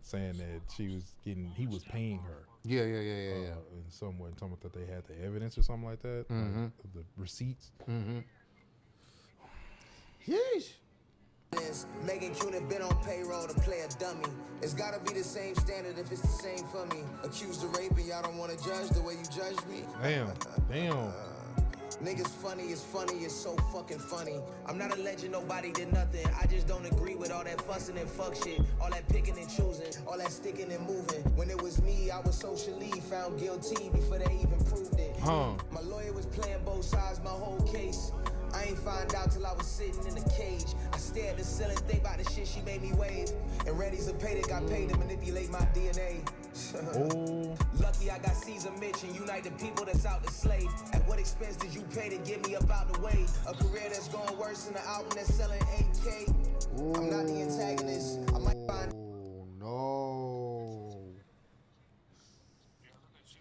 saying that he was paying her. Yeah. In some way, talking about that they had the evidence or something like that, like the receipts. Yeesh. Megan Cunith been on payroll to play a dummy. It's gotta be the same standard if it's the same for me. Accused of rape and y'all don't wanna judge the way you judge me. Damn. Niggas funny, it's so fucking funny. I'm not a legend, nobody did nothing. I just don't agree with all that fussing and fuck shit. All that picking and choosing, all that sticking and moving. When it was me, I was socially found guilty before they even proved it. My lawyer was playing both sides, my whole case. I ain't find out till I was sitting in a cage. I stared at the ceiling, think about the shit she made me wave. And Randy's a pay that got paid to manipulate my DNA. Lucky I got Caesar Mitch and unite the people that's out to slave. At what expense did you pay to get me up out the way? A career that's going worse than an album that's selling 8K. I'm not the antagonist. I might find. No.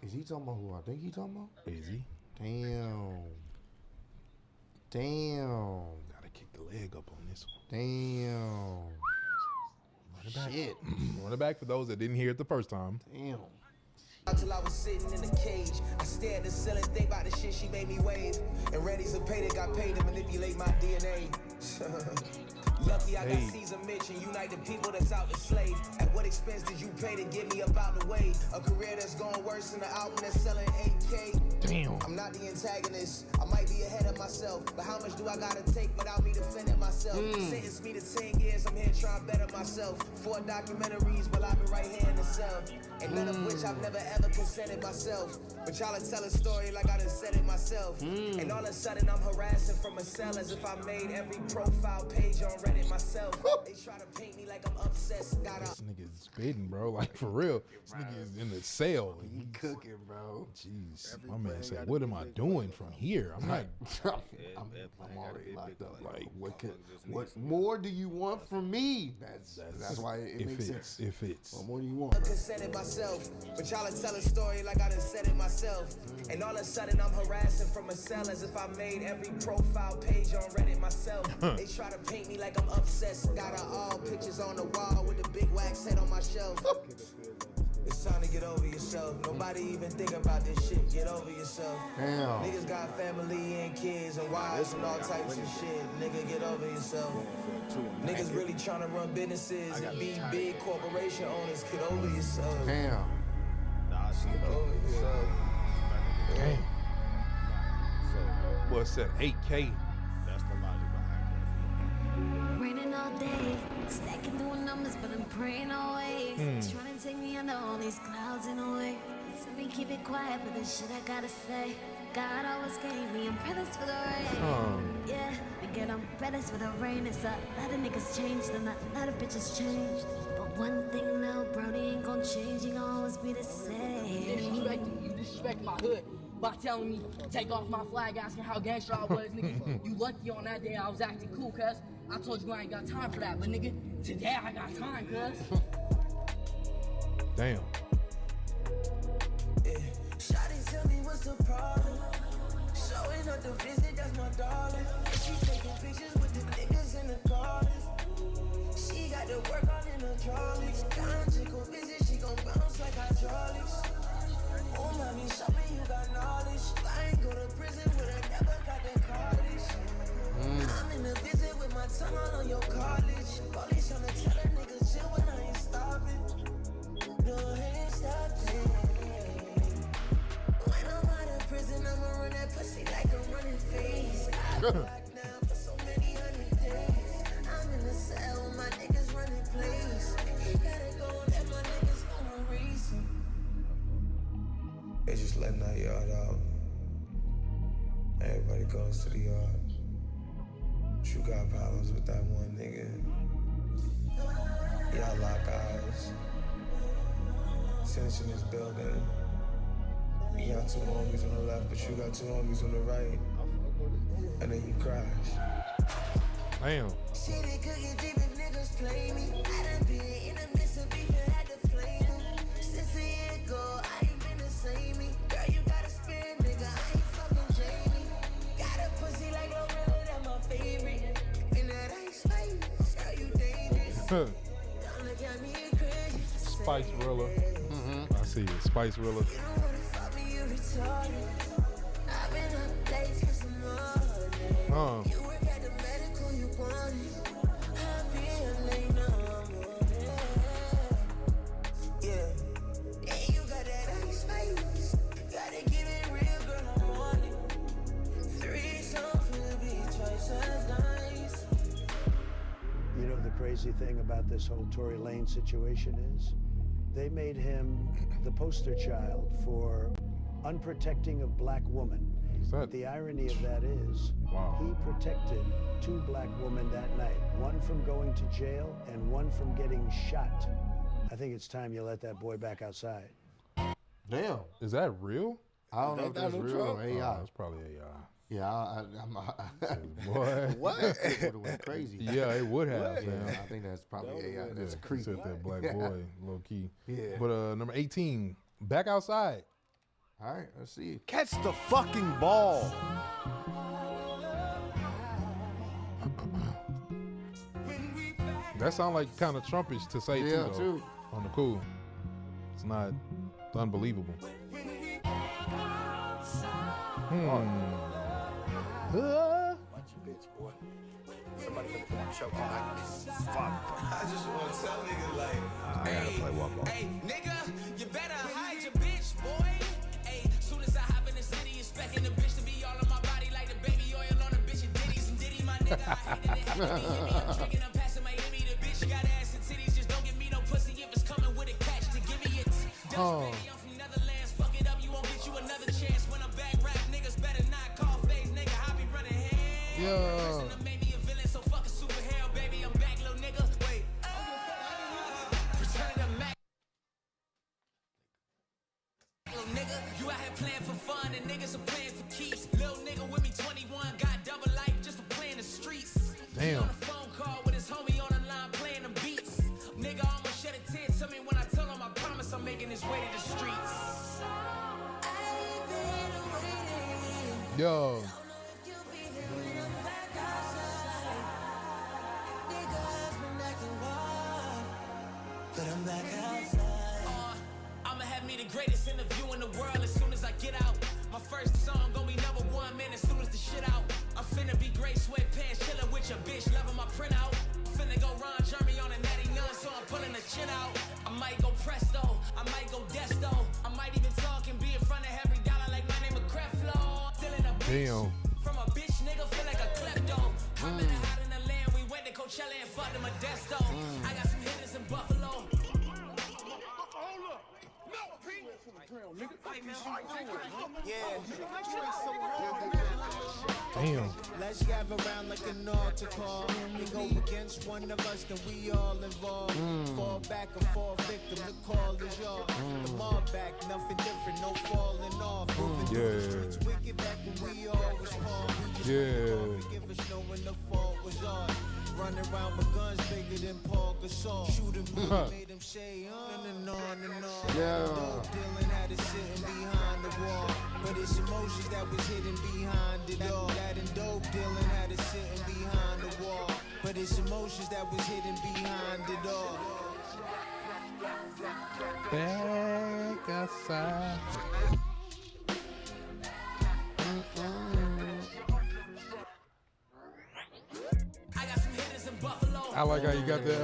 Is he talking about who I think he talking about? Is he? Damn. Gotta kick the leg up on this one. Damn. Run it back. Shit. Run it back for those that didn't hear it the first time. Damn. Until I was sitting in a cage. I stared at the ceiling, think about the shit she made me wave. And Randy's a pay that got paid to manipulate my DNA. Lucky I got Caesar Mitch and unite the people that's out to slave. At what expense did you pay to get me up out the way? A career that's going worse than an album that's selling 8K. Damn. I'm not the antagonist. I might be ahead of myself, but how much do I gotta take without me defending myself? Sentence me to 10 years, I'm here trying to better myself. 4 documentaries while I've been right here in the cell. And none of which I've never ever consented myself. But y'all tell a story like I done said it myself. And all of a sudden I'm harassing from a cell as if I made every profile page on Reddit myself. They try to paint me like I'm obsessed. This nigga's spitting, bro. Like, for real. This nigga is in the cell. He cooking, bro. Jeez. My man said, what am I doing from here? I'm not. I'm already locked up. Like, what more do you want from me? That's why it makes sense. It fits. What more do you want? Consented myself, but y'all tell a story like I done said it myself. And all of a sudden I'm harassing from a cell as if I made every profile page on Reddit myself. They try to paint me like I'm obsessed. Got all pictures on the wall with the big wax head on my shelf. It's time to get over yourself. Nobody even think about this shit. Get over yourself. Damn. Niggas got family and kids and wives and all types of shit. Nigga, get over yourself. Niggas really trying to run businesses and be big corporation owners. Get over yourself. Damn. Get over yourself. Damn. What's that? 8K. That's the logic behind it. Raining all day, stacking through numbers, but I'm praying always. Trying to take me under all these clouds in a way. Let me keep it quiet, but this shit I gotta say. God always gave me umbrellas for the rain. Yeah, again umbrellas for the rain. It's a lot of niggas changed and a lot of bitches changed. But one thing now, Brody ain't gon' change. He gon' always be the same. You disrespect my hood by telling me take off my flag, asking how gangster I was, nigga. You lucky on that day I was acting cool, cuz. I told you I ain't got time for that, but nigga, today I got time, cuz. Damn. Shawty tell me what's the problem. Showing up to visit, that's my darling. She taking pictures with the niggas in the gardens. She got the work on in the trolleys. Conjugal visit, she gon' bounce like hydraulics. Oh, mommy, show me you got knowledge. I ain't go to prison with her, never got that college. I'm in the visit with my tongue all on your college. Police tryna tell a nigga chill when I ain't stopping. No, I ain't stopping. When I'm out of prison, I'ma run that pussy like a running face. I've been locked now for so many hundred days. I'm in the cell with my niggas running plays. He gotta go, let my niggas go and race him. They just letting that yard out. Everybody goes to the yard. You got problems with that one nigga. Y'all lock eyes. Since in this building. You got 2 homies on the left, but you got 2 homies on the right. And then you crash. Damn. Shit, it could get deep if niggas play me. I done been in the midst of beef and had to flame me. Since a year ago, I ain't been the same me. Girl, you gotta spin, nigga, I ain't fucking Jamie. Got a pussy like a real, that my favorite. In that ice space, girl, you dangerous. Don't look at me crazy. Spice Rilla. I see it. Spice Rilla. You don't wanna fuck me, you retarded. I've been up late for some money. You work at the medical, you want it. I'll be here late, no, I'm on it. Yeah. And you got that ice space. Gotta give it real, girl, I'm on it. 3 songs will be twice as nice. You know the crazy thing about this whole Tory Lanez situation is they made him the poster child for unprotecting of black women. But the irony of that is, he protected 2 black women that night, one from going to jail and one from getting shot. I think it's time you let that boy back outside. Damn. Is that real? I don't know if that's real or AI. It's probably AI. Yeah, Boy. What? It would have went crazy. Yeah, it would have. Yeah, man. I think that's probably AI. That's Yeah, creepy. except that black boy, low key. Yeah. But number 18, back outside. All right, let's see. Catch the fucking ball. That sound like kind of Trumpish to say Yeah, too, though. too. On the cool. It's not unbelievable. Bitch, boy. Somebody finna come show. Fuck. I just want to tell niggas like, I gotta play one more. hey, nigga, you better hide your bitch, boy. Hey, soon as I hop in the city, expecting the bitch to be all on my body like the baby oil on a bitch and Diddy's and Diddy, my nigga. I hate it. I'm drinking, I'm passing Miami. The bitch got ass and titties, just don't give me no pussy if it's coming with a catch to give me it. Oh. Baby, I'm from Netherlands. Fuck it up, you won't get you another chance. When I'm back rap, niggas better not call face, nigga. I be running hands. Yeah. Made me a villain, so fuck a superhero, baby. I'm back, little nigga. Wait. Return to Mac. Little nigga, you out here playing for fun, and niggas are playing for keeps. Little nigga with me 21, got double life just for playing the streets. Damn. On a phone call with his homie on the line playing them beats. Nigga almost shed a tear to me when I tell him I promise I'm making his way to the streets. Yo. I'ma have me the greatest interview in the world as soon as I get out. My first song gonna be #1, man, as soon as the shit out. I'm finna be gray sweatpants, chillin' with your bitch, loving my printout. Finna go Ron Jeremy on a natty none, so I'm pulling the chin out. I might go presto, I might go desto. I might even talk and be in front of every dollar like my name is Creflo. Still in a bitch. Damn. From a bitch nigga, feel like a klepto. I'm in the hot in the land, we went to Coachella and fucked in Modesto. I got some hitters in Buffalo. Damn. Let's gather around like an altar call. And go against one of us, then we all involved. Fall back or fall victim, the call is yours. The mob back, nothing different, no falling off. Moving through the streets, wicked back when we all was calm. We just forgive us knowing the fault was ours. Running around with guns bigger than Paul Gasol. Shooting bullet made him say on and on and on. Yeah. Dope dealing had us sitting behind the wall. But it's emotions that was hidden behind it all. That and dope dealing had us sitting behind the wall. But it's emotions that was hidden behind it all. Back outside. I like how you got the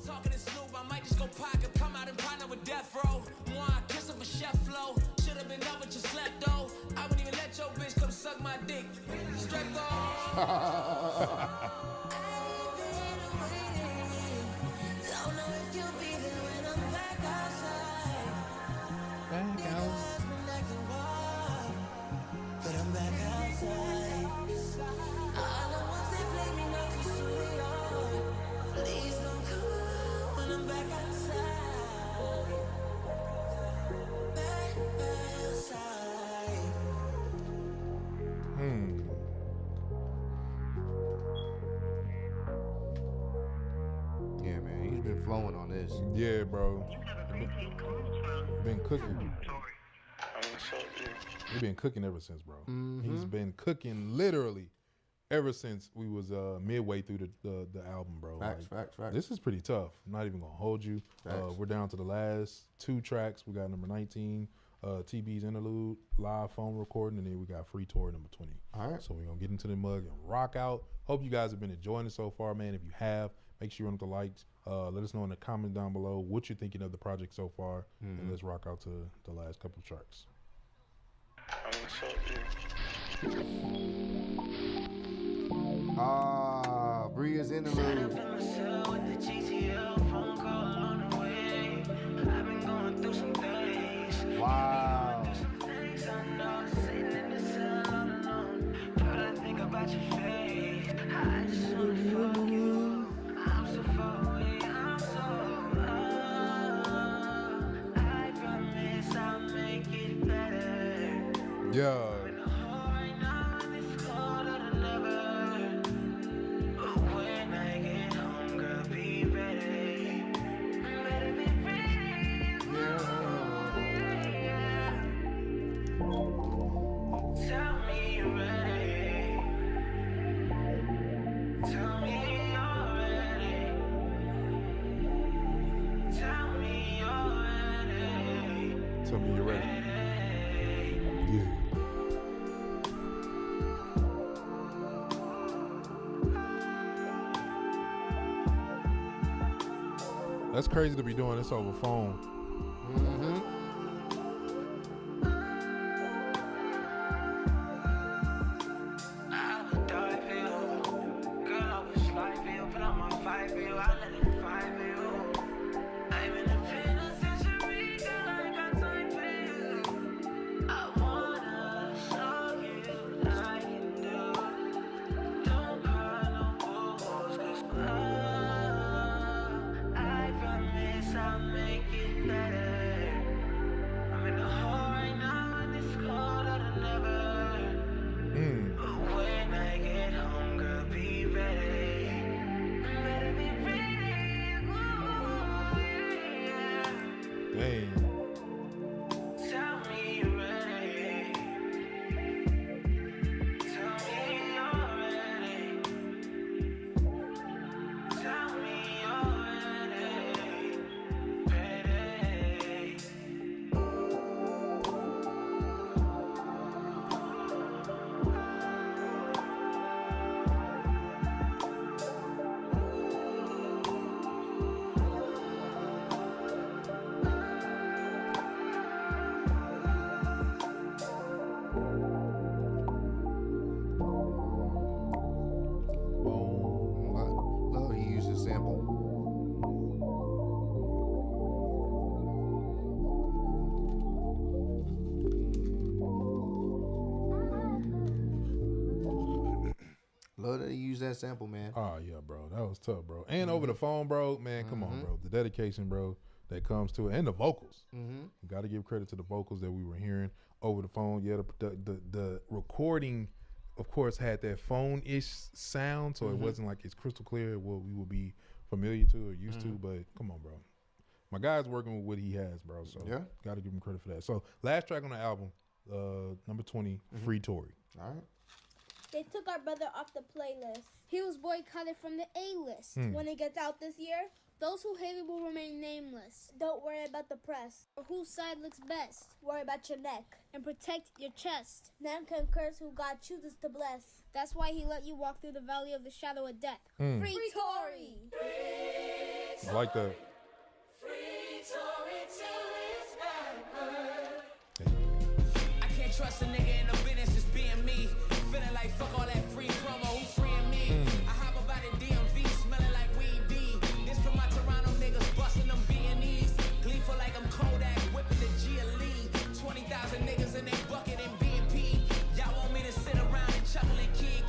Talking to Snoop, I might just go pocket, come out and partner with Death Row. Moi, kiss him with Chef Flow. Should have been up with your slept though. I wouldn't even let your bitch come suck my dick. Straight But I'm back outside. All the ones that play me know you sweetheart. Please don't come when I'm back outside. Back outside. Yeah, man, he's been flowing on this. Yeah, bro. Been cooking. He's been cooking ever since, bro. He's been cooking literally ever since we was midway through the album, bro. Facts. This is pretty tough. I'm not even gonna hold you. We're down to the last 2 tracks. We got number 19, TB's interlude, live phone recording, and then we got free tour number 20. All right. So we're gonna get into the mug and rock out. Hope you guys have been enjoying it so far, man. If you have, make sure you run up the likes. Let us know in the comments down below what you're thinking of the project so far, and let's rock out to the last couple of tracks. Bria's interlude. Wow. Yeah. Tell me you're ready. Yeah. That's crazy to be doing this over phone. Love he used a sample. Love that he used that sample, man. Oh yeah, bro, that was tough, bro. And over the phone, bro, man, come on, bro. The dedication, bro, that comes to it, and the vocals. Got to give credit to the vocals that we were hearing over the phone. Yeah, the recording, of course, had that phone-ish sound, so it wasn't like it's crystal clear what we would be familiar to or used to. But come on, bro, my guy's working with what he has, bro. So yeah, got to give him credit for that. So last track on the album, number 20, Free Tory. All right. They took our brother off the playlist. He was boycotted from the A-list. When it gets out this year, those who hate it will remain nameless. Don't worry about the press or whose side looks best. Worry about your neck and protect your chest. None can curse who God chooses to bless. That's why he let you walk through the valley of the shadow of death. Free Tory! I like that. I can't trust a nigga in the business just being me. Feeling like fuck all that free promo, who freeing me? I hop about the DMV, smelling like weed D. This for my Toronto niggas, busting them B&Es. Gleeful like I'm Kodak, whipping the GLE. 20,000 niggas in they bucket in BNP. Y'all want me to sit around and chuckle and key.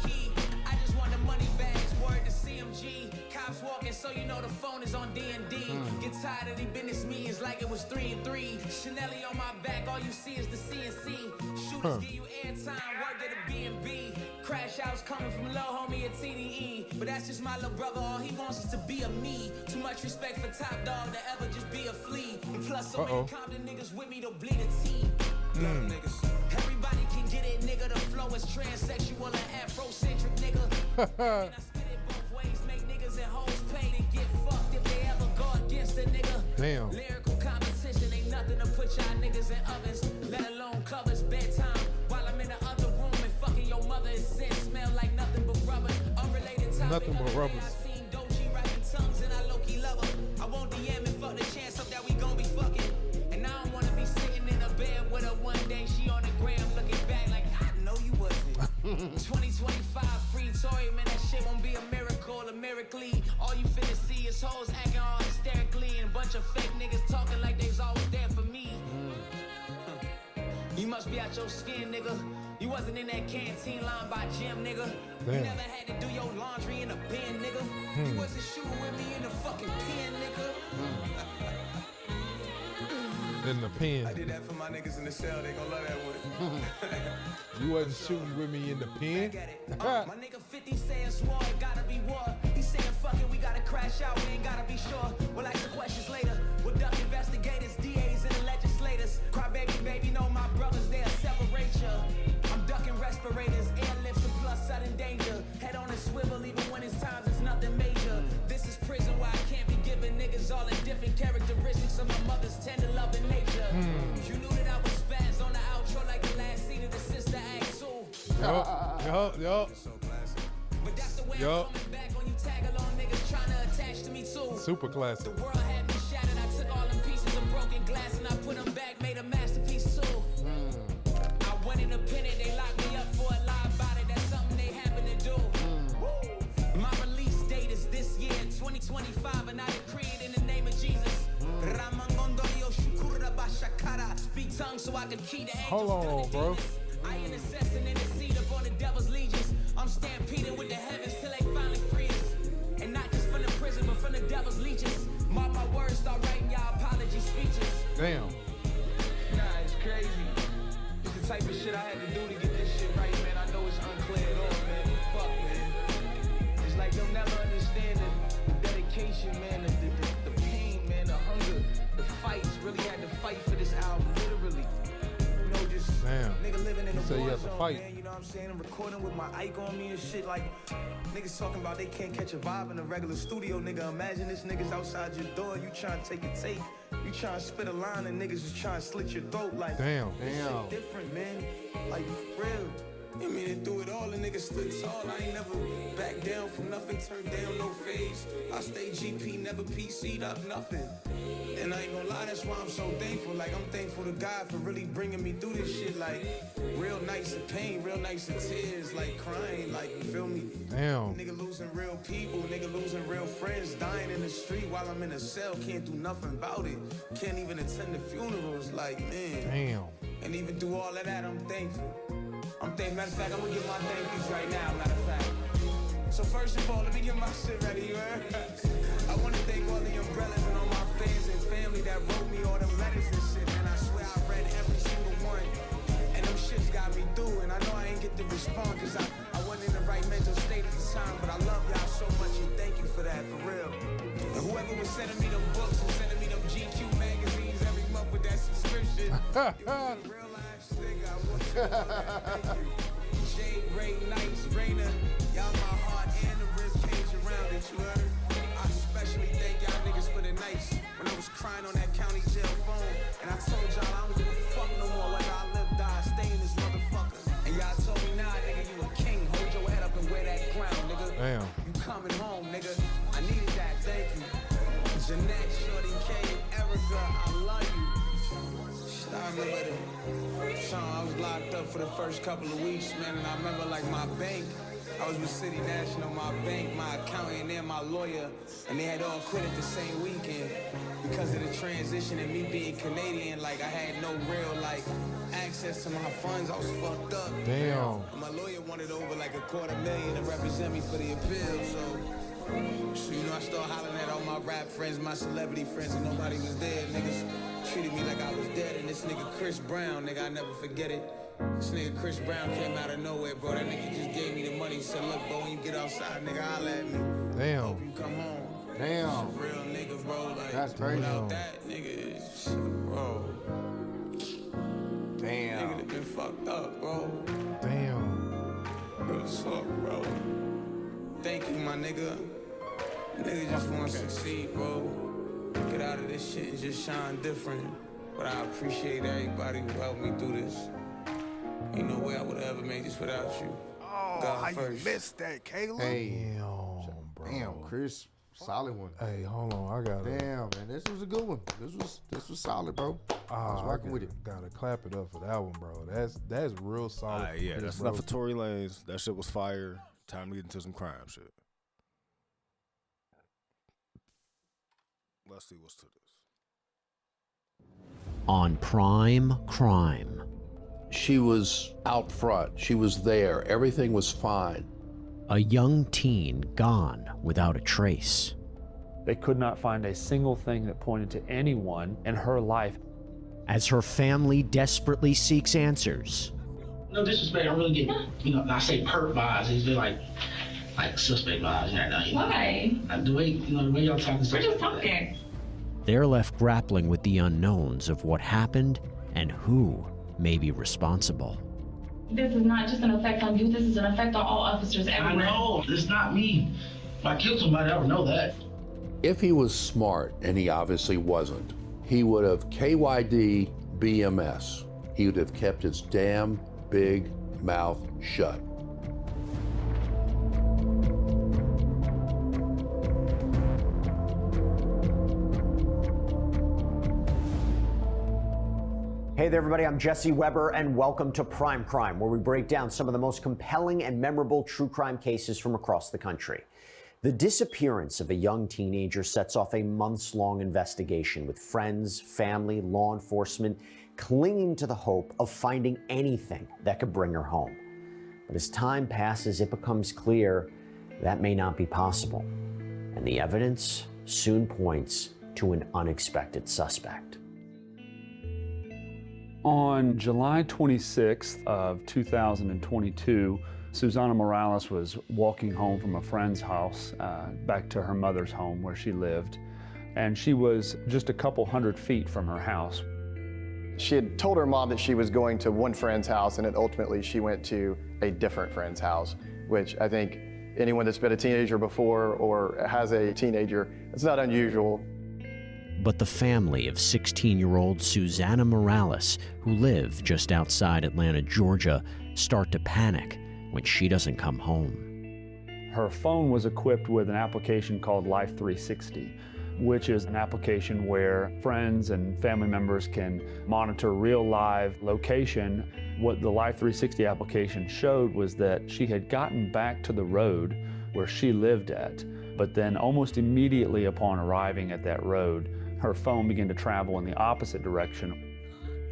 I just want the money bags, word to CMG. Cops walking, so you know the phone is on D&D. Get tired of these business meetings like it was 3 and 3. Chanel on my back, all you see is the CNC. Shooters give you airtime, work at a B&B. Crash outs coming from low homie at TDE. But that's just my little brother, all he wants is to be a me. Too much respect for Top Dog to ever just be a flea. And plus so many Compton niggas with me to bleed a team. Niggas. Everybody can get it, nigga. The flow is transsexual and Afrocentric, nigga. And I spit it both ways, make niggas and hoes pay to get fucked if they ever go against a nigga. Damn. Lyrical competition ain't nothing to put y'all niggas in ovens, let alone covers. Bedtime while I'm in the other room and fucking your mother is scent, smell like nothing but rubber. Unrelated topic. Nothing but rubbers. I seen Doechii rapping tongues and I low-key love her. I won't DM and fuck the chance up that we gon' be fucking. And I don't wanna be sitting in a bed with her one day. She on the gram looking back like I know you wasn't. 2025 Free Tory, man, that shit won't be a miracle, a miracle. All you finna see is hoes acting all hysterically and a bunch of fake niggas talking like they's always there for me. You must be out your skin, nigga. You wasn't in that canteen line by gym, nigga. Damn. You never had to do your laundry in a bin, nigga. You wasn't shooting with me in the fucking pen, nigga. In the pen. I did that for my niggas in the cell. They gon' love that one. You wasn't shooting with me in the pen. My nigga 50 saying swore it gotta be war. He saying fuck it, we gotta crash out, we ain't gotta be sure. We'll ask the questions later. We'll duck investigators, DAs, and legislators. Cry baby, know my brothers, they'll separate ya. I'm ducking respirators, airlifts, and plus sudden danger. Head on a swivel, even when it's times it's nothing major. This is prison where I can't be giving niggas all the different characteristics of my mother's tender loving nature. You knew that I was spaz on the outro like the last scene of the Sister Act 2. Yup. But that's the way I'm coming back on you tag along niggas trying to attach to me too. Super classic. The world had me shattered. I took all them pieces of broken glass and I put them back, made a masterpiece too. I went independent, they locked me up for a lie about it. That's something they happen to do. My release date is this year, 2025, and I decree it in the name of Jesus. Speak tongues so I can keep the angels. Hold on, bro. I intercess and intercede upon the devil's legions. I'm stampeding with the heavens till they finally free us. And not just from the prison, but from the devil's legions. Mark my words, start writing y'all apology speeches. Damn. Nah, it's crazy. It's the type of shit I had to do to get this shit right, man. I know it's unclear at all, man. Fuck, man. It's like they'll never understand the dedication, man, the pain, man, the hunger, the fights. Really had to fight for this album, literally. You know, just nigga living in a war zone, man. You know what I'm saying? I'm recording with my Ike on me and shit. Like, niggas talking about they can't catch a vibe in a regular studio, nigga. Imagine this nigga's outside your door. You trying to take a take. You trying to spit a line and niggas just trying to slit your throat. Like, damn. This shit different, man. Like, for real. I mean, and through it all, the niggas stood tall. I ain't never back down from nothing, turned down no phase. I stay GP, never PC'd up nothing. And I ain't gonna lie, that's why I'm so thankful. Like, I'm thankful to God for really bringing me through this shit. Like, real nights of pain, real nights of tears, like crying, like, you feel me? Damn. Nigga losing real people, nigga losing real friends, dying in the street while I'm in a cell, can't do nothing about it. Can't even attend the funerals, like, man. Damn. And even through all of that, I'm thankful. Matter of fact, I'm gonna give my thank yous right now, matter of fact. So first of all, let me get my shit ready, you heard? I wanna thank all the umbrellas and all my fans and family that wrote me all them letters and shit, man. I swear I read every single one. And them shits got me through, and I know I ain't get to respond, cause I wasn't in the right mental state at the time, but I love y'all so much, and thank you for that, for real. And whoever was sending me them books and sending me them GQ magazines every month with that subscription, it was a real life nigga. I want you to know that. Thank you. Jade, Ray, Nights, Raina, y'all my heart and the rib cage around it, you heard? I especially thank y'all niggas for the nights when I was crying on that county jail phone, and I told y'all I don't give a fuck no more whether I live, die, stay in this motherfucker. And y'all told me, nah, nigga, you a king, hold your head up and wear that crown, nigga. Damn. You coming home, nigga. I needed that, thank you. Jeanette, Shorty K, and Erica, I love you. I remember I was locked up for the first couple of weeks, man, and I remember like my bank, I was with City National, my bank, my accountant, and my lawyer, and they had all quit at the same weekend because of the transition and me being Canadian. Like, I had no real, like, access to my funds. I was fucked up. Damn. And my lawyer wanted over like $250,000 to represent me for the appeal, so you know, I started hollering at all my rap friends, my celebrity friends, and nobody was there. Niggas treated me like I was dead, and this nigga Chris Brown, nigga, I never forget it. This nigga Chris Brown came out of nowhere, bro. That nigga just gave me the money. He said, look, bro, when you get outside, nigga, holla at me. Damn. Hope you come home. Damn. It's a real nigga, bro. Like, that's crazy. Without that, nigga, it's, bro. Damn. Nigga that been fucked up, bro. Damn. Real talk, bro. Thank you, my nigga. Nigga just wanna succeed, bro. Get out of this shit and just shine different. But I appreciate everybody who helped me through this. Ain't no way I would've ever made this without you. Oh, God how first. you missed that, Caleb? Hey, bro. Damn, Chris, solid one. Hey, hold on, I got it. Damn, man, this was a good one. This was solid, bro. I was rocking with it. Gotta clap it up for that one, bro. That's real solid. Yeah, that's enough for Tory Lanez. That shit was fire. Time to get into some crime shit. Let's see what's to this. On Prime Crime. She was out front. She was there. Everything was fine. A young teen gone without a trace. They could not find a single thing that pointed to anyone in her life. as her family desperately seeks answers. No disrespect, I'm really getting, I say perp vibes. It's been like suspect vibes right now. Why? Like the way y'all talking. We're just talking. They're left grappling with the unknowns of what happened and who may be responsible. This is not just an effect on you, this is an effect on all officers everywhere. I know, it's not me. If I killed somebody, I would know that. If he was smart, and he obviously wasn't, he would have KYD BMS. He would have kept his damn big mouth shut. Hey there, everybody. I'm Jesse Weber, and welcome to Prime Crime, where we break down some of the most compelling and memorable true crime cases from across the country. The disappearance of a young teenager sets off a months-long investigation with friends, family, law enforcement clinging to the hope of finding anything that could bring her home. But as time passes, it becomes clear that may not be possible, and the evidence soon points to an unexpected suspect. On July 26th of 2022, Susana Morales was walking home from a friend's house back to her mother's home where she lived, and she was just a couple hundred feet from her house. She had told her mom that she was going to one friend's house, and then ultimately she went to a different friend's house, which I think anyone that's been a teenager before or has a teenager, it's not unusual. But the family of 16-year-old Susana Morales, who live just outside Atlanta, Georgia, start to panic when she doesn't come home. Her phone was equipped with an application called Life 360, which is an application where friends and family members can monitor real live location. What the Life 360 application showed was that she had gotten back to the road where she lived at, but then almost immediately upon arriving at that road, her phone began to travel in the opposite direction.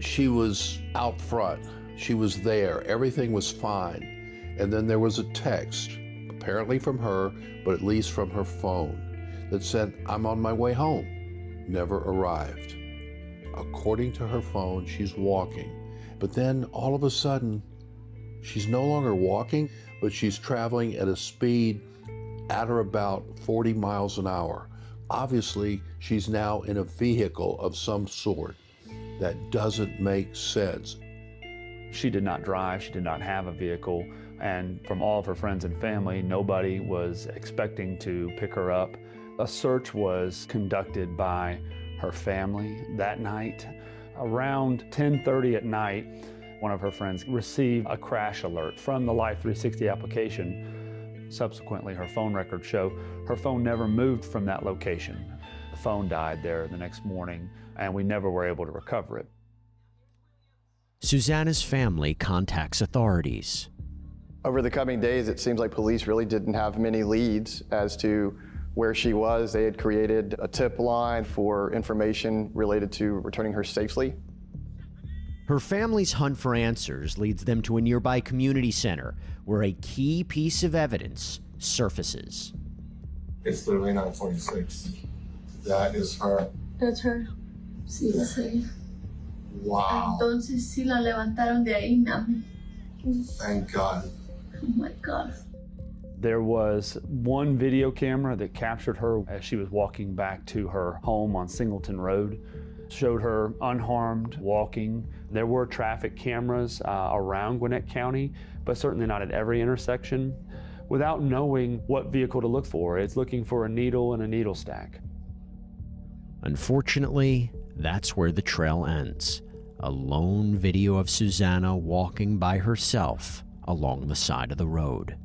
She was out front. She was there. Everything was fine. And then there was a text, apparently from her, but at least from her phone, that said, "I'm on my way home." Never arrived. According to her phone, she's walking. But then all of a sudden, she's no longer walking, but she's traveling at a speed at or about 40 miles an hour. Obviously, she's now in a vehicle of some sort. That doesn't make sense. She did not drive, she did not have a vehicle, and from all of her friends and family, nobody was expecting to pick her up. A search was conducted by her family that night. Around 10:30 at night, one of her friends received a crash alert from the Life 360 application. Subsequently, her phone records show her phone never moved from that location. The phone died there the next morning, and we never were able to recover it. Susana's family contacts authorities. Over the coming days, it seems like police really didn't have many leads as to where she was. They had created a tip line for information related to returning her safely. Her family's hunt for answers leads them to a nearby community center where a key piece of evidence surfaces. It's literally 946. That is her. That's her. Sí, la sé. Wow. Entonces sí la levantaron de ahí, mami. Thank God. Oh my God. There was one video camera that captured her as she was walking back to her home on Singleton Road. Showed her unharmed, walking. There were traffic cameras around Gwinnett County, but certainly not at every intersection. Without knowing what vehicle to look for, it's looking for a needle and a needle stack. Unfortunately, that's where the trail ends. A lone video of Susana walking by herself along the side of the road.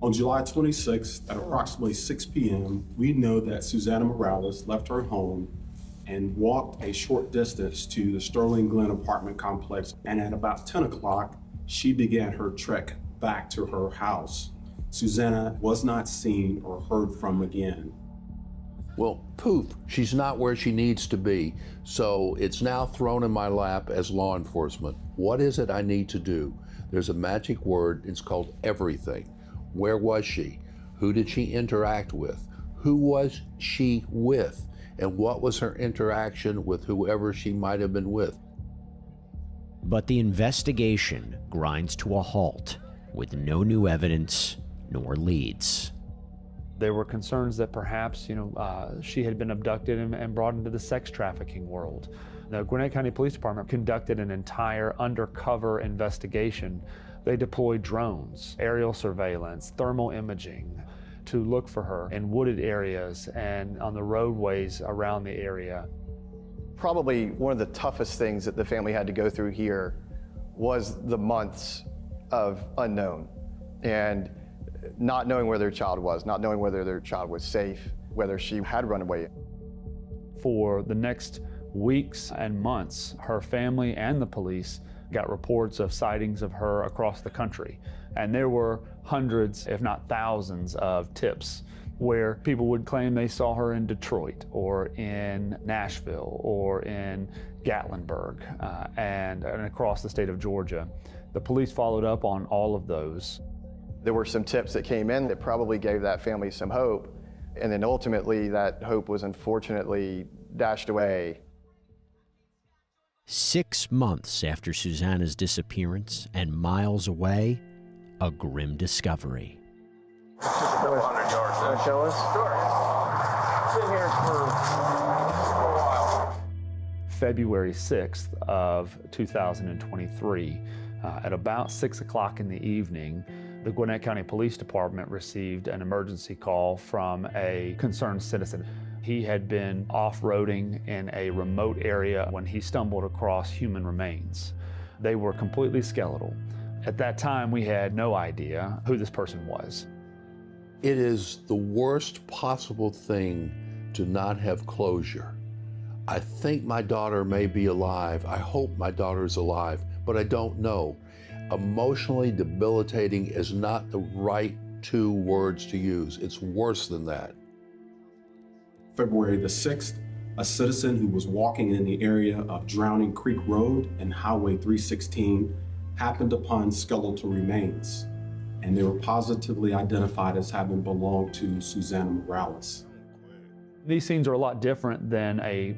On July 26th at approximately 6 p.m., we know that Susana Morales left her home and walked a short distance to the Sterling Glen apartment complex. And at about 10 o'clock, she began her trek back to her house. Susana was not seen or heard from again. Well, poof, she's not where she needs to be. So it's now thrown in my lap as law enforcement. What is it I need to do? There's a magic word, it's called everything. Where was she? Who did she interact with? Who was she with? and what was her interaction with whoever she might have been with. But the investigation grinds to a halt with no new evidence nor leads. There were concerns that perhaps, she had been abducted and brought into the sex trafficking world. The Gwinnett County Police Department conducted an entire undercover investigation. They deployed drones, aerial surveillance, thermal imaging to look for her in wooded areas and on the roadways around the area. Probably one of the toughest things that the family had to go through here was the months of unknown and not knowing where their child was, not knowing whether their child was safe, whether she had run away. For the next weeks and months, her family and the police got reports of sightings of her across the country. And there were hundreds, if not thousands, of tips where people would claim they saw her in Detroit or in Nashville or in Gatlinburg and across the state of Georgia. The police followed up on all of those. There were some tips that came in that probably gave that family some hope. And then ultimately that hope was unfortunately dashed away. 6 months after Susanna's disappearance and miles away, a grim discovery. Show us? Sure. Sit here for a while. February 6th of 2023, at about 6 o'clock in the evening, the Gwinnett County Police Department received an emergency call from a concerned citizen. He had been off-roading in a remote area when he stumbled across human remains. They were completely skeletal. At that time, we had no idea who this person was. It is the worst possible thing to not have closure. I think my daughter may be alive. I hope my daughter's alive, but I don't know. Emotionally debilitating is not the right 2 words to use. It's worse than that. February the 6th, a citizen who was walking in the area of Drowning Creek Road and Highway 316 happened upon skeletal remains, and they were positively identified as having belonged to Susanna Morales. These scenes are a lot different than a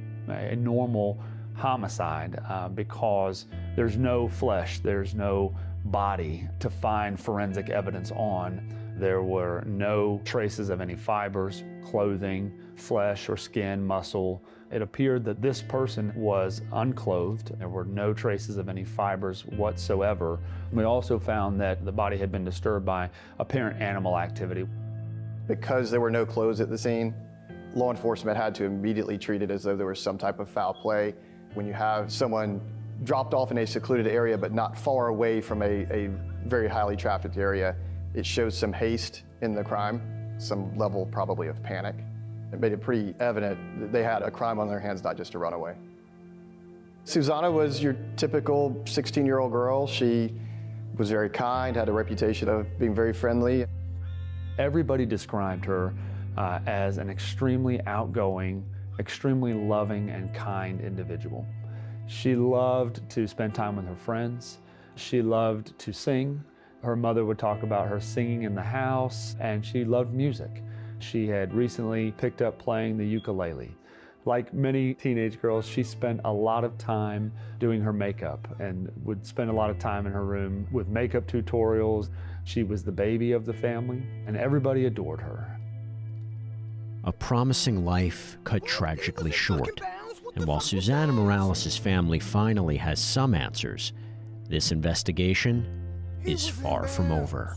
normal homicide because there's no flesh, there's no body to find forensic evidence on. There were no traces of any fibers, clothing, flesh or skin, muscle. It appeared that this person was unclothed. There were no traces of any fibers whatsoever. We also found that the body had been disturbed by apparent animal activity. Because there were no clothes at the scene, law enforcement had to immediately treat it as though there was some type of foul play. When you have someone dropped off in a secluded area but not far away from a very highly trafficked area, it shows some haste in the crime, some level probably of panic. It made it pretty evident that they had a crime on their hands, not just a runaway. Susanna was your typical 16-year-old girl. She was very kind, had a reputation of being very friendly. Everybody described her as an extremely outgoing, extremely loving and kind individual. She loved to spend time with her friends. She loved to sing. Her mother would talk about her singing in the house, and she loved music. She had recently picked up playing the ukulele. Like many teenage girls, she spent a lot of time doing her makeup and would spend a lot of time in her room with makeup tutorials. She was the baby of the family, and everybody adored her. A promising life cut tragically short. And while Susanna Morales' family finally has some answers, this investigation is far from over.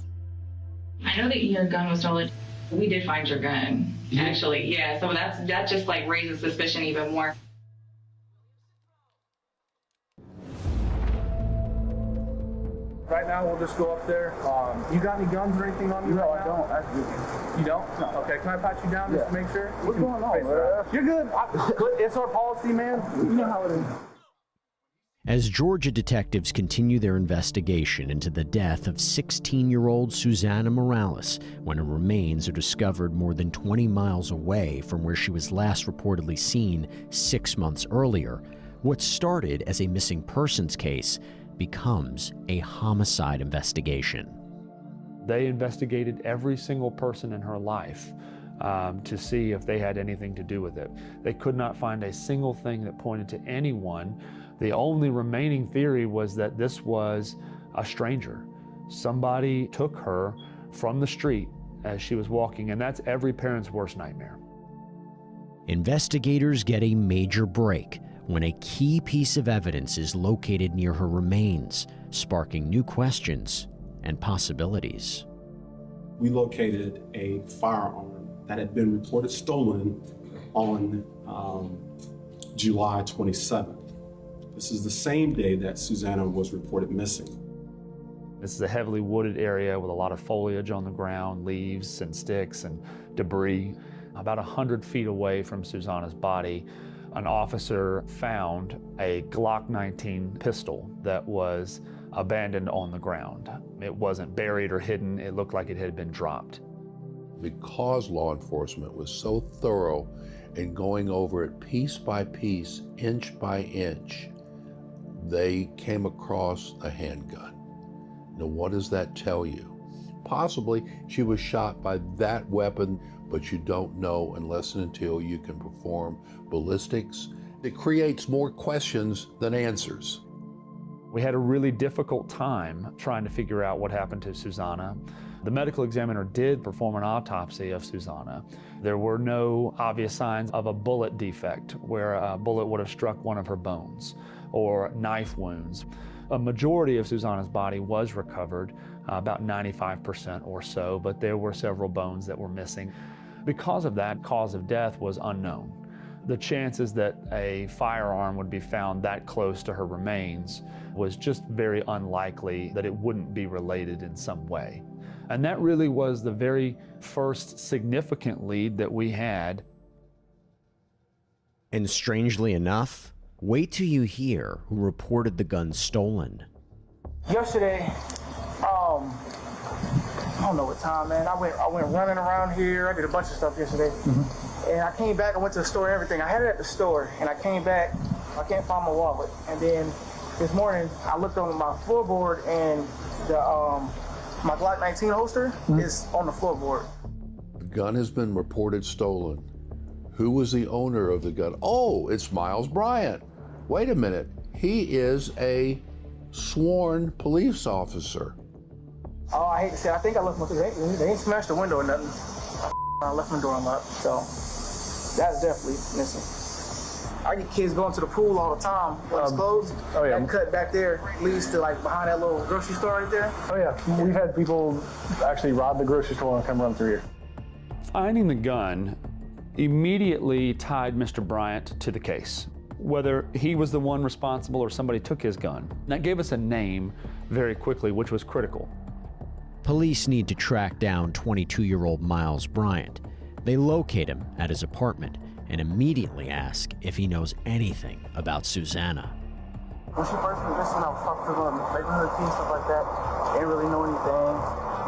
I know that your gun was stolen. We did find your gun, actually. Yeah, so that just like raises suspicion even more. Right now, we'll just go up there. You got any guns or anything on you? No, I don't. Actually. You don't? No. Okay, can I pat you down just to make sure? What's going on, man? You're good. It's our policy, man. You know how it is. As Georgia detectives continue their investigation into the death of 16-year-old Susanna Morales when her remains are discovered more than 20 miles away from where she was last reportedly seen 6 months earlier, what started as a missing persons case becomes a homicide investigation. They investigated every single person in her life to see if they had anything to do with it. They could not find a single thing that pointed to anyone. The only remaining theory was that this was a stranger. Somebody took her from the street as she was walking, and that's every parent's worst nightmare. Investigators get a major break when a key piece of evidence is located near her remains, sparking new questions and possibilities. We located a firearm that had been reported stolen on July 27th. This is the same day that Susanna was reported missing. This is a heavily wooded area with a lot of foliage on the ground, leaves and sticks and debris. About 100 feet away from Susanna's body, an officer found a Glock 19 pistol that was abandoned on the ground. It wasn't buried or hidden, it looked like it had been dropped. Because law enforcement was so thorough in going over it piece by piece, inch by inch, they came across a handgun. Now, what does that tell you? Possibly she was shot by that weapon, but you don't know unless and until you can perform ballistics. It creates more questions than answers. We had a really difficult time trying to figure out what happened to Susanna. The medical examiner did perform an autopsy of Susanna. There were no obvious signs of a bullet defect where a bullet would have struck one of her bones or knife wounds. A majority of Susanna's body was recovered, about 95% or so, but there were several bones that were missing. Because of that, cause of death was unknown. The chances that a firearm would be found that close to her remains was just very unlikely that it wouldn't be related in some way. And that really was the very first significant lead that we had. And strangely enough, wait till you hear who reported the gun stolen. Yesterday, I don't know what time, man. I went running around here. I did a bunch of stuff yesterday. And I came back, I went to the store and everything. I had it at the store, and I came back, I can't find my wallet. And then this morning, I looked on my floorboard, and the my Glock 19 holster is on the floorboard. The gun has been reported stolen. Who was the owner of the gun? Oh, it's Miles Bryant. Wait a minute. He is a sworn police officer. Oh, I hate to say it. I think I left my door. They ain't smashed the window or nothing. I left my door unlocked, so that's definitely missing. I get kids going to the pool all the time when it's closed. Oh yeah. That cut back there leads to like behind that little grocery store right there. Oh yeah, we've had people actually rob the grocery store and come run through here. Finding the gun immediately tied Mr. Bryant to the case, whether he was the one responsible or somebody took his gun. That gave us a name very quickly, which was critical. Police need to track down 22-year-old Miles Bryant. They locate him at his apartment and immediately ask if he knows anything about Susanna. When she first went missing, I was talking to the neighborhood kids, stuff like that. They didn't really know anything.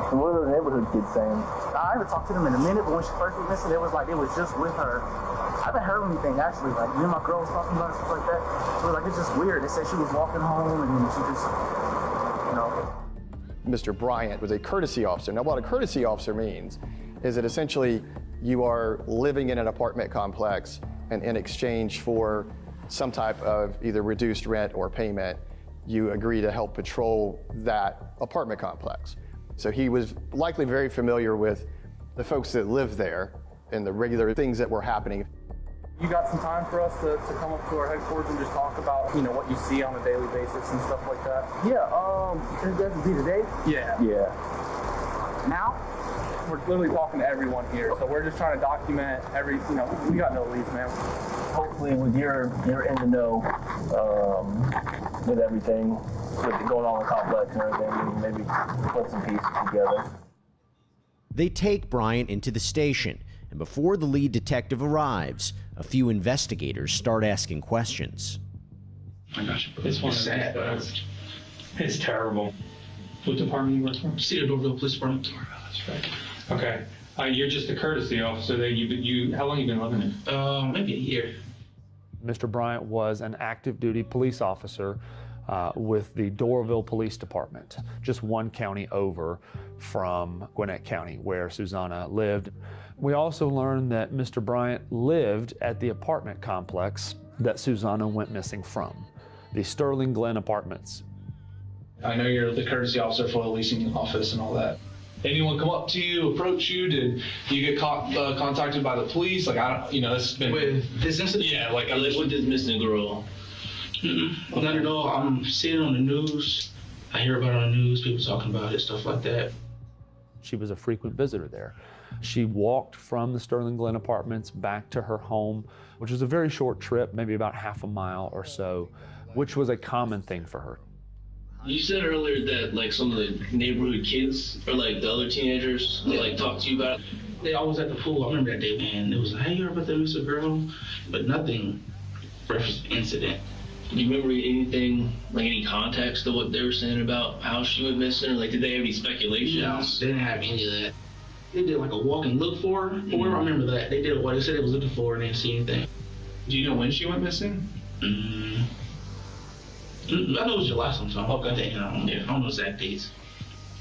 And what are the neighborhood kids saying? I haven't talked to them in a minute, but when she first went missing, it was like it was just with her. I haven't heard anything actually. Like me and my girl was talking about it, stuff like that. It was like it's just weird. They said she was walking home and then she just, you know. Mr. Bryant was a courtesy officer. Now, what a courtesy officer means is that essentially you are living in an apartment complex, and in exchange for some type of either reduced rent or payment, you agree to help patrol that apartment complex. So he was likely very familiar with the folks that live there and the regular things that were happening. You got some time for us to come up to our headquarters and just talk about, you know, what you see on a daily basis and stuff like that? Yeah, is that be today? Yeah. Yeah. Now? We're literally talking to everyone here, so we're just trying to document every, you know, we got no leads, man. Hopefully with you're in the know with everything, with going on in the complex and everything, maybe put some pieces together. They take Bryant into the station, and before the lead detective arrives, a few investigators start asking questions. I got you. This one is sad. It's terrible. What department you work for? Cedar Dorville Police Department. That's right. Okay. You're just a courtesy officer. How long have you been living there? Maybe a year. Mr. Bryant was an active duty police officer with the Doraville Police Department, just one county over from Gwinnett County, where Susanna lived. We also learned that Mr. Bryant lived at the apartment complex that Susanna went missing from, the Sterling Glen Apartments. I know you're the courtesy officer for the leasing office and all that. Anyone come up to you, approach you? Did you get contacted by the police? Like, I don't, this has been... With this incident? Yeah, like with this missing girl. Not at all. I'm seeing it on the news. I hear about it on the news, people talking about it, stuff like that. She was a frequent visitor there. She walked from the Sterling Glen Apartments back to her home, which was a very short trip, maybe about half a mile or so, which was a common thing for her. You said earlier that like some of the neighborhood kids or like the other teenagers like talk to you about it. They always at the pool. I remember that day, man. It was like, hey, you heard about that missing girl? But nothing referenced the incident. Do you remember anything, like any context of what they were saying about how she went missing? Or like, did they have any speculations? No, they didn't have any of that. They did like a walk and look for her. Or whatever. I remember that. They did what they said they was looking for and they didn't see anything. Do you know when she went missing? I know it was July sometime. Okay. I don't know exact dates.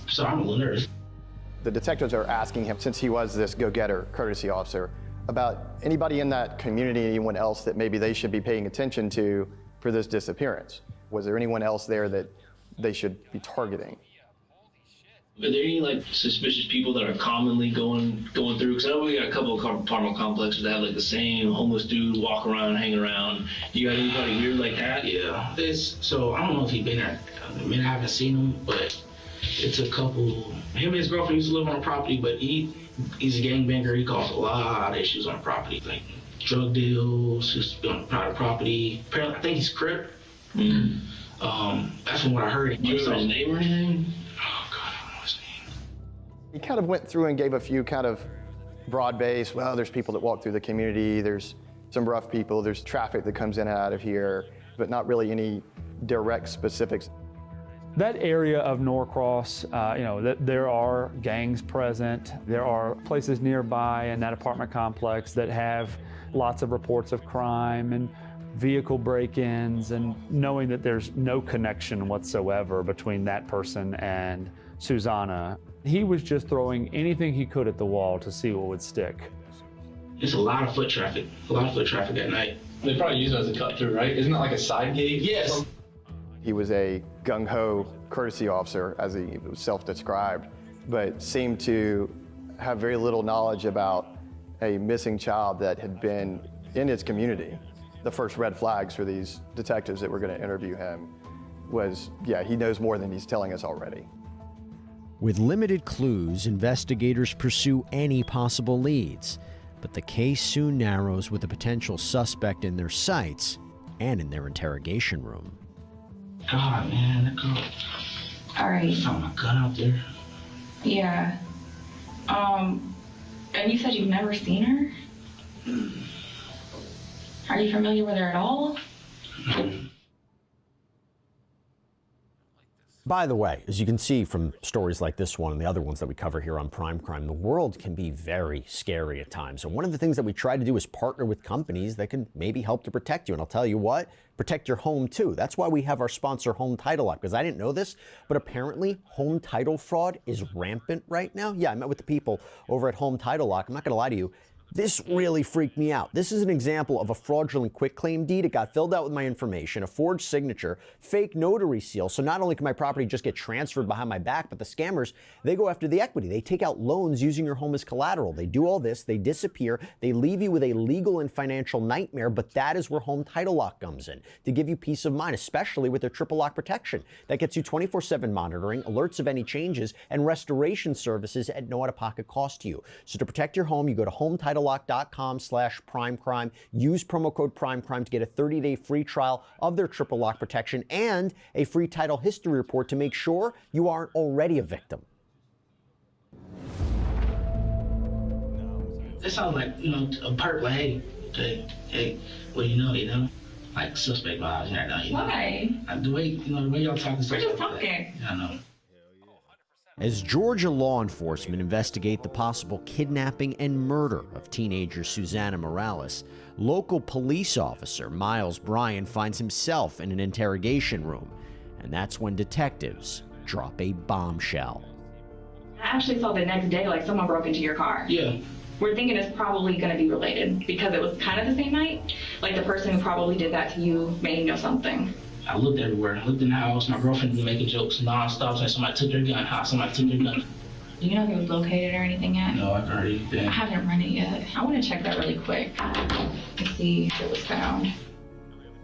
So I'm a little nervous. The detectives are asking him, since he was this go-getter courtesy officer, about anybody in that community, anyone else that maybe they should be paying attention to for this disappearance. Was there anyone else there that they should be targeting? Are there any like suspicious people that are commonly going through? Because I know we got a couple of apartment complexes that have like the same homeless dude walk around, hang around. You got anybody weird like that? Yeah. So I don't know if he's been there. I mean, I haven't seen him, but it's a couple. Him and his girlfriend used to live on a property, but he's a gangbanger. He caused a lot of issues on the property, like drug deals, just on private property. Apparently, I think he's Crip. That's from what I heard. Do you remember his name or anything? He kind of went through and gave a few kind of broad-based, well, there's people that walk through the community, there's some rough people, there's traffic that comes in and out of here, but not really any direct specifics. That area of Norcross, there are gangs present. There are places nearby in that apartment complex that have lots of reports of crime and vehicle break-ins, and knowing that there's no connection whatsoever between that person and Susanna. He was just throwing anything he could at the wall to see what would stick. There's a lot of foot traffic at night. They probably use it as a cut through, right? Isn't that like a side gate? Yes. He was a gung-ho courtesy officer, as he was self-described, but seemed to have very little knowledge about a missing child that had been in his community. The first red flags for these detectives that were going to interview him was, yeah, he knows more than he's telling us already. With limited clues, investigators pursue any possible leads, but the case soon narrows with a potential suspect in their sights and in their interrogation room. God, man, that girl. All right. I found my gun out there. Yeah. And you said you've never seen her? Are you familiar with her at all? By the way, as you can see from stories like this one and the other ones that we cover here on Prime Crime, the world can be very scary at times. And one of the things that we try to do is partner with companies that can maybe help to protect you. And I'll tell you what, protect your home too. That's why we have our sponsor Home Title Lock, because I didn't know this, but apparently home title fraud is rampant right now. Yeah, I met with the people over at Home Title Lock. I'm not gonna lie to you. This really freaked me out. This is an example of a fraudulent quitclaim deed. It got filled out with my information, a forged signature, fake notary seal. So not only can my property just get transferred behind my back, but the scammers, they go after the equity. They take out loans using your home as collateral. They do all this, they disappear, they leave you with a legal and financial nightmare, but that is where Home Title Lock comes in, to give you peace of mind, especially with their triple lock protection. That gets you 24/7 monitoring, alerts of any changes, and restoration services at no out-of-pocket cost to you. So to protect your home, you go to HometitleLock.com/primecrime. Use promo code PrimeCrime to get a 30-day free trial of their triple lock protection and a free title history report to make sure you aren't already a victim. It sounds like, a perp, like, hey, what do you know, like suspect vibes and everything. Why? Like, the way y'all talking stuff. We're just talking. Yeah, I know. As Georgia law enforcement investigate the possible kidnapping and murder of teenager Susanna Morales, local police officer Miles Bryan finds himself in an interrogation room. And that's when detectives drop a bombshell. I actually saw the next day, like someone broke into your car. Yeah. We're thinking it's probably gonna be related because it was kind of the same night. Like the person who probably did that to you may know something. I looked everywhere. I looked in the house. My girlfriend was making jokes nonstop, saying somebody took their gun. How somebody took their gun. Do you know if it was located or anything yet? No, I haven't heard anything. I haven't run it yet. I want to check that really quick to see if it was found.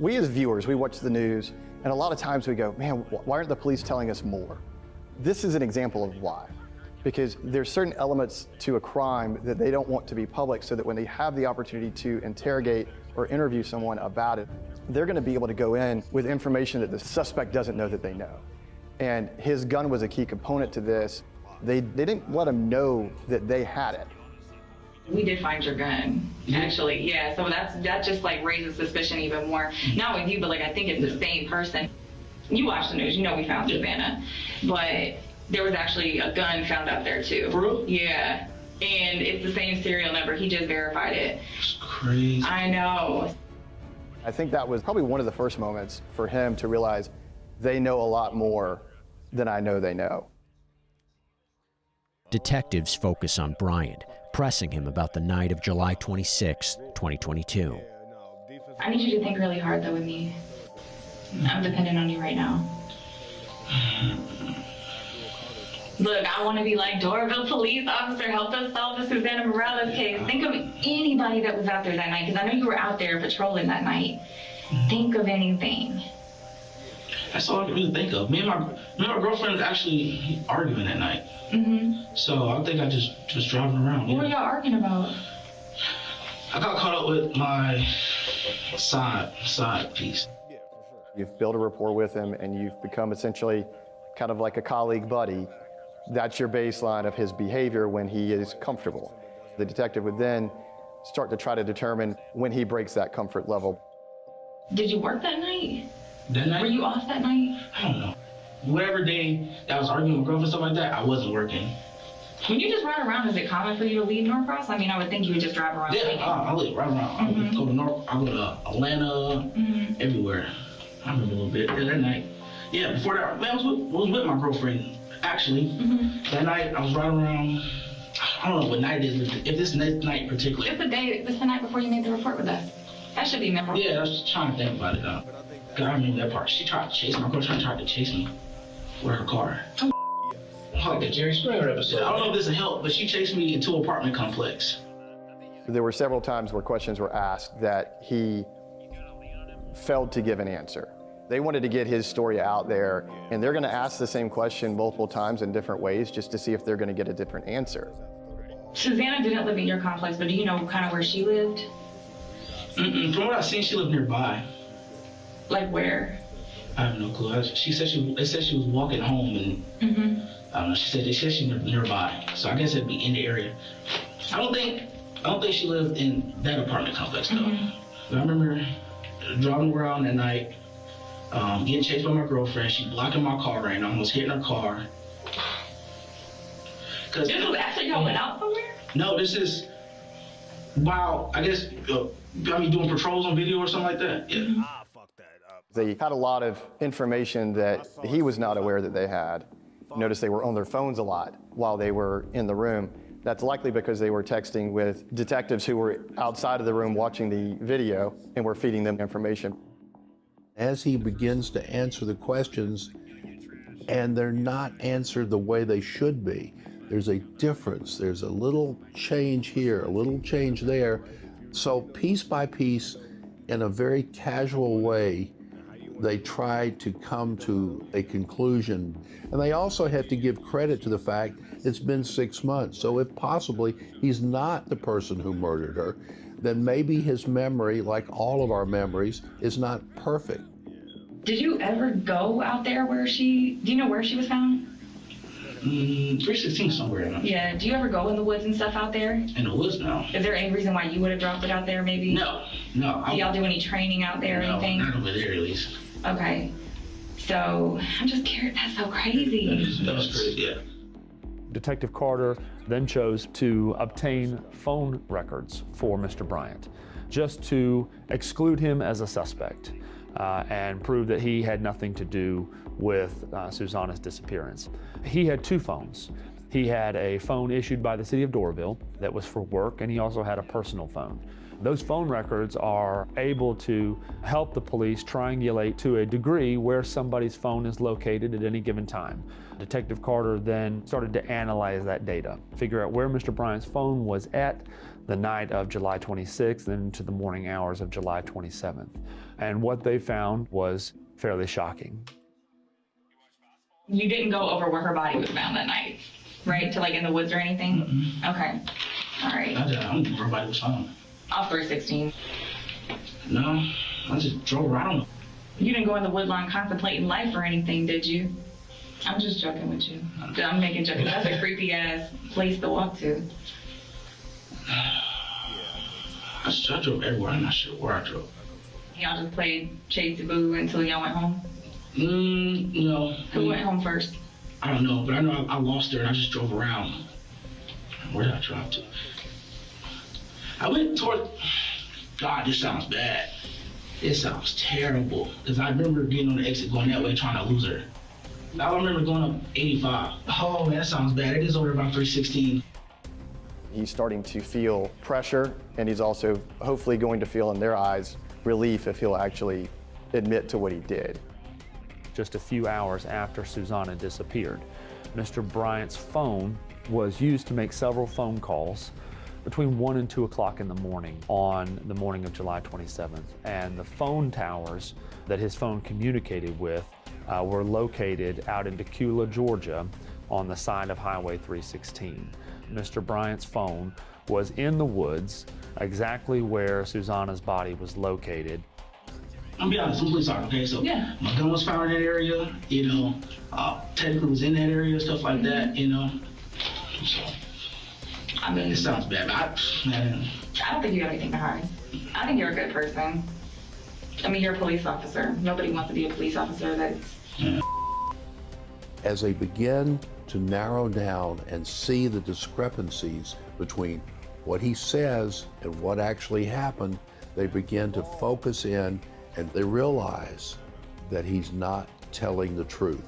We as viewers, we watch the news, and a lot of times we go, man, why aren't the police telling us more? This is an example of why. Because there's certain elements to a crime that they don't want to be public, so that when they have the opportunity to interrogate or interview someone about it, they're going to be able to go in with information that the suspect doesn't know that they know. And his gun was a key component to this. They didn't let him know that they had it. We did find your gun, actually, yeah. So that just like raises suspicion even more. Not with you, but like I think it's the same person. You watch the news, you know we found Savannah, but there was actually a gun found out there too. For real? Yeah, and it's the same serial number. He just verified it. It's crazy. I know. I think that was probably one of the first moments for him to realize they know a lot more than I know they know. Detectives focus on Bryant, pressing him about the night of July 26, 2022. I need you to think really hard though with me. I'm dependent on you right now. Look, I want to be like, Doraville police officer helped us solve the Susana Morales case. Think of anybody that was out there that night, because I know you were out there patrolling that night. Think of anything. That's all I can really think of. Me and my girlfriend was actually arguing that night. Mm-hmm. So I think I just driving around. What were y'all arguing about? I got caught up with my side piece. You've built a rapport with him and you've become essentially kind of like a colleague buddy. That's your baseline of his behavior when he is comfortable. The detective would then start to try to determine when he breaks that comfort level. Did you work that night? That night? Were you off that night? I don't know. Whatever day that I was arguing with girlfriend and stuff like that, I wasn't working. When you just ride around, is it common for you to leave Norcross? I mean, I would think you would just drive around. Yeah, I live right around. I would go to I go to Atlanta, everywhere. I remember a little bit that night. Yeah, before that, man, I was with my girlfriend. Actually, that night I was riding around. I don't know what night it is. If this night particularly. It's the night before you made the report with us. That should be memorable. Yeah, I was trying to think about it though. I remember that part. She tried to chase me. My girlfriend tried to chase me with her car. Like the Jerry Springer episode. I don't know if this will help, but she chased me into an apartment complex. There were several times where questions were asked that he failed to give an answer. They wanted to get his story out there, and they're going to ask the same question multiple times in different ways just to see if they're going to get a different answer. Susana didn't live in your complex, but do you know kind of where she lived? From what I've seen, she lived nearby. Like where? I have no clue. They said she was walking home, and I don't know. They said she lived nearby, so I guess it'd be in the area. I don't think she lived in that apartment complex though. But I remember driving around that night, getting chased by my girlfriend. She blocking my car right now, almost hitting her car. This was after y'all went out somewhere? No, this is while I guess got me doing patrols on video or something like that. Yeah. They had a lot of information that he was not aware that they had. Notice they were on their phones a lot while they were in the room. That's likely because they were texting with detectives who were outside of the room watching the video and were feeding them information. As he begins to answer the questions, and they're not answered the way they should be. There's a difference. There's a little change here, a little change there. So piece by piece, in a very casual way, they try to come to a conclusion. And they also have to give credit to the fact it's been 6 months. So if possibly he's not the person who murdered her, then maybe his memory, like all of our memories, is not perfect. Did you ever go out there do you know where she was found? 316 somewhere. Yeah, do you ever go in the woods and stuff out there? In the woods, no. Is there any reason why you would have dropped it out there maybe? No. Do y'all do any training out there or anything? Not over there at least. Okay. So, I'm just curious, that's so crazy. That was crazy, yeah. Detective Carter then chose to obtain phone records for Mr. Bryant, just to exclude him as a suspect and prove that he had nothing to do with Susanna's disappearance. He had 2 phones. He had a phone issued by the city of Doraville that was for work, and he also had a personal phone. Those phone records are able to help the police triangulate to a degree where somebody's phone is located at any given time. Detective Carter then started to analyze that data, figure out where Mr. Bryant's phone was at the night of July 26th and into the morning hours of July 27th. And what they found was fairly shocking. You didn't go over where her body was found that night, right? To like in the woods or anything? Mm-hmm. Okay. All right. I don't know where her body was found. Off 316. No, I just drove around. You didn't go in the woodline contemplating life or anything, did you? I'm just joking with you. I'm making jokes. That's a creepy ass place to walk to. I drove everywhere. I'm not sure where I drove. Y'all just played Chase the Boo until y'all went home? No. Who went home first? I don't know, but I know I lost her and I just drove around. Where did I drive to? I went toward, God, this sounds bad. This sounds terrible. Because I remember getting on the exit going that way trying to lose her. I remember going up 85. Oh, man, that sounds bad. It is over about 316. He's starting to feel pressure, and he's also hopefully going to feel in their eyes relief if he'll actually admit to what he did. Just a few hours after Susanna disappeared, Mr. Bryant's phone was used to make several phone calls between 1 and 2 o'clock in the morning on the morning of July 27th. And the phone towers that his phone communicated with were located out in Decula, Georgia, on the side of Highway 316. Mr. Bryant's phone was in the woods, exactly where Susanna's body was located. I'm be honest, I'm police officer, okay? So yeah. My gun was found in that area, technically was in that area, stuff like that, So, I mean, it sounds bad, but I don't think you have anything to hide. I think you're a good person. I mean, you're a police officer. Nobody wants to be a police officer that's... As they begin to narrow down and see the discrepancies between what he says and what actually happened, they begin to focus in and they realize that he's not telling the truth.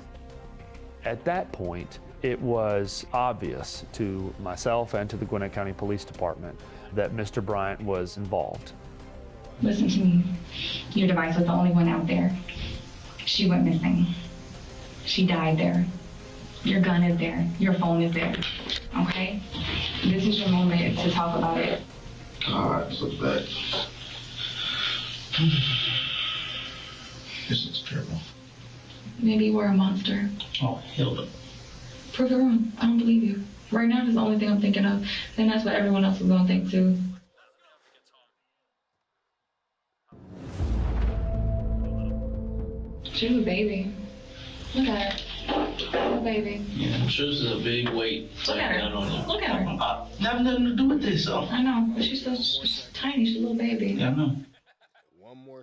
At that point, it was obvious to myself and to the Gwinnett County Police Department that Mr. Bryant was involved. Listen to me. Your device was the only one out there. She went missing. She died there. Your gun is there. Your phone is there. Okay? This is your moment to talk about it. God, so bad. This looks terrible. Maybe you were a monster. Oh, hell no. Prove it wrong. I don't believe you. Right now, that's the only thing I'm thinking of. And that's what everyone else is going to think, too. She was a baby. Look at her. Little baby. Yeah, I'm sure this is a big weight down on you. Look at her. Nothing to do with this, so. I know, but she's tiny. She's a little baby. Yeah, I know.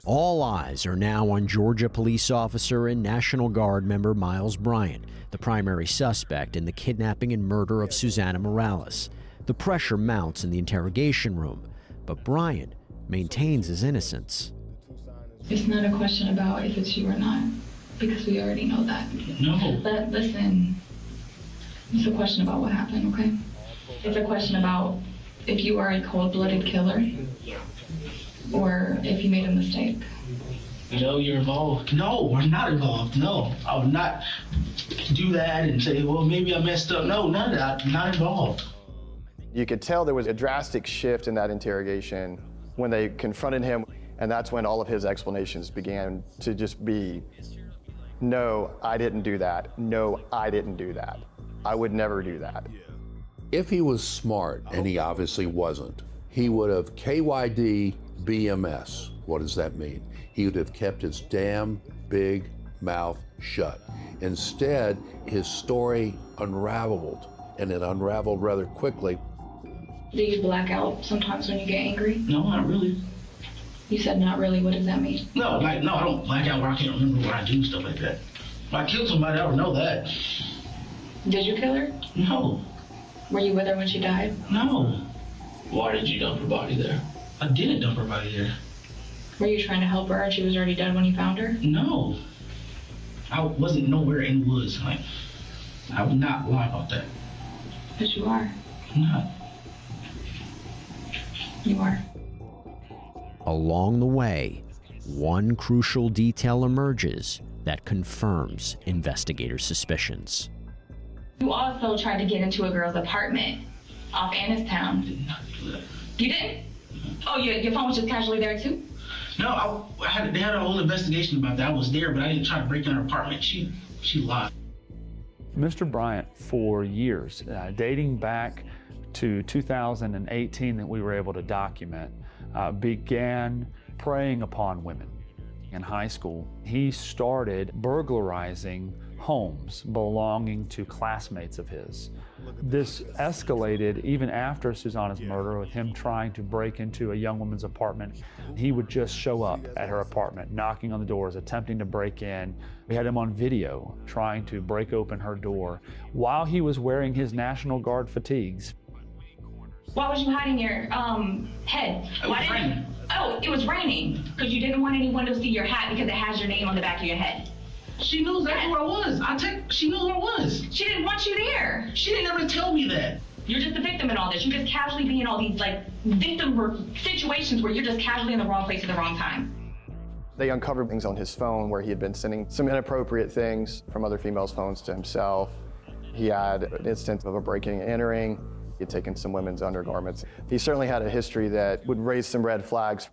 All eyes are now on Georgia police officer and National Guard member Miles Bryant, the primary suspect in the kidnapping and murder of Susanna Morales. The pressure mounts in the interrogation room, but Bryant maintains his innocence. It's not a question about if it's you or not, because we already know that. No. But listen, it's a question about what happened, okay? It's a question about if you are a cold-blooded killer or if you made a mistake. No, you're involved. No, we're not involved. No, I would not do that and say, well, maybe I messed up. No, none of that. Not involved. You could tell there was a drastic shift in that interrogation when they confronted him, and that's when all of his explanations began to just be, no, I didn't do that. No, I didn't do that. I would never do that. If he was smart, and he obviously wasn't, he would have KYD BMS. What does that mean? He would have kept his damn big mouth shut. Instead, his story unraveled, and it unraveled rather quickly. Do you black out sometimes when you get angry? No, not really. You said not really. What does that mean? No, I don't black out where I can't remember what I do, stuff like that. If I killed somebody, I would know that. Did you kill her? No. Were you with her when she died? No. Why did you dump her body there? I didn't dump her body there. Were you trying to help her and she was already dead when you found her? No. I wasn't nowhere in the woods. Like, I would not lie about that. But you are. I'm not. You are. Along the way, one crucial detail emerges that confirms investigators' suspicions. You also tried to get into a girl's apartment off Annistown. You didn't? Oh, your phone was just casually there too? No, they had a whole investigation about that. I was there, but I didn't try to break in her apartment. She lied. Mr. Bryant, for years, dating back to 2018 that we were able to document, began preying upon women. In high school, he started burglarizing homes belonging to classmates of his. This escalated even after Susanna's murder, with him trying to break into a young woman's apartment. He would just show up at her apartment, knocking on the doors, attempting to break in. We had him on video trying to break open her door while he was wearing his National Guard fatigues. Why was you hiding your head? It was raining. Oh, it was raining because you didn't want anyone to see your hat because it has your name on the back of your head. She knew exactly where I was. She knew where I was. She didn't want you there. She didn't ever tell me that. You're just a victim in all this. You're just casually being in all these victim situations where you're just casually in the wrong place at the wrong time. They uncovered things on his phone where he had been sending some inappropriate things from other females' phones to himself. He had an instance of a breaking and entering. He had taken some women's undergarments. He certainly had a history that would raise some red flags.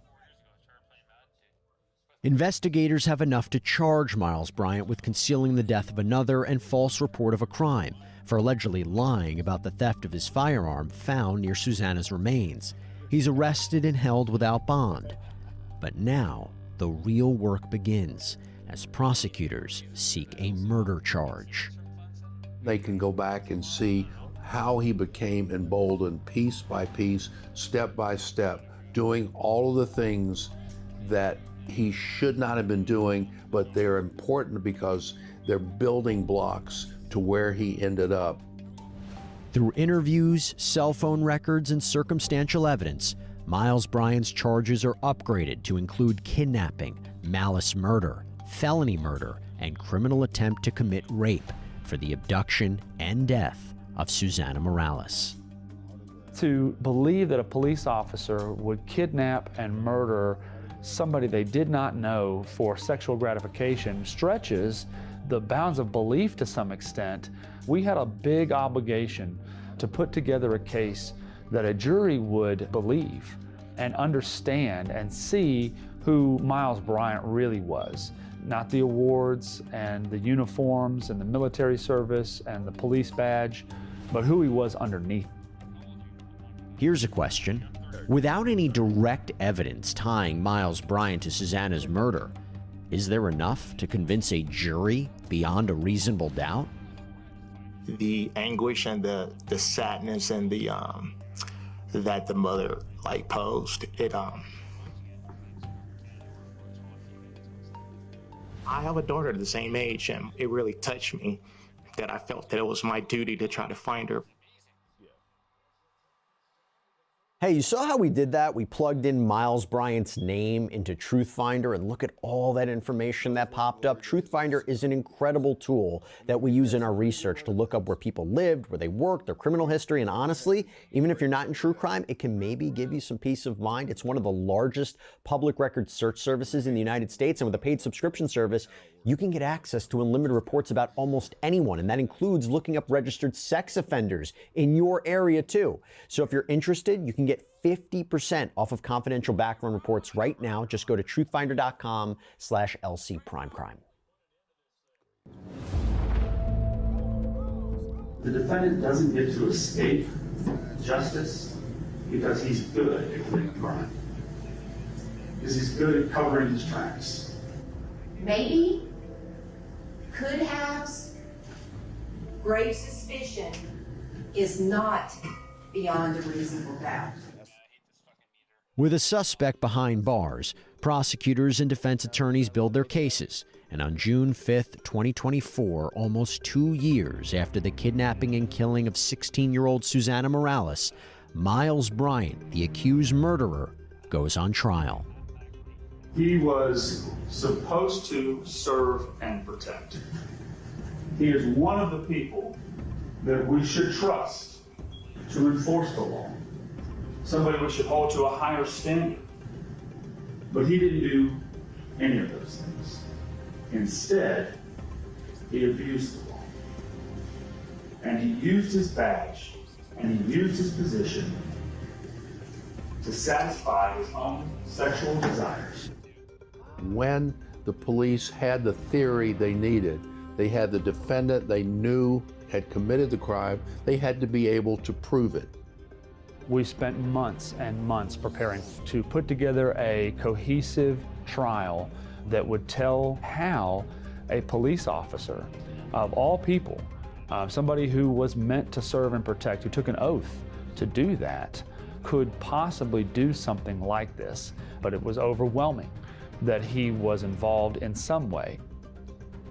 Investigators have enough to charge Miles Bryant with concealing the death of another and false report of a crime, for allegedly lying about the theft of his firearm found near Susanna's remains. He's arrested and held without bond. But now, the real work begins as prosecutors seek a murder charge. They can go back and see how he became emboldened piece by piece, step by step, doing all of the things that he should not have been doing, but they're important because they're building blocks to where he ended up. Through interviews, cell phone records, and circumstantial evidence, Miles Bryant's charges are upgraded to include kidnapping, malice murder, felony murder, and criminal attempt to commit rape for the abduction and death of Susanna Morales. To believe that a police officer would kidnap and murder somebody they did not know for sexual gratification stretches the bounds of belief to some extent. We had a big obligation to put together a case that a jury would believe and understand and see who Miles Bryant really was. Not the awards and the uniforms and the military service and the police badge, but who he was underneath. Here's a question. Without any direct evidence tying Miles Bryant to Susanna's murder, is there enough to convince a jury beyond a reasonable doubt? The anguish and the sadness and the that the mother posed, I have a daughter the same age, and it really touched me that I felt that it was my duty to try to find her. Hey, you saw how we did that? We plugged in Miles Bryant's name into Truthfinder, and look at all that information that popped up. Truthfinder is an incredible tool that we use in our research to look up where people lived, where they worked, their criminal history, and honestly, even if you're not in true crime, it can maybe give you some peace of mind. It's one of the largest public record search services in the United States, and with a paid subscription service, you can get access to unlimited reports about almost anyone, and that includes looking up registered sex offenders in your area too. So if you're interested, you can get 50% off of confidential background reports right now. Just go to truthfinder.com/LCPrimeCrime. The defendant doesn't get to escape justice because he's good at committing a crime. Because he's good at covering his tracks. Maybe, could have, grave suspicion is not beyond a reasonable doubt. With a suspect behind bars, prosecutors and defense attorneys build their cases. And on June 5th, 2024, almost 2 years after the kidnapping and killing of 16-year-old Susanna Morales, Miles Bryant, the accused murderer, goes on trial. He was supposed to serve and protect. He is one of the people that we should trust to enforce the law. Somebody we should hold to a higher standard. But he didn't do any of those things. Instead, he abused the law. And he used his badge and he used his position to satisfy his own sexual desires. When the police had the theory they needed, they had the defendant they knew had committed the crime, they had to be able to prove it. We spent months and months preparing to put together a cohesive trial that would tell how a police officer, of all people, somebody who was meant to serve and protect, who took an oath to do that, could possibly do something like this. But it was overwhelming that he was involved in some way.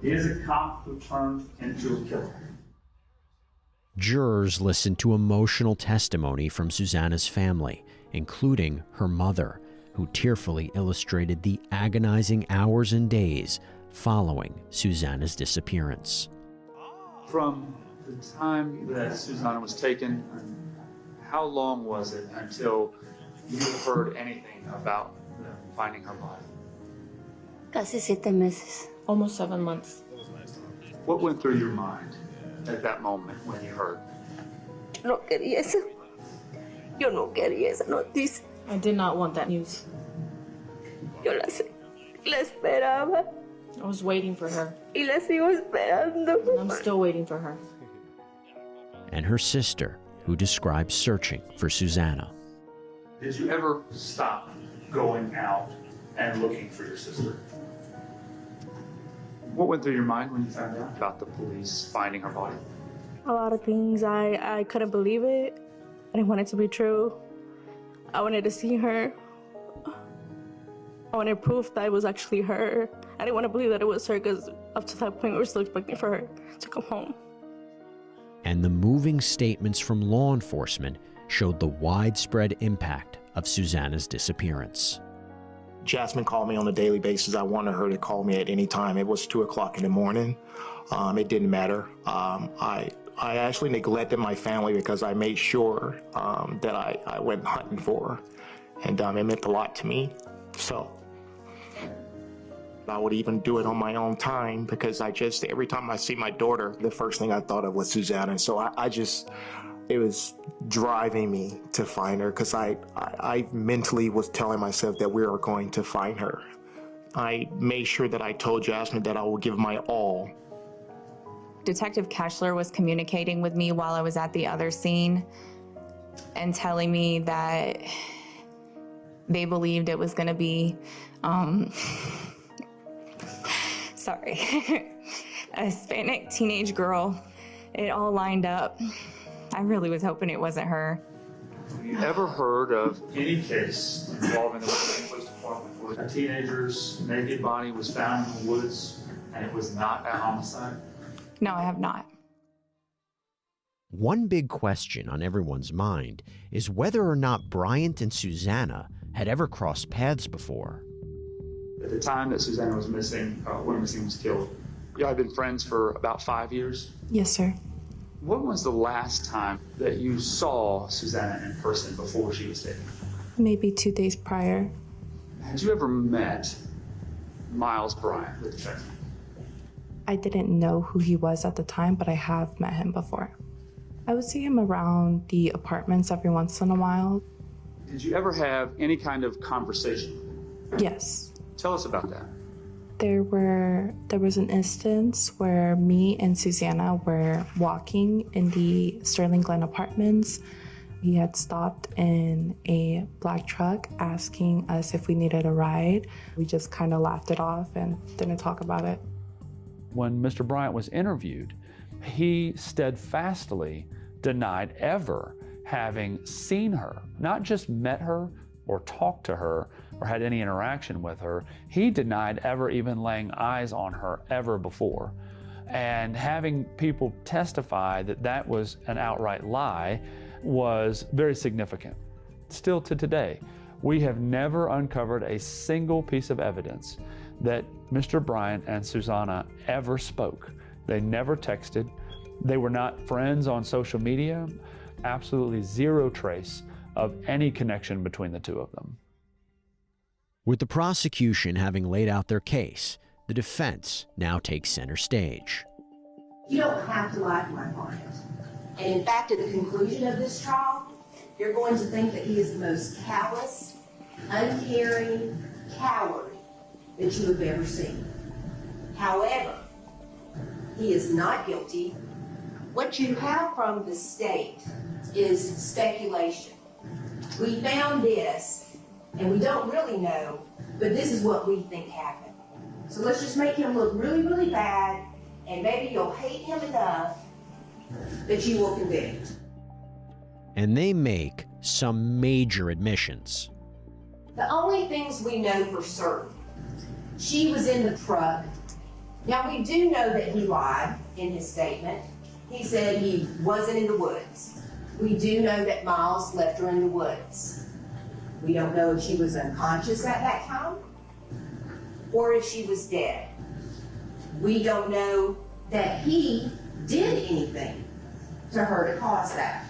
He is a cop who turned into a killer. Jurors listened to emotional testimony from Susanna's family, including her mother, who tearfully illustrated the agonizing hours and days following Susanna's disappearance. From the time that Susanna was taken, how long was it until you heard anything about finding her body? Casi 7 meses. Almost 7 months. What went through your mind at that moment when you heard? No quería eso. Yo no quería esa noticia. I did not want that news. Yo la esperaba. I was waiting for her. Y la sigo esperando. And I'm still waiting for her. And her sister, who describes searching for Susanna. Did you ever stop going out and looking for your sister? What went through your mind when you found out about the police finding her body? A lot of things. I couldn't believe it. I didn't want it to be true. I wanted to see her. I wanted proof that it was actually her. I didn't want to believe that it was her because up to that point we were still expecting for her to come home. And the moving statements from law enforcement showed the widespread impact of Susanna's disappearance. Jasmine called me on a daily basis. I wanted her to call me at any time. It was 2 o'clock in the morning. It didn't matter. I actually neglected my family because I made sure that I went hunting for her. And it meant a lot to me. So I would even do it on my own time because every time I see my daughter, the first thing I thought of was Susanna. So it was driving me to find her because I mentally was telling myself that we are going to find her. I made sure that I told Jasmine that I will give my all. Detective Keshler was communicating with me while I was at the other scene and telling me that they believed it was going to be, a Hispanic teenage girl. It all lined up. I really was hoping it wasn't her. Have you ever heard of any case involving the West Police Department where a teenager's naked body was found in the woods and it was not a homicide? No, I have not. One big question on everyone's mind is whether or not Bryant and Susanna had ever crossed paths before. At the time that Susanna was missing, when missing was killed, y'all had been friends for about 5 years? Yes, sir. When was the last time that you saw Susanna in person before she was taken? Maybe 2 days prior. Had you ever met Miles Bryant, the detective? I didn't know who he was at the time, but I have met him before. I would see him around the apartments every once in a while. Did you ever have any kind of conversation? Yes. Tell us about that. There was an instance where me and Susanna were walking in the Sterling Glen apartments. He had stopped in a black truck asking us if we needed a ride. We just kind of laughed it off and didn't talk about it. When Mr. Bryant was interviewed, he steadfastly denied ever having seen her, not just met her or talked to her or had any interaction with her. He denied ever even laying eyes on her ever before. And having people testify that that was an outright lie was very significant. Still to today, We have never uncovered a single piece of evidence that Mr. Bryant and Susanna ever spoke. They never texted. They were not friends on social media. Absolutely zero trace of any connection between the two of them. With the prosecution having laid out their case, the defense now takes center stage. You don't have to like my client. And in fact, at the conclusion of this trial, you're going to think that he is the most callous, uncaring coward that you have ever seen. However, he is not guilty. What you have from the state is speculation. We found this, and we don't really know, but this is what we think happened. So let's just make him look really, really bad, and maybe you'll hate him enough that you will convict. And they make some major admissions. The only things we know for certain, she was in the truck. Now we do know that he lied in his statement. He said he wasn't in the woods. We do know that Miles left her in the woods. We don't know if she was unconscious at that time or if she was dead. We don't know that he did anything to her to cause that.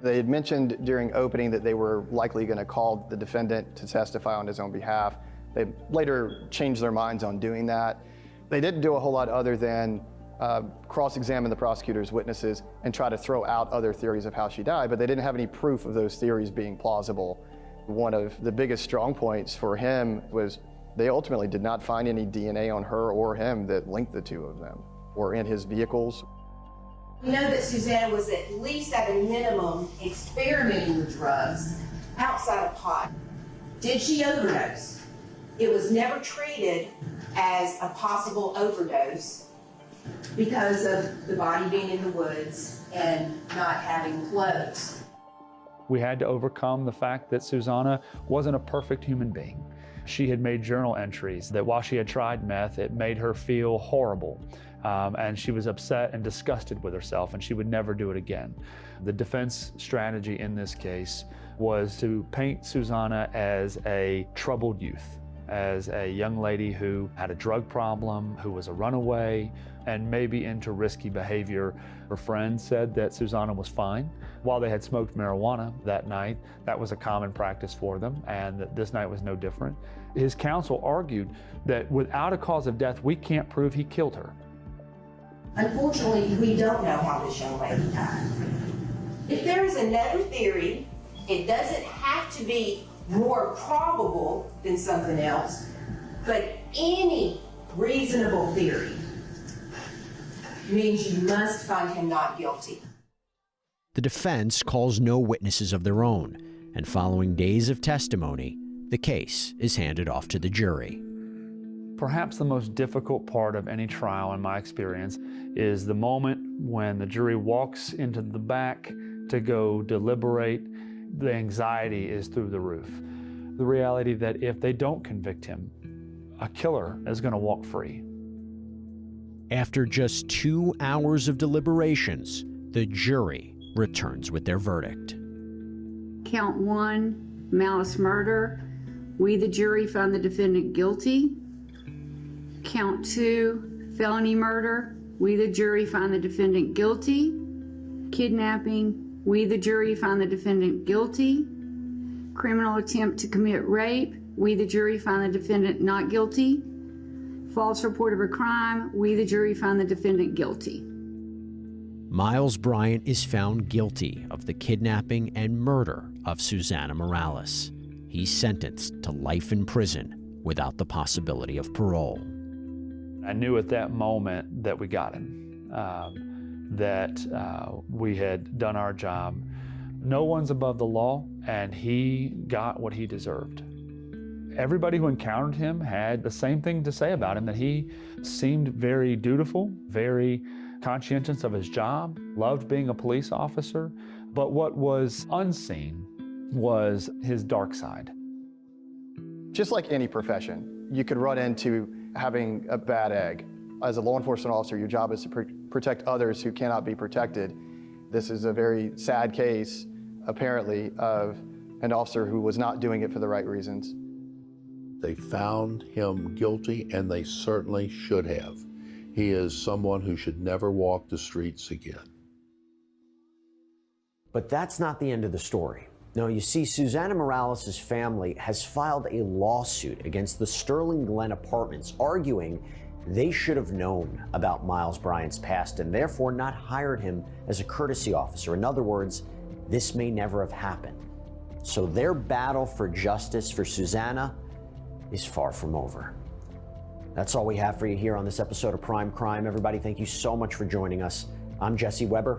They had mentioned during opening that they were likely going to call the defendant to testify on his own behalf. They later changed their minds on doing that. They didn't do a whole lot other than cross-examine the prosecutor's witnesses and try to throw out other theories of how she died, but they didn't have any proof of those theories being plausible. One of the biggest strong points for him was they ultimately did not find any DNA on her or him that linked the two of them or in his vehicles. We know that Susanna was at least at a minimum experimenting with drugs outside of pot. Did she overdose? It was never treated as a possible overdose because of the body being in the woods and not having clothes. We had to overcome the fact that Susanna wasn't a perfect human being. She had made journal entries that while she had tried meth, it made her feel horrible. And she was upset and disgusted with herself, and she would never do it again. The defense strategy in this case was to paint Susanna as a troubled youth, as a young lady who had a drug problem, who was a runaway, and maybe into risky behavior. Her friends said that Susanna was fine. While they had smoked marijuana that night, that was a common practice for them, and that this night was no different. His counsel argued that without a cause of death, we can't prove he killed her. Unfortunately, we don't know how this young lady died. If there is another theory, it doesn't have to be more probable than something else, but any reasonable theory means you must find him not guilty. The defense calls no witnesses of their own, and following days of testimony, the case is handed off to the jury. Perhaps the most difficult part of any trial, in my experience, is the moment when the jury walks into the back to go deliberate. The anxiety is through the roof. The reality that if they don't convict him, a killer is going to walk free. After just 2 hours of deliberations, the jury returns with their verdict. Count 1, malice murder. We, the jury, find the defendant guilty. Count 2, felony murder. We, the jury, find the defendant guilty. Kidnapping. We, the jury, find the defendant guilty. Criminal attempt to commit rape. We, the jury, find the defendant not guilty. False report of a crime. We, the jury, find the defendant guilty. Miles Bryant is found guilty of the kidnapping and murder of Susanna Morales. He's sentenced to life in prison without the possibility of parole. I knew at that moment that we got him, that we had done our job. No one's above the law, and he got what he deserved. Everybody who encountered him had the same thing to say about him, that he seemed very dutiful, very conscientious of his job, loved being a police officer, but what was unseen was his dark side. Just like any profession, you could run into having a bad egg. As a law enforcement officer, your job is to protect others who cannot be protected. This is a very sad case, apparently, of an officer who was not doing it for the right reasons. They found him guilty, and they certainly should have. He is someone who should never walk the streets again. But that's not the end of the story. No, you see, Susana Morales' family has filed a lawsuit against the Sterling Glen Apartments, arguing they should have known about Miles Bryant's past and therefore not hired him as a courtesy officer. In other words, this may never have happened. So their battle for justice for Susana is far from over. That's all we have for you here on this episode of Prime Crime. Everybody, thank you so much for joining us. I'm Jesse Weber.